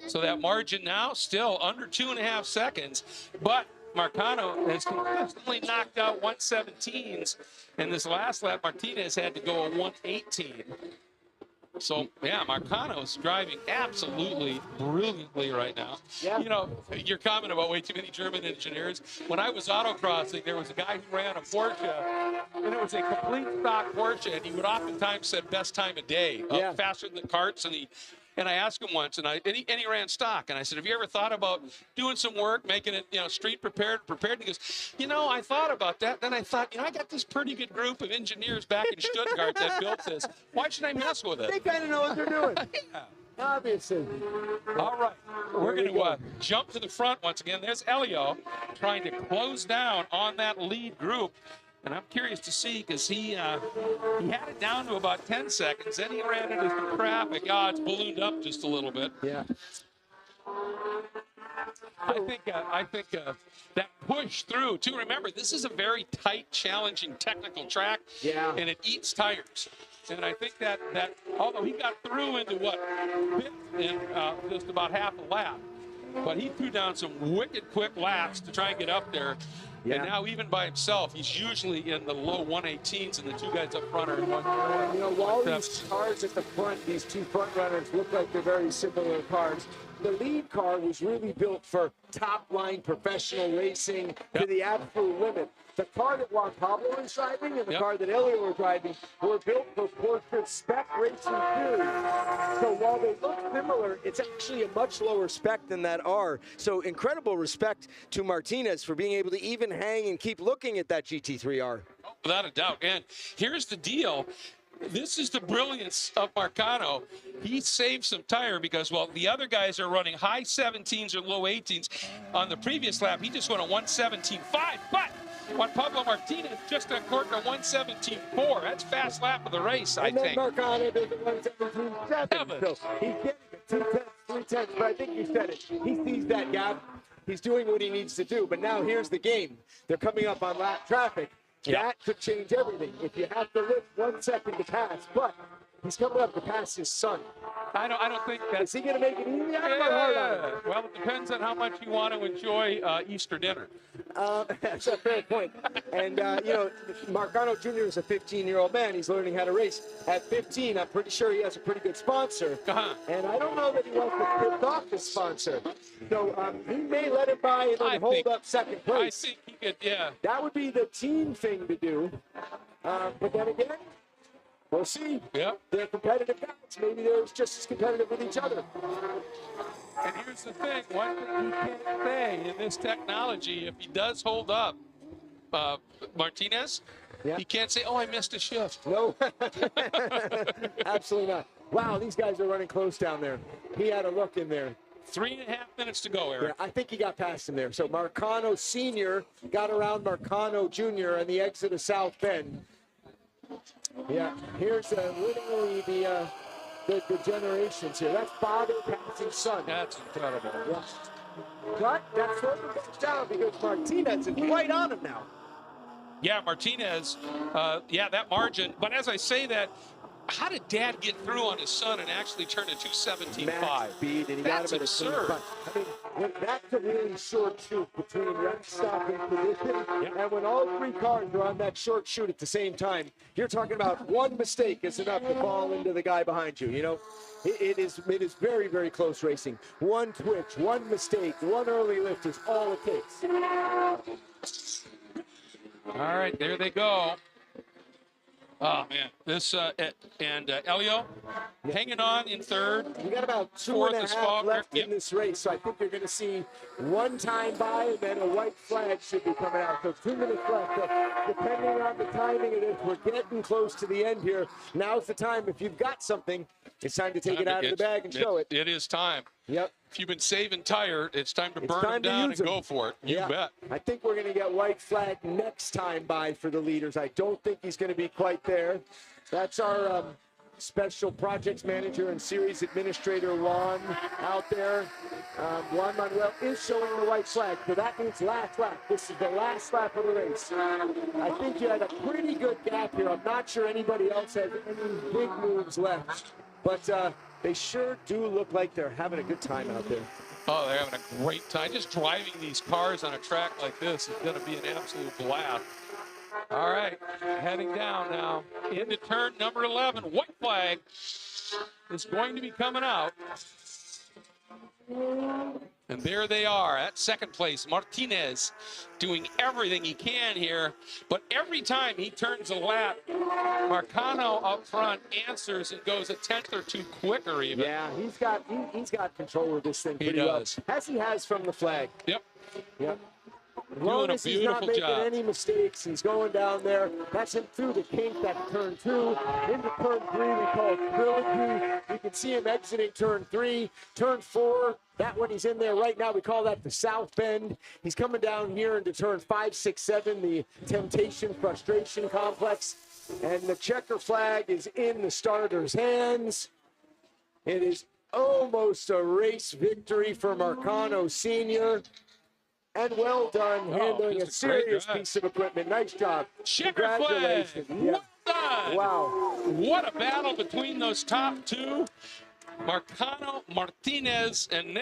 So that margin now still under 2.5 seconds, but Marcano has consistently knocked out 117s. And this last lap, Martinez had to go a 118. So, yeah, Marcano's driving absolutely brilliantly right now. Yeah. You know, your comment about way too many German engineers. When I was autocrossing, there was a guy who ran a Porsche, and it was a complete stock Porsche, and he would oftentimes set best time of day, Yeah. faster than the carts, and I asked him once, and he ran stock, and I said, have you ever thought about doing some work, making it, street prepared? And he goes, I thought about that. Then I thought, I got this pretty good group of engineers back in Stuttgart that built this. Why should I mess with They it? kind of know what they're doing. Yeah. Obviously. All right, we're going to jump to the front once again. There's Elio trying to close down on that lead group. And I'm curious to see because he had it down to about 10 seconds. Then he ran into some traffic. It's ballooned up just a little bit. Yeah. I think that push through too. Remember, this is a very tight, challenging technical track, Yeah. and it eats tires. And I think that although he got through into fifth in just about half a lap, but he threw down some wicked quick laps to try and get up there. Yeah. And now even by himself, he's usually in the low 118s, and the two guys up front are in while these cars at the front, these two front runners look like they're very similar cars. The lead car was really built for top-line professional racing to the absolute limit. The car that Juan Pablo is driving and the car that Elio were driving were built for Porsche spec racing series. So while they look similar, it's actually a much lower spec than that R. So incredible respect to Martinez for being able to even hang and keep looking at that GT3R. Without a doubt. And here's the deal. This is the brilliance of Marcano. He saved some tire because, well, the other guys are running high 17s or low 18s. On the previous lap, he just went a 117.5, but Juan Pablo Martinez just got corked a 117.4. That's fast lap of the race, I think. And then Marcano does a 117.7. So he's getting it 2 tenths, 3 tenths, but I think you said it. He sees that gap. He's doing what he needs to do. But now here's the game. They're coming up on lap traffic. That could change everything if you have to lift 1 second to pass. But he's coming up to pass his son. I don't think that. Is he going to make it easy on him or hard on him? Well, it depends on how much you want to enjoy Easter dinner. That's a fair point. And, Marcano Jr. is a 15-year-old man. He's learning how to race. At 15, I'm pretty sure he has a pretty good sponsor. And I don't know that he wants to pick off his sponsor. So he may let it by and then hold up second place. I think he could, yeah. That would be the team thing to do. But then again, we'll see. Yeah. They're competitive guys. Maybe they're just as competitive with each other. And here's the thing. One thing he can't say in this technology, if he does hold up Martinez, he can't say, oh, I missed a shift. No. Absolutely not. Wow, these guys are running close down there. He had a look in there. 3.5 minutes to go, Eric. Yeah, I think he got past him there. So Marcano Sr. got around Marcano Jr. on the exit of South Bend. Yeah, here's literally the generations here. That's father passing son. That's incredible. Yeah. But that's what it goes down because Martinez is right on him now. Yeah, Martinez, that margin. But as I say that, how did Dad get through on his son and actually turn to 217.5? Max speed, and he That's got him at absurd. I mean, that's a really short shoot between rest stop and position. And when all three cars are on that short shoot at the same time, you're talking about one mistake is enough to fall into the guy behind you. You know, it is very, very close racing. One twitch, one mistake, one early lift is all it takes. All right, there they go. Oh, man. This, Elio hanging on in third. We got about 2.5 Fourth left in this race, so I think you're going to see one time by, and then a white flag should be coming out. So 2 minutes left. So depending on the timing of this, we're getting close to the end here. Now's the time. If you've got something, it's time to take it out of the bag and show it. It is time. Yep. If you've been saving tire, it's time to burn them down and go for it. You bet. I think we're going to get white flag next time by for the leaders. I don't think he's going to be quite there. That's our special projects manager and series administrator, Juan, out there. Juan Manuel is showing the white flag, so that means last lap. This is the last lap of the race. I think you had a pretty good gap here. I'm not sure anybody else has any big moves left, but they sure do look like they're having a good time out there. Oh, they're having a great time. Just driving these cars on a track like this is going to be an absolute blast. All right, heading down now into turn number 11. White flag is going to be coming out. And there they are at second place. Martinez doing everything he can here. But every time he turns a lap, Marcano up front answers and goes a tenth or two quicker even. Yeah, he's got control of this thing pretty well. As he has from the flag. Yep. Yep. As long as he's not making any mistakes, he's going down there. That's him through the kink. That's turn 2. Into turn 3, we call it trilogy. You can see him exiting turn 3. Turn 4, that one he's in there right now. We call that the South Bend. He's coming down here into turn 5, 6, 7, the temptation, frustration complex. And the checker flag is in the starter's hands. It is Almost a race victory for Marcano Sr. And well done handling a just a great serious drive. piece of equipment. Nice job. Checker flag. Congratulations. Yeah. Well done. Wow. What a battle between those top two. Marcano, Martinez, and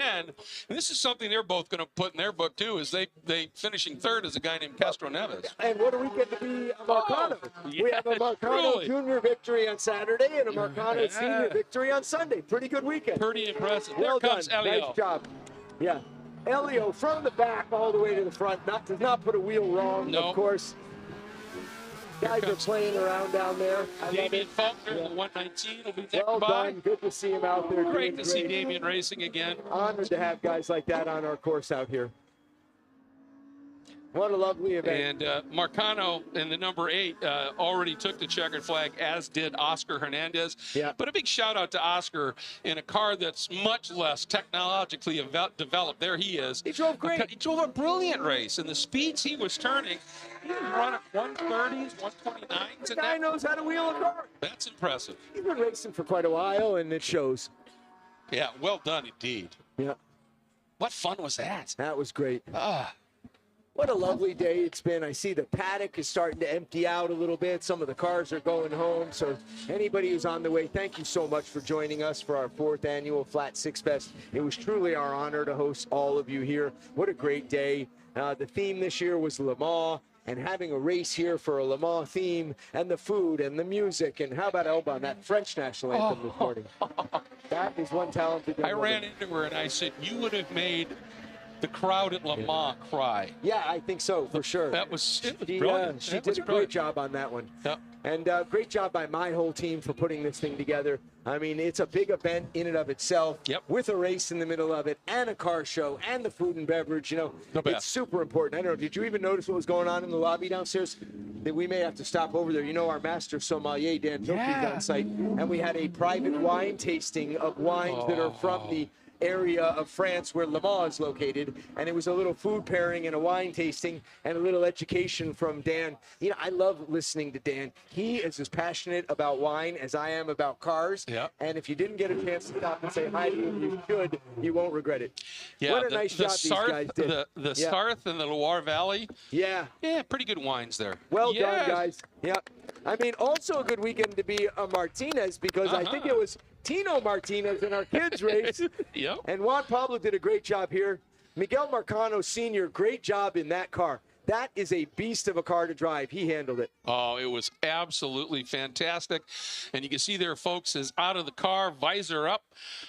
this is something they're both going to put in their book too, is they finishing third is a guy named Castro Neves. And what do we get to be a Marcano? We have a Marcano Jr. victory on Saturday and a Marcano Sr. victory on Sunday. Pretty good weekend. Pretty impressive. Well There comes done. Elio. Nice job. Yeah. Elio from the back all the way to the front. Does not put a wheel wrong, Nope. of course. Guys are playing around down there. I love Damien it. Faulkner, the 119, will be there Well by. done. Good to see him out there. Great doing to see Damien racing again. Honored to have guys like that on our course out here. What a lovely event. And Marcano in the number 8 already took the checkered flag, as did Oscar Hernandez. Yeah. But a big shout out to Oscar in a car that's much less technologically developed. There he is. He drove great. He drove a brilliant race, and the speeds he was turning, he was running 130s, 129s. The guy knows how to wheel a car. That's impressive. He's been racing for quite a while, and it shows. Yeah, well done indeed. Yeah. What fun was that? That was great. Ah. What a lovely day it's been. I see the paddock is starting to empty out a little bit. Some of the cars are going home. So anybody who's on the way, thank you so much for joining us for our 4th annual Flat Six Fest. It was truly our honor to host all of you here. What a great day. The theme this year was Le Mans, and having a race here for a Le Mans theme, and the food and the music. And how about Elba on that French national anthem this morning? That is one talented young I woman. ran into her and I said, you would have made the crowd at Le Mans cry. Yeah, I think so, for sure. That was She brilliant. she That did was a great brilliant. job on that one. Yep. And great job by my whole team for putting this thing together. I mean, it's a big event in and of itself. Yep. With a race in the middle of it, and a car show, and the food and beverage. You know, The best. it's super important. I don't know. Did you even notice what was going on in the lobby downstairs? That we may have to stop over there. You know, our master sommelier Dan Hilke's on site, and we had a private wine tasting of wines that are from the area of France where Le Mans is located, and it was a little food pairing and a wine tasting and a little education from Dan. You know, I love listening to Dan. He is as passionate about wine as I am about cars. Yeah. And if you didn't get a chance to stop and say hi to him, you should. You won't regret it. Yeah, What a nice job these guys did. The Yeah. Sarthe and the Loire Valley. Yeah. Yeah, pretty good wines there. Well Yeah. done, guys. Yep. I mean, also a good weekend to be a Martinez, because I think it was Tino Martinez in our kids' race. Yep. And Juan Pablo did a great job here. Miguel Marcano Sr., great job in that car. That is a beast of a car to drive. He handled it. Oh, it was absolutely fantastic. And you can see there, folks, is out of the car, visor up,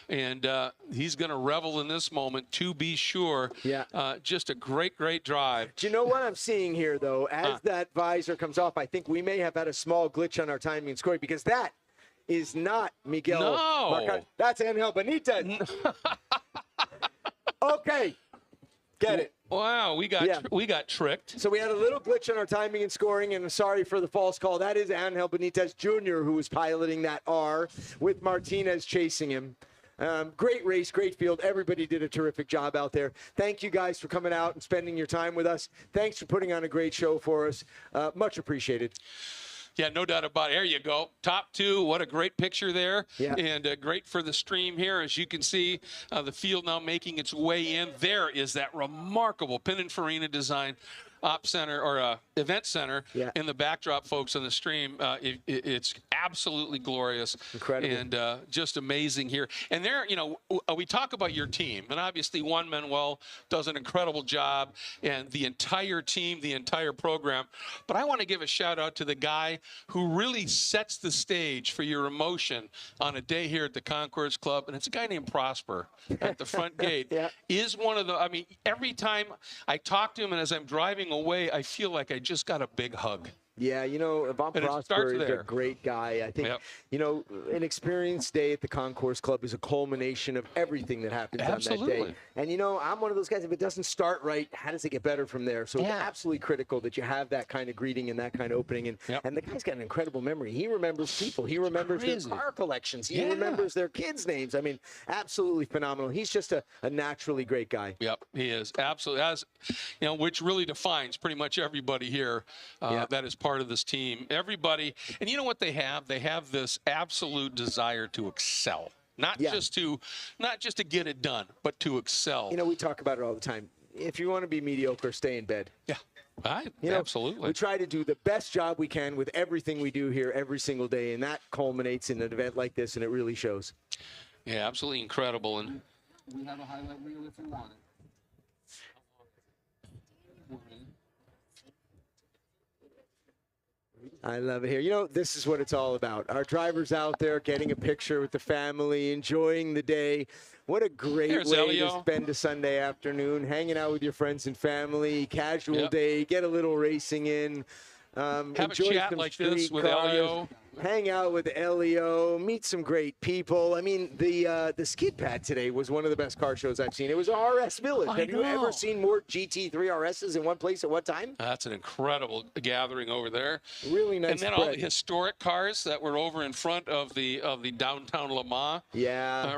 and he's going to revel in this moment, to be sure. Yeah. Just a great, great drive. Do you know what I'm seeing here, though? As that visor comes off, I think we may have had a small glitch on our timing and scoring, because that is not Miguel No. Marcano. That's Angel Benitez. Okay. Get it. Wow, we got tricked. So we had a little glitch on our timing and scoring, and sorry for the false call. That is Angel Benitez Jr., who was piloting that R with Martinez chasing him. Great race, great field. Everybody did a terrific job out there. Thank you guys for coming out and spending your time with us. Thanks for putting on a great show for us. Much appreciated. Yeah, no doubt about it. There you go. Top 2. What a great picture there. Yeah. And great for the stream here. As you can see, the field now making its way in. There is that remarkable Pininfarina design op center or event center in the backdrop, folks, on the stream. It's absolutely glorious. Incredible. And just amazing here. And there, you know, we talk about your team, and obviously Juan Manuel does an incredible job, and the entire team, the entire program. But I want to give a shout out to the guy who really sets the stage for your emotion on a day here at the Concourse Club, and it's a guy named Prosper at the front gate. Is one of the, I mean, every time I talk to him, and as I'm driving away, I feel like I just got a big hug. Yeah, you know, Yvonne And it Prosper starts is there. a great guy. I think, you know, an experienced day at the Concourse Club is a culmination of everything that happens on that Absolutely. day. And, you know, I'm one of those guys, if it doesn't start right, how does it get better from there? So it's absolutely critical that you have that kind of greeting and that kind of opening. And the guy's got an incredible memory. He remembers people. He remembers their car collections. He remembers their kids' names. I mean, absolutely phenomenal. He's just a naturally great guy. Yep, he is. Absolutely. As, you know, which really defines pretty much everybody here that is part of this team. Everybody, and you know what they have? They have this absolute desire to excel. not just to get it done, but to excel. You know, we talk about it all the time. If you want to be mediocre, stay in bed. Yeah. Absolutely. We try to do the best job we can with everything we do here every single day, and that culminates in an event like this, and it really shows. Yeah, absolutely incredible. And We have a highlight reel if you want it. I love it here. You know, this is what it's all about. Our drivers out there getting a picture with the family, enjoying the day. What a great There's way Elio. to spend a Sunday afternoon, hanging out with your friends and family, casual day, get a little racing in. Have a enjoy chat some like this street with cars, Elio. hang out with Elio, meet some great people. I mean, the skid pad today was one of the best car shows I've seen. It was a RS Village. Have you ever seen more GT3 RSs in one place at one time? That's an incredible gathering over there. Really nice. And then all the historic cars that were over in front of the downtown Le Mans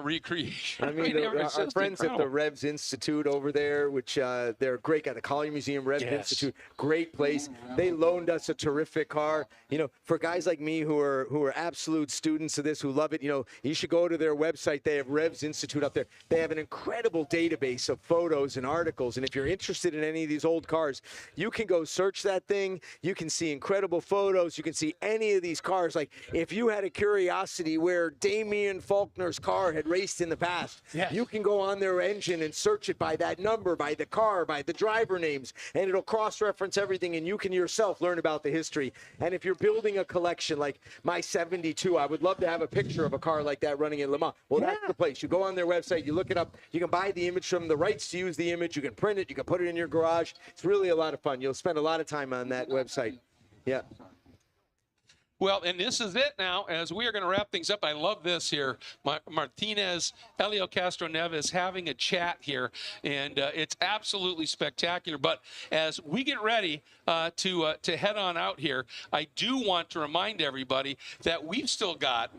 recreation. I mean, our friends at the Revs Institute over there, which they're great guy, the Collier Museum Revs Institute, great place. They loaned us a terrific car. You know, for guys like me who are absolute students of this, who love it, you know, you should go to their website. They have Revs Institute up there. They have an incredible database of photos and articles. And if you're interested in any of these old cars, you can go search that thing. You can see incredible photos. You can see any of these cars. Like if you had a curiosity where Damian Faulkner's car had raced in the past, you can go on their engine and search it by that number, by the car, by the driver names, and it'll cross-reference everything, and you can yourself learn about the history. And if you're building a collection like my 72, I would love to have a picture of a car like that running in Le Mans. Well, that's the place. You go on their website, you look it up, you can buy the image from them, the rights to use the image, you can print it, you can put it in your garage. It's really a lot of fun. You'll spend a lot of time on that website. Yeah. Well, and this is it now, as we are going to wrap things up. I love this here. Martinez, Elio Castro Neves having a chat here, and it's absolutely spectacular. But as we get ready to head on out here, I do want to remind everybody that we've still got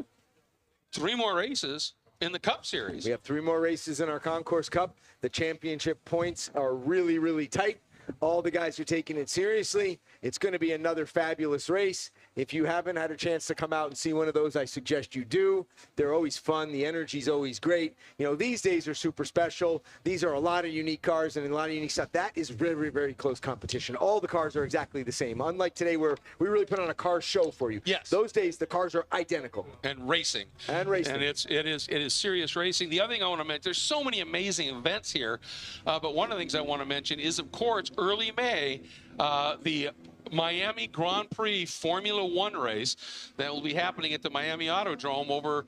3 more races in the Cup Series. We have 3 more races in our Concourse Cup. The championship points are really, really tight. All the guys are taking it seriously. It's going to be another fabulous race. If you haven't had a chance to come out and see one of those, I suggest you do. They're always fun. The energy's always great. You know, these days are super special. These are a lot of unique cars and a lot of unique stuff. That is very, very close competition. All the cars are exactly the same. Unlike today where we really put on a car show for you. Yes. Those days, the cars are identical. And racing. And racing. And it is serious racing. The other thing I want to mention, there's so many amazing events here, but one of the things I want to mention is, of course, early May, the Miami Grand Prix Formula One race that will be happening at the Miami Autodrome over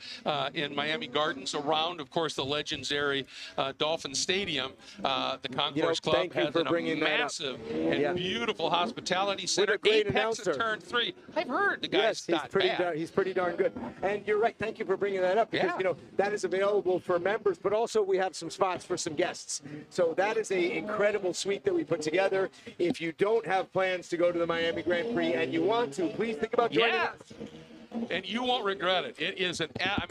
in Miami Gardens, around, of course, the legendary Dolphin Stadium. The Concourse Club has a massive and beautiful hospitality center. Apex at Turn 3. I've heard the guy's not bad. He's pretty darn good. And you're right. Thank you for bringing that up because, you know, that is available for members, but also we have some spots for some guests. So that is an incredible suite that we put together. If you don't have plans to go to the Miami Grand Prix and you want to, please think about joining us. And you won't regret it. It is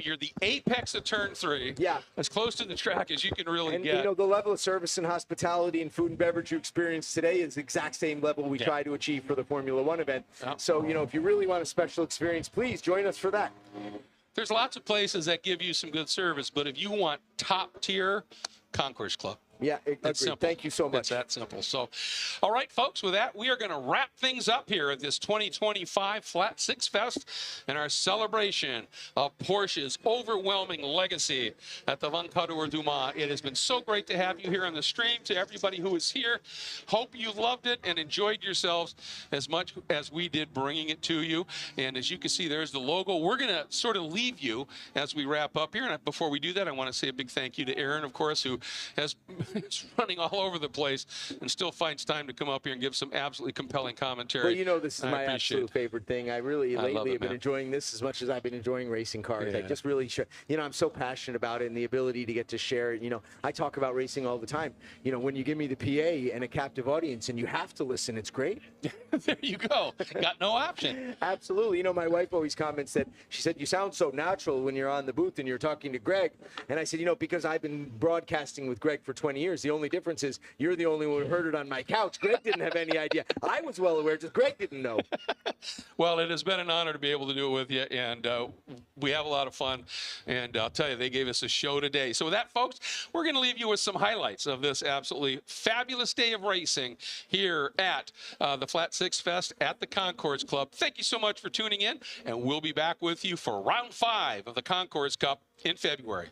you're the apex of Turn 3. Yeah. As close to the track as you can really get. And, you know, the level of service and hospitality and food and beverage you experience today is the exact same level we try to achieve for the Formula One event. So, you know, if you really want a special experience, please join us for that. There's lots of places that give you some good service, but if you want top tier, Concourse Club. Yeah, it's simple. Thank you so much. It's that simple. So, all right, folks, with that, we are going to wrap things up here at this 2025 Flat Six Fest and our celebration of Porsche's overwhelming legacy at the Vainqueur du Mans. It has been so great to have you here on the stream. To everybody who is here, hope you loved it and enjoyed yourselves as much as we did bringing it to you. And as you can see, there's the logo. We're going to sort of leave you as we wrap up here. And before we do that, I want to say a big thank you to Aaron, of course, who has is running all over the place and still finds time to come up here and give some absolutely compelling commentary. Well, you know, this is my absolute favorite thing. I really lately have been enjoying this as much as I've been enjoying racing cars. I just really, you know, I'm so passionate about it and the ability to get to share it. You know, I talk about racing all the time. You know, when you give me the PA and a captive audience and you have to listen, it's great. There you go. Got no option. Absolutely. You know, my wife always comments that, she said, you sound so natural when you're on the booth and you're talking to Greg. And I said, you know, because I've been broadcasting with Greg for 20 years. The only difference is you're the only one who heard it on my couch. Greg didn't have any idea. I was well aware, just Greg didn't know. Well, it has been an honor to be able to do it with you, and we have a lot of fun. And I'll tell you, they gave us a show today. So with that, folks, we're going to leave you with some highlights of this absolutely fabulous day of racing here at the Flat Six Fest at the Concourse Club. Thank you so much for tuning in, and we'll be back with you for round 5 of the Concourse Cup in February.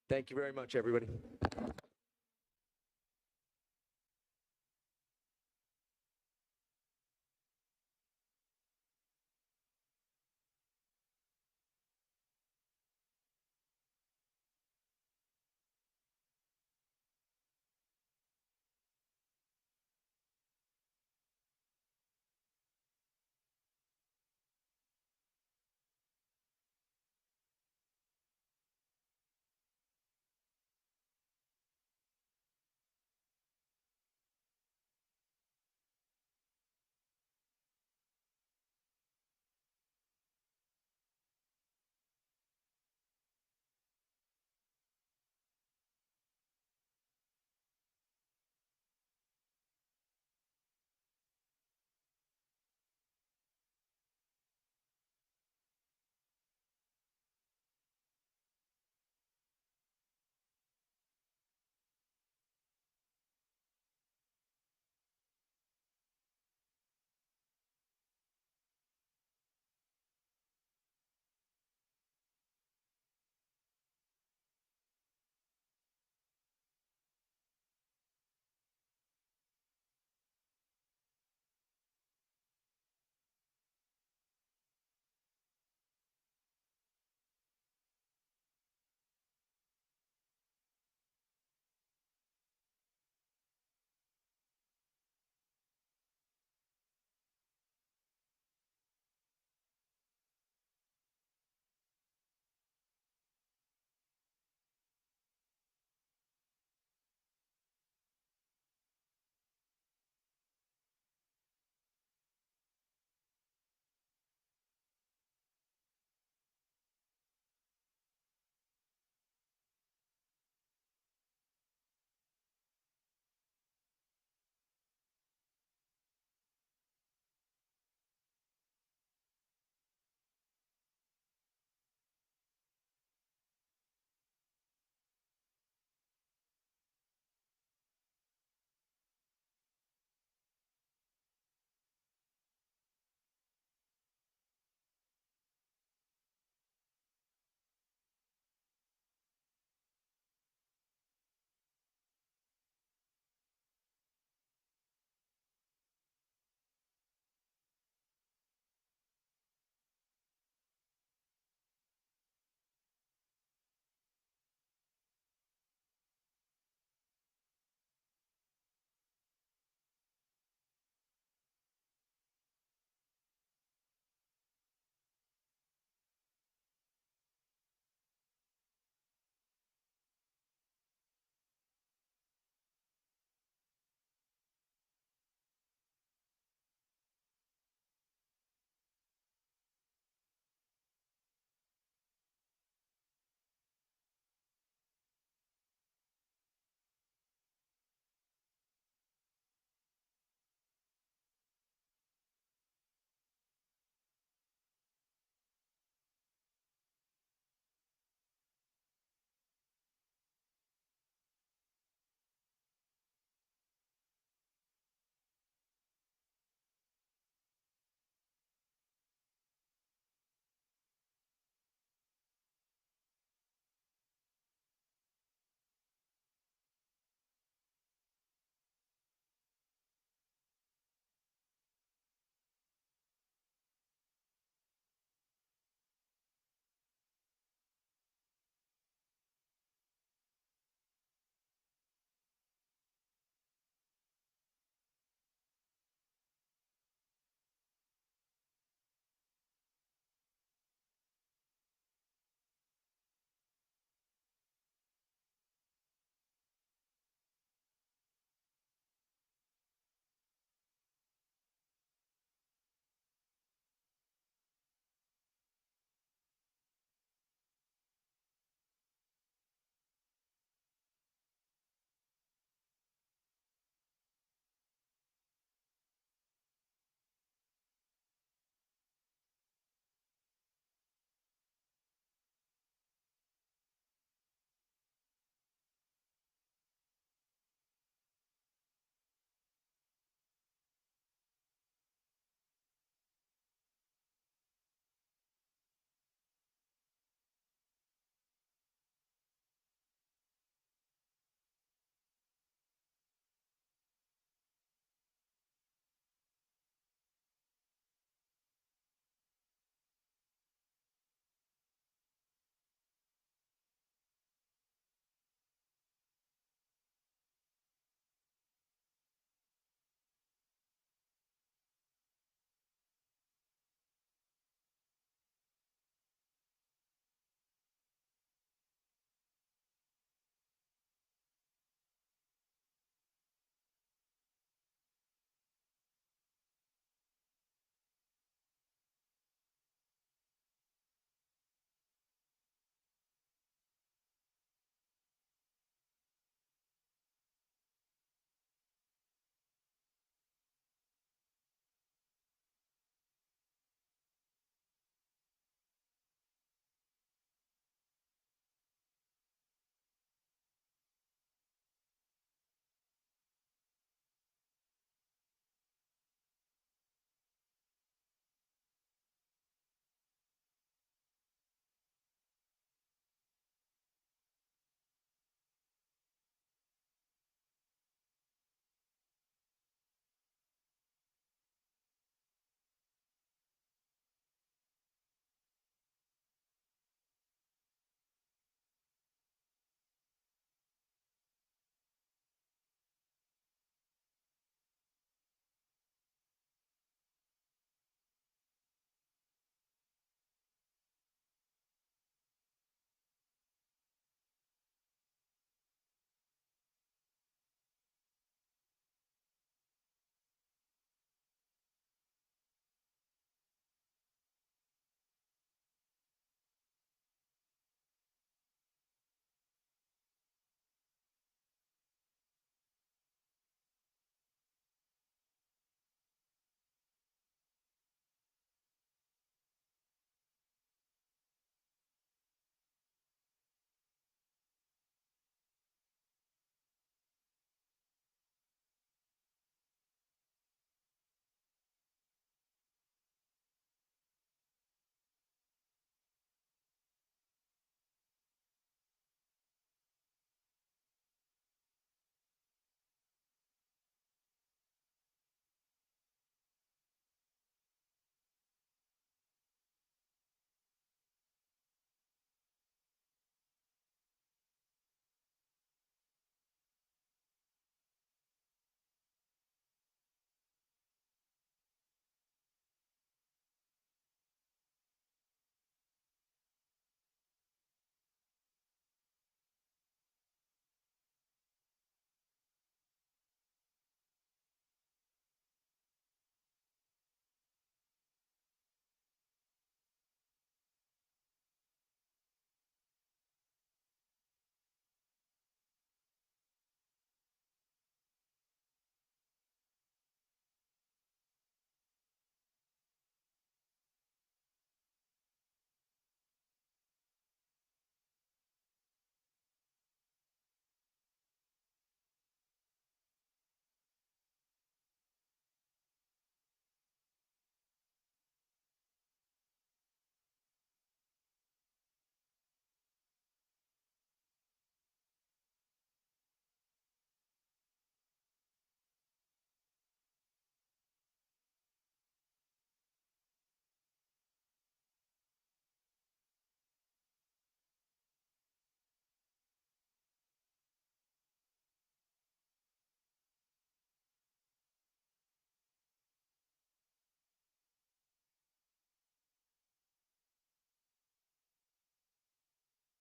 Thank you very much, everybody.